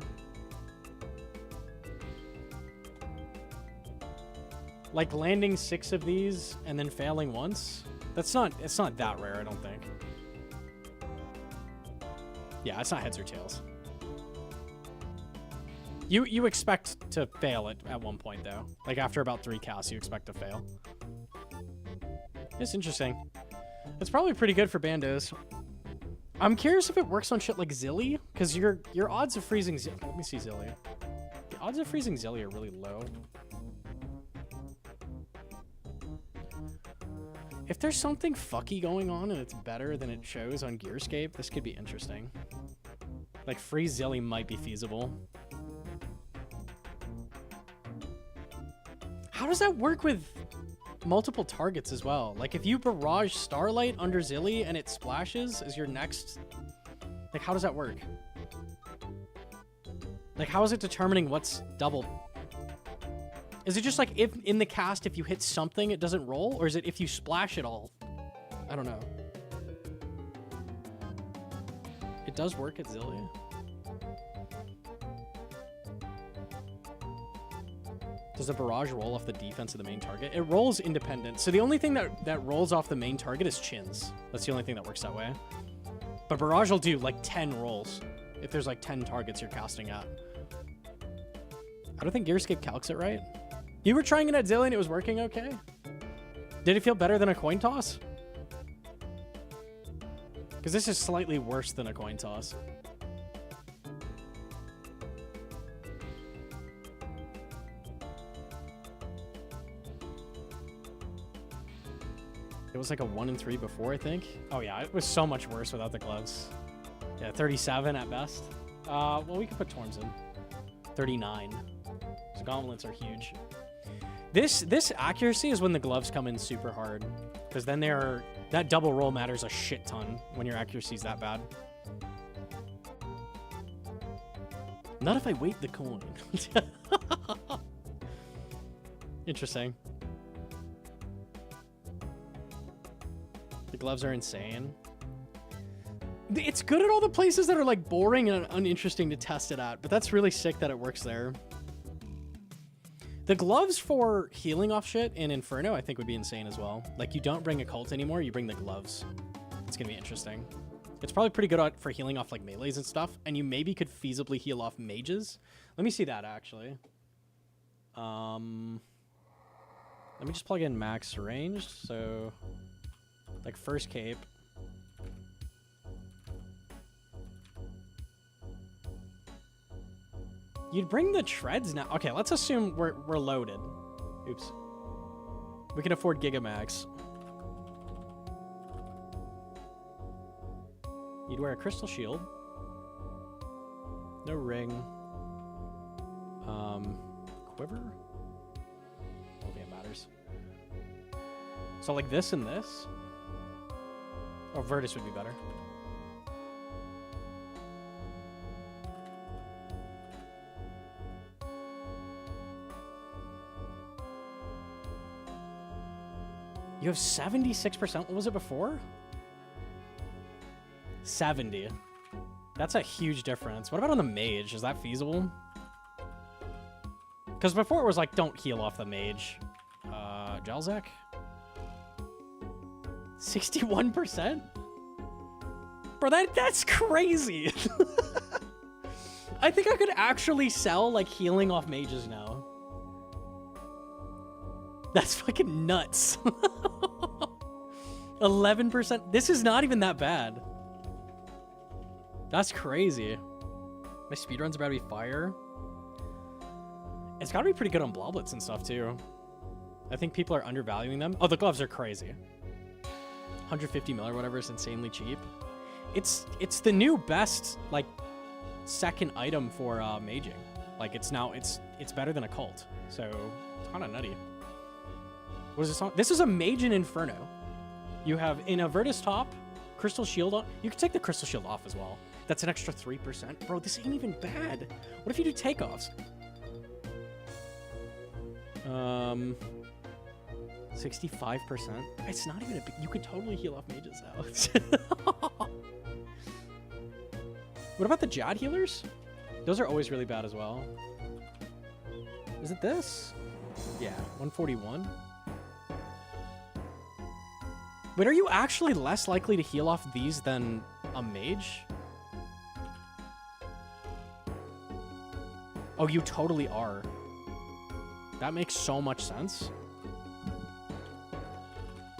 Like landing 6 of these and then failing once? It's not that rare, I don't think. Yeah, it's not heads or tails. You expect to fail it at one point though. Like after about 3 casts, you expect to fail. It's interesting. It's probably pretty good for bandos. I'm curious if it works on shit like Zilly, because your odds of freezing let me see Zilly. The odds of freezing Zilly are really low. If there's something fucky going on and it's better than it shows on Gearscape, this could be interesting. Like freeze Zilly might be feasible. How does that work with multiple targets as well? Like, if you barrage Starlight under Zilly and it splashes as your next... Like, how does that work? Like, how is it determining what's double? Is it just like, if in the cast, if you hit something, it doesn't roll? Or is it if you splash it all? I don't know. It does work at Zilly. Does the barrage roll off the defense of the main target? It rolls independent. So the only thing that rolls off the main target is chins. That's the only thing that works that way. But barrage will do like 10 rolls if there's like 10 targets you're casting at. I don't think Gearscape calcs it right. You were trying it at Zilly and it was working okay? Did it feel better than a coin toss? Because this is slightly worse than a coin toss. It was like a 1 and 3 before, I think. Oh yeah, it was so much worse without the gloves. Yeah, 37 at best. Well, we could put Torms in. 39. The gauntlets are huge. This accuracy is when the gloves come in super hard, because then that double roll matters a shit ton when your accuracy is that bad. Not if I weight the coin. Interesting. The gloves are insane. It's good at all the places that are like boring and uninteresting to test it at, but that's really sick that it works there. The gloves for healing off shit in Inferno I think would be insane as well. Like, you don't bring a cult anymore, you bring the gloves. It's gonna be interesting. It's probably pretty good for healing off like melees and stuff, and you maybe could feasibly heal off mages. Let me see that actually. Let me just plug in max ranged, so like first cape. You'd bring the treads now. Okay, let's assume we're loaded. Oops. We can afford Gigamax. You'd wear a crystal shield. No ring. Quiver? I don't think it matters. So like this and this? Or Virtus would be better. You have 76%? What was it before? 70. That's a huge difference. What about on the mage? Is that feasible? Because before it was like, don't heal off the mage. Jelzek? 61%? Bro, that's crazy. I think I could actually sell like healing off mages now. That's fucking nuts. 11%. This is not even that bad. That's crazy. My speedrun's about to be fire. It's got to be pretty good on bloblets and stuff, too. I think people are undervaluing them. Oh, the gloves are crazy. 150 mil or whatever is insanely cheap. It's the new best, like, second item for maging. Like, it's better than a cult. So, it's kind of nutty. What is this on? This is a mage in Inferno. You have in a Virtus top, Crystal Shield on. You can take the Crystal Shield off as well. That's an extra 3%. Bro, this ain't even bad. What if you do takeoffs? 65%. It's not even a big... You could totally heal off mages now. What about the Jad healers? Those are always really bad as well. Is it this? Yeah, 141. But are you actually less likely to heal off these than a mage? Oh, you totally are. That makes so much sense.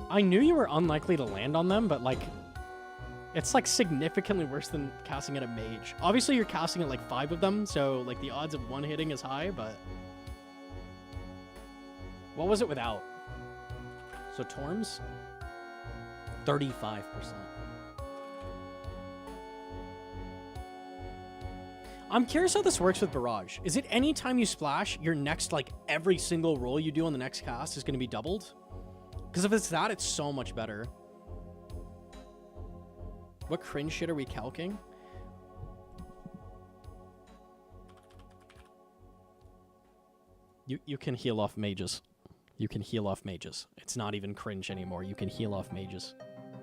I knew you were unlikely to land on them, but like, it's like significantly worse than casting at a mage. Obviously, you're casting at like 5 of them, so like the odds of one hitting is high, but... What was it without? So Torms? 35%. I'm curious how this works with Barrage. Is it any time you splash, your next, like, every single roll you do on the next cast is going to be doubled? Because if it's that, it's so much better. What cringe shit are we calking? You can heal off mages. You can heal off mages. It's not even cringe anymore. You can heal off mages.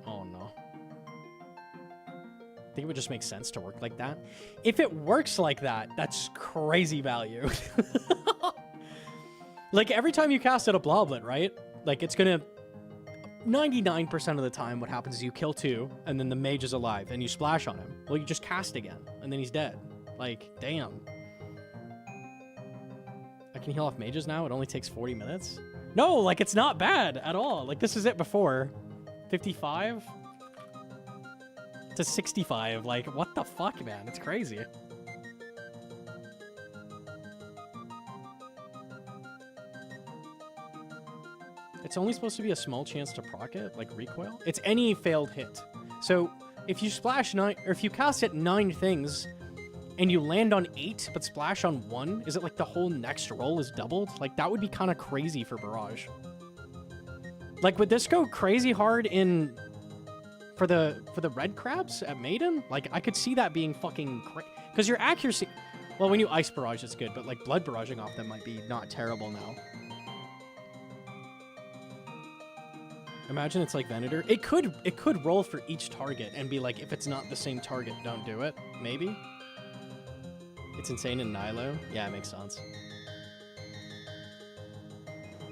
Oh, no. I think it would just make sense to work like that. If it works like that, that's crazy value. Like, every time you cast at a Bloblet, right? Like, it's gonna... 99% of the time, what happens is you kill 2, and then the mage is alive, and you splash on him. Well, you just cast again, and then he's dead. Like, damn. I can heal off mages now? It only takes 40 minutes? No, like, it's not bad at all. Like, this is it before. 55? To 65. Like, what the fuck, man? It's crazy. It's only supposed to be a small chance to proc it, like recoil. It's any failed hit. So if you splash 9, or if you cast it 9 things, and you land on 8, but splash on 1, is it like the whole next roll is doubled? Like, that would be kind of crazy for Barrage. Like, would this go crazy hard in... For the red crabs at Maiden? Like, I could see that being fucking crazy. Because your accuracy... Well, when you ice barrage, it's good, but, like, blood barraging off them might be not terrible now. Imagine it's like Venator. It could roll for each target and be like, if it's not the same target, don't do it. Maybe? It's insane in Nilo. Yeah, it makes sense.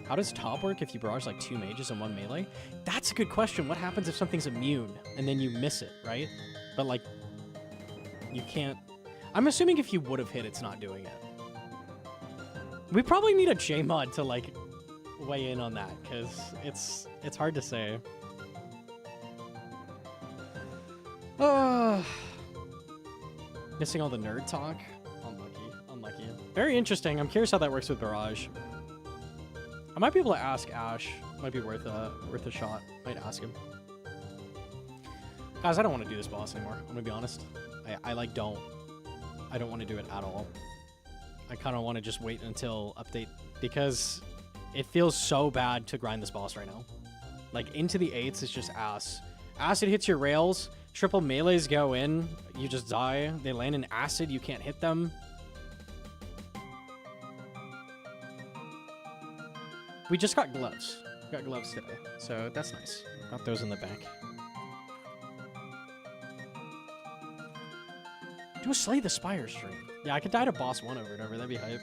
How does top work if you barrage like 2 mages and 1 melee? That's a good question. What happens if something's immune and then you miss it, right? But like, you can't... I'm assuming if you would have hit, it's not doing it. We probably need a J-mod to like weigh in on that, because it's hard to say. Missing all the nerd talk. Unlucky. Very interesting. I'm curious how that works with Barrage. I might be able to ask Ash. Might be worth a shot. Might ask him. Guys, I don't want to do this boss anymore. I'm gonna be honest. I don't want to do it at all. I kind of want to just wait until update, because it feels so bad to grind this boss right now. Like, into the 8s is just ass. Acid hits your rails. Triple melees go in. You just die. They land in acid. You can't hit them. We just got gloves. We got gloves today, so that's nice. Got those in the bank. Do a Slay the Spire stream. Yeah, I could die to boss 1 over and over. That'd be hype.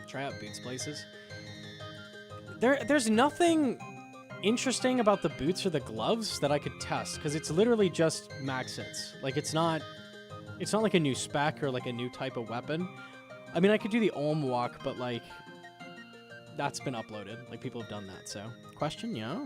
Try out boots places. There's nothing interesting about the boots or the gloves that I could test, because it's literally just max hits. Like, it's not like a new spec or like a new type of weapon. I mean, I could do the Olm walk, but like, that's been uploaded. Like, people have done that, so. Question? Yeah.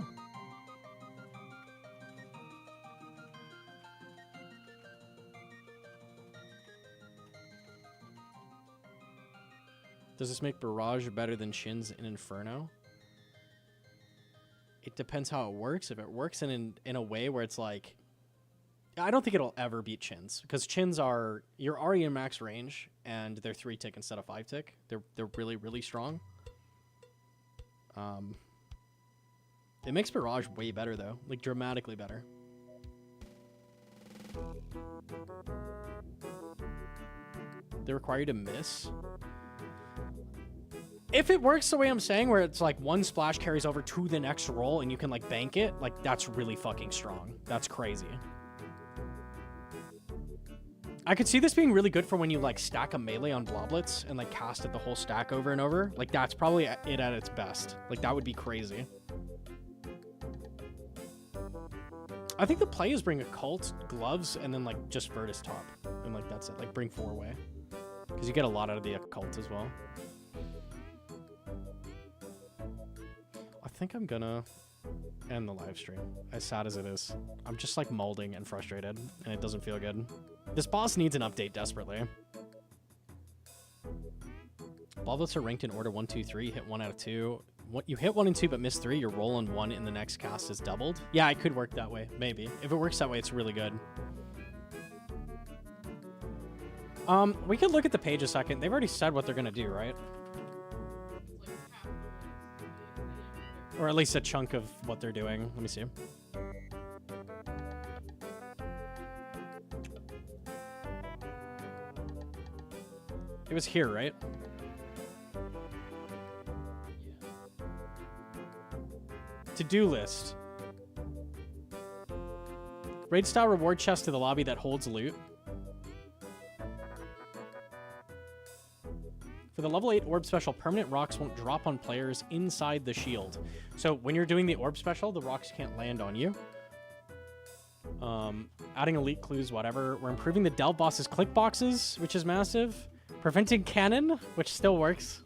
Does this make Barrage better than Chins in Inferno? It depends how it works. If it works in a way where it's like... I don't think it'll ever beat Chins, because Chins are... You're already in max range, and they're 3-tick instead of 5-tick. They're really, really strong. It makes Barrage way better, though. Like, dramatically better. They require you to miss? If it works the way I'm saying, where it's like 1 splash carries over to the next roll and you can like bank it, like, that's really fucking strong. That's crazy. I could see this being really good for when you like stack a melee on bloblets and like cast it the whole stack over and over. Like, that's probably it at its best. Like, that would be crazy. I think the play is bring occult, gloves, and then like just Virtus top. And like, that's it. Like, bring 4-way. Because you get a lot out of the occult as well. I think I'm gonna end the live stream, as sad as it is. I'm just like molding and frustrated, and it doesn't feel good. This boss needs an update desperately. Bloblets are ranked in order 1, 2, 3, hit 1 out of 2. What you hit 1 and 2 but miss 3, your roll on 1 in the next cast is doubled. Yeah, it could work that way. Maybe. If it works that way, it's really good. We could look at the page a second. They've already said what they're gonna do, right? It's like half of it. Or at least a chunk of what they're doing. Let me see. It was here, right? To-do list. Raid style reward chest to the lobby that holds loot. For the level 8 orb special, permanent rocks won't drop on players inside the shield. So when you're doing the orb special, the rocks can't land on you. Adding elite clues, whatever. We're improving the delve boss's click boxes, which is massive. Preventing cannon, which still works.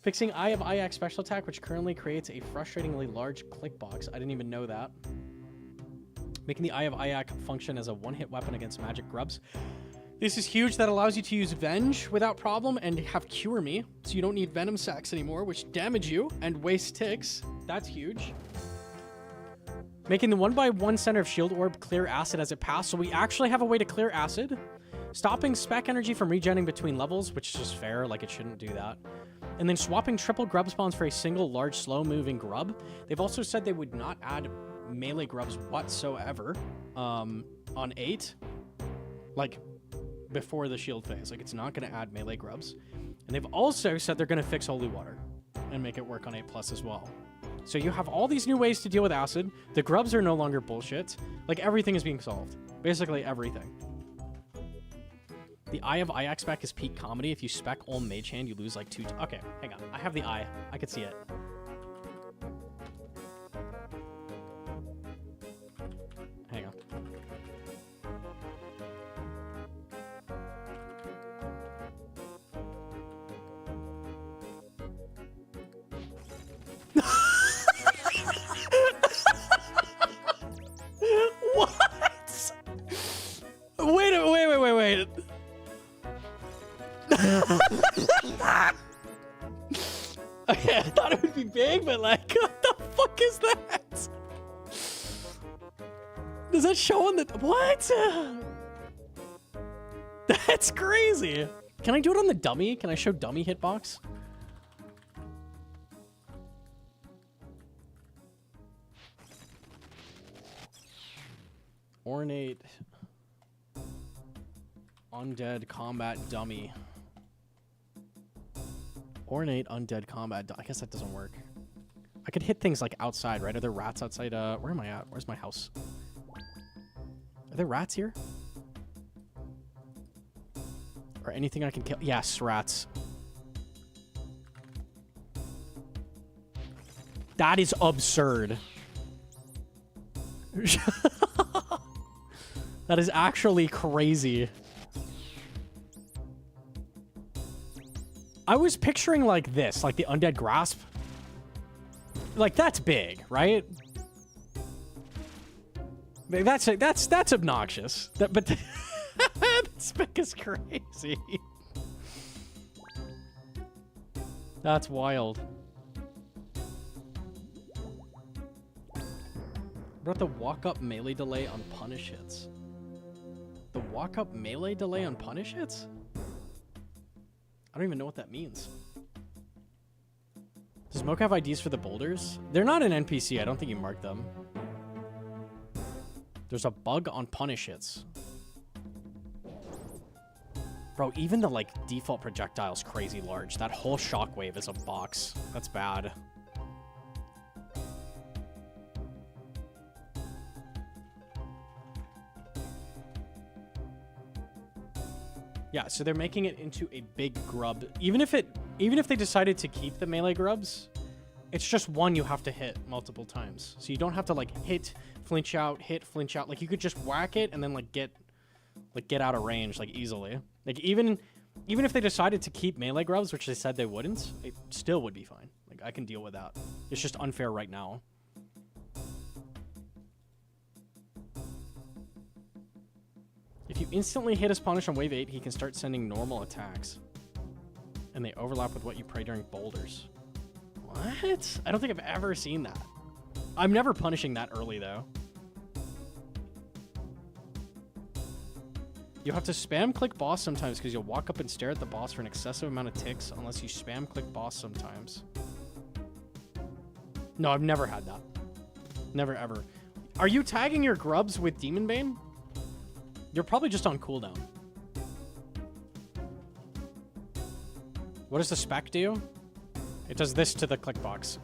Fixing Eye of Yak special attack, which currently creates a frustratingly large click box. I didn't even know that. Making the Eye of Yak function as a one-hit weapon against magic grubs. This is huge. That allows you to use Venge without problem and have Cure Me, so you don't need Venom Sacks anymore, which damage you and waste ticks. That's huge. Making the 1x1 center of shield orb clear acid as it passes, so we actually have a way to clear acid. Stopping spec energy from regenerating between levels, which is just fair, like it shouldn't do that. And then swapping triple grub spawns for a single large slow-moving grub. They've also said they would not add melee grubs whatsoever on 8. Like, before the shield phase. Like, it's not going to add melee grubs. And they've also said they're going to fix Holy Water and make it work on 8+ as well. So you have all these new ways to deal with acid. The grubs are no longer bullshit. Like, everything is being solved. Basically everything. The Eye of Yak spec is peak comedy. If you spec all Mage Hand, you lose like 2... Okay, hang on. I have the eye. I could see it. Hang on. What? Wait. Okay, I thought it would be big, but like, what the fuck is that? Does that show on the... What? That's crazy. Can I do it on the dummy? Can I show dummy hitbox? Ornate undead combat dummy. Ornate undead combat. I guess that doesn't work. I could hit things like outside, right? Are there rats outside? Where am I at? Where's my house? Are there rats here? Or anything I can kill? Yes, rats. That is absurd. That is actually crazy. I was picturing like this, like the undead grasp. Like that's big, right? That's obnoxious. But this pick is crazy. That's wild. What about the walk-up melee delay on punish hits? The walk-up melee delay on punish hits? I don't even know what that means. Does Mocha have IDs for the boulders? They're not an NPC. I don't think you marked them. There's a bug on punish hits. Bro, even the like default projectile's crazy large. That whole shockwave is a box. That's bad. Yeah, so they're making it into a big grub. Even if they decided to keep the melee grubs, it's just one you have to hit multiple times. So you don't have to like hit, flinch out, hit, flinch out. Like you could just whack it and then like get out of range like easily. Like even if they decided to keep melee grubs, which they said they wouldn't, it still would be fine. Like I can deal with that. It's just unfair right now. If you instantly hit his punish on wave 8, he can start sending normal attacks. And they overlap with what you pray during boulders. What? What? I don't think I've ever seen that. I'm never punishing that early, though. You have to spam click boss sometimes because you'll walk up and stare at the boss for an excessive amount of ticks unless you spam click boss sometimes. No, I've never had that. Never, ever. Are you tagging your grubs with Demon Bane? You're probably just on cooldown. What does the spec do? It does this to the click box.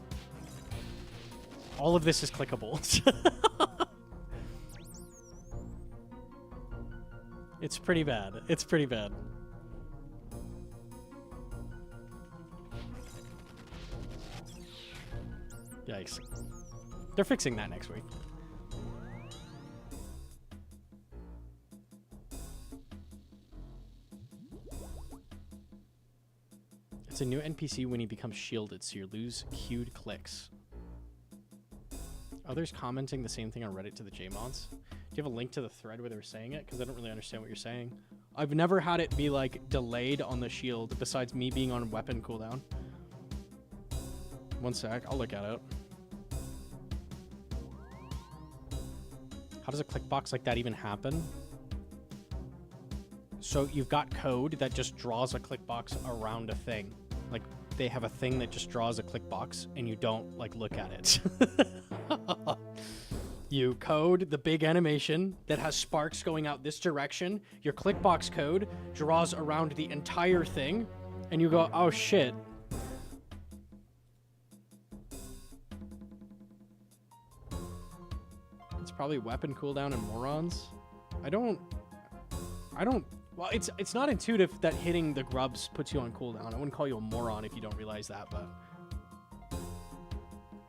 All of this is clickable. It's pretty bad. It's pretty bad. Yikes. They're fixing that next week. It's a new NPC when he becomes shielded, so you lose queued clicks. Others commenting the same thing on Reddit to the JMods. Do you have a link to the thread where they were saying it? Because I don't really understand what you're saying. I've never had it be, like, delayed on the shield, besides me being on weapon cooldown. One sec, I'll look at it. How does a click box like that even happen? So you've got code that just draws a click box around a thing. Like, they have a thing that just draws a click box, and you don't, like, look at it. You code the big animation that has sparks going out this direction. Your clickbox code draws around the entire thing, and you go, oh shit. It's probably weapon cooldown and morons. I don't, well, it's not intuitive that hitting the grubs puts you on cooldown. I wouldn't call you a moron if you don't realize that, but.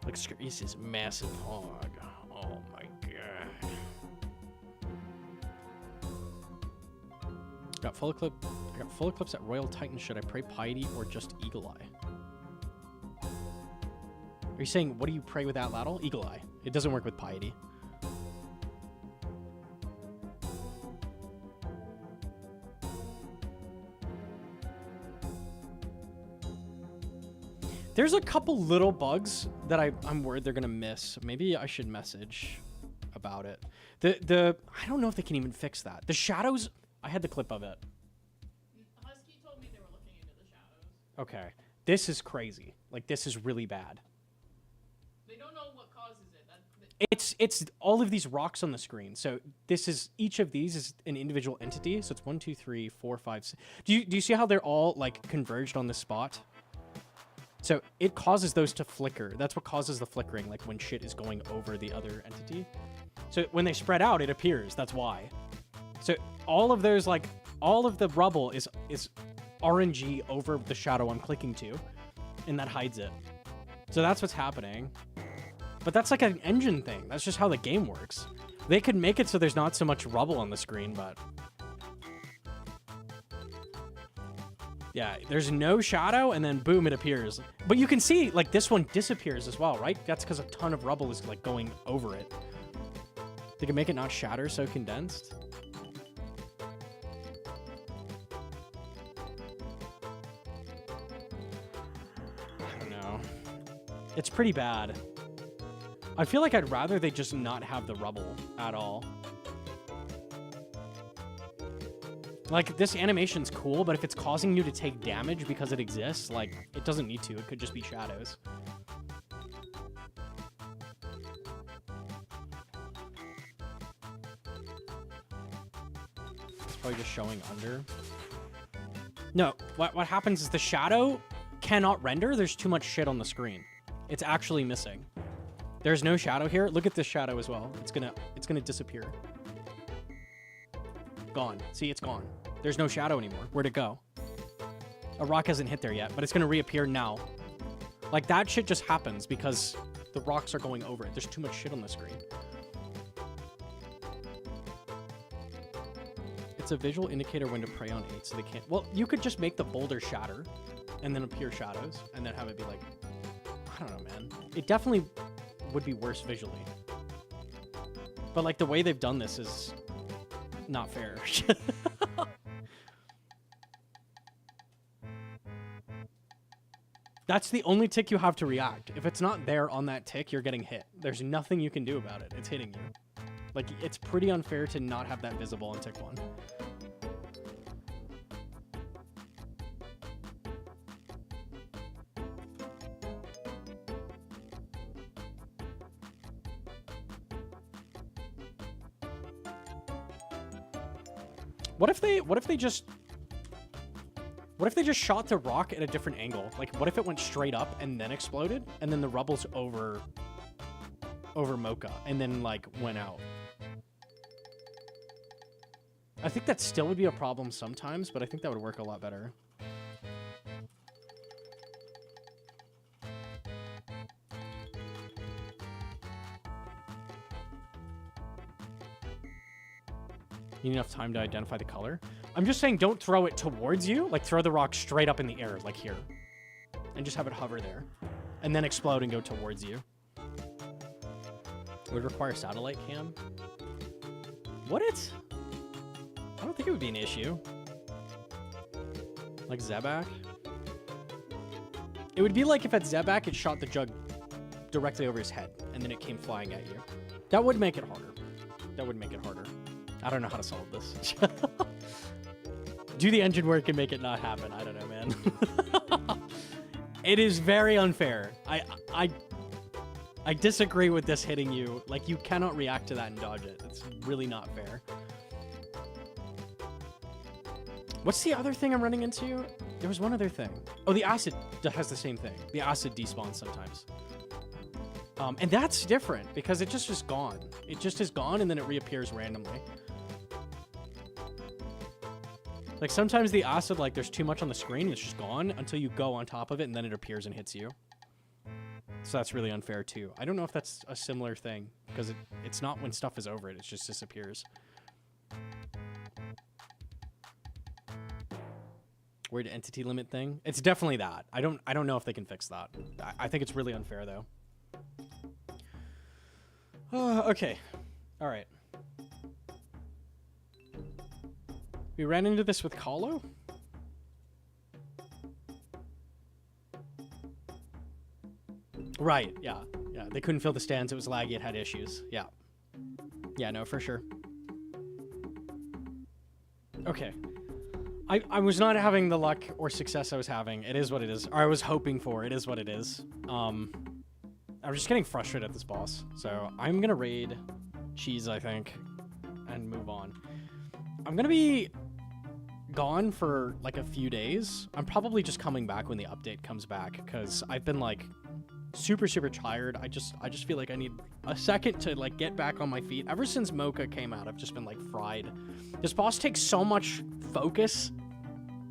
Like, this is massive hog. Oh my god. I got full eclipse at Royal Titan. Should I pray Piety or just Eagle Eye? Are you saying, what do you pray with Atlatl? Eagle Eye. It doesn't work with Piety. There's a couple little bugs that I'm worried they're gonna miss. Maybe I should message about it. I don't know if they can even fix that. The shadows, I had the clip of it. Husky told me they were looking into the shadows. Okay. This is crazy. Like, this is really bad. They don't know what causes it. It's all of these rocks on the screen. So this is, each of these is an individual entity. So it's 1, 2, 3, 4, 5, 6. Do you see how they're all, like, converged on this spot? So it causes those to flicker. That's what causes the flickering, like when shit is going over the other entity. So when they spread out, it appears. That's why. So all of those, like, all of the rubble is RNG over the shadow I'm clicking to, and that hides it. So that's what's happening. But that's like an engine thing. That's just how the game works. They could make it so there's not so much rubble on the screen, but... Yeah, there's no shadow, and then boom, it appears. But you can see, like, this one disappears as well, right? That's because a ton of rubble is, like, going over it. They can make it not shatter so condensed. I don't know. It's pretty bad. I feel like I'd rather they just not have the rubble at all. Like, this animation's cool, but if it's causing you to take damage because it exists, like, it doesn't need to. It could just be shadows. It's probably just showing under. No, what happens is the shadow cannot render. There's too much shit on the screen. It's actually missing. There's no shadow here. Look at this shadow as well. It's gonna disappear. Gone. See, it's gone. There's no shadow anymore. Where'd it go? A rock hasn't hit there yet, but it's going to reappear now. Like, that shit just happens because the rocks are going over it. There's too much shit on the screen. It's a visual indicator when to prey on 8, so they can't... Well, you could just make the boulder shatter and then appear shadows and then have it be like... I don't know, man. It definitely would be worse visually. But, like, the way they've done this is... not fair. That's the only tick you have to react. If it's not there on that tick, you're getting hit. There's nothing you can do about it. It's hitting you. Like, it's pretty unfair to not have that visible on tick 1. What if they just shot the rock at a different angle? Like, what if it went straight up and then exploded, and then the rubble's over Mocha, and then, like, went out? I think that still would be a problem sometimes, but I think that would work a lot better. You need enough time to identify the color. I'm just saying don't throw it towards you. Like, throw the rock straight up in the air, like here. And just have it hover there. And then explode and go towards you. Would require satellite cam. Would it? I don't think it would be an issue. Like Zebak. It would be like if at Zebak it shot the jug directly over his head. And then it came flying at you. That would make it harder. That would make it harder. I don't know how to solve this. Do the engine work and make it not happen. I don't know, man. It is very unfair. I disagree with this hitting you. Like, you cannot react to that and dodge it. It's really not fair. What's the other thing I'm running into? There was one other thing. Oh, the acid has the same thing. The acid despawns sometimes. And that's different because it just is gone. It just is gone and then it reappears randomly. Like, sometimes the acid, like, there's too much on the screen, it's just gone until you go on top of it, and then it appears and hits you. So that's really unfair, too. I don't know if that's a similar thing, because it's not when stuff is over it, it just disappears. Weird entity limit thing? It's definitely that. I don't know if they can fix that. I think it's really unfair, though. Okay. All right. We ran into this with Kahlo? Right, yeah. Yeah, they couldn't fill the stands. It was laggy. It had issues. Yeah. Yeah, no, for sure. Okay. I was not having the luck or success I was having. It is what it is. Or I was hoping for. It is what it is. I'm just getting frustrated at this boss. So I'm going to raid Cheese, I think, and move on. I'm going to be gone for like a few days. I'm probably just coming back when the update comes back because I've been like super tired. I just feel like I need a second to like get back on my feet. Ever since Mocha came out, I've just been like fried. This boss takes so much focus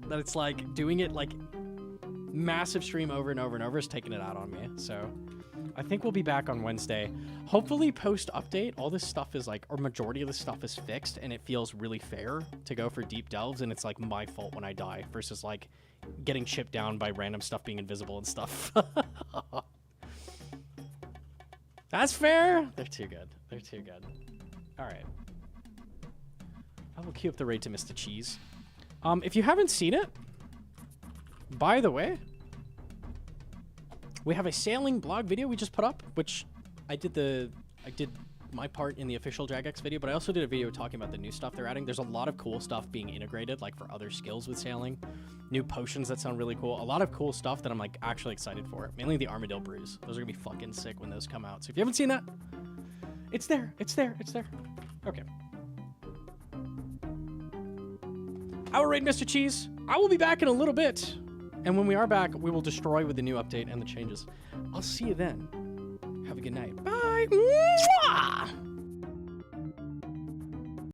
that it's like doing it like massive stream over and over and over is taking it out on me. So I think we'll be back on Wednesday. Hopefully post-update, all this stuff is like, or majority of this stuff is fixed and it feels really fair to go for deep delves and it's like my fault when I die versus like getting chipped down by random stuff being invisible and stuff. That's fair. They're too good. They're too good. All right. I will queue up the raid to Mr. Cheese. If you haven't seen it, by the way, we have a sailing blog video we just put up, which I did my part in the official Jagex video, but I also did a video talking about the new stuff they're adding. There's a lot of cool stuff being integrated, like for other skills with sailing. New potions that sound really cool. A lot of cool stuff that I'm like actually excited for. Mainly the Armadillo Brews. Those are gonna be fucking sick when those come out. So if you haven't seen that, it's there. It's there. It's there. Okay. I will raid Mr. cheese. I will be back in a little bit. And when we are back, we will destroy with the new update and the changes. I'll see you then. Have a good night. Bye.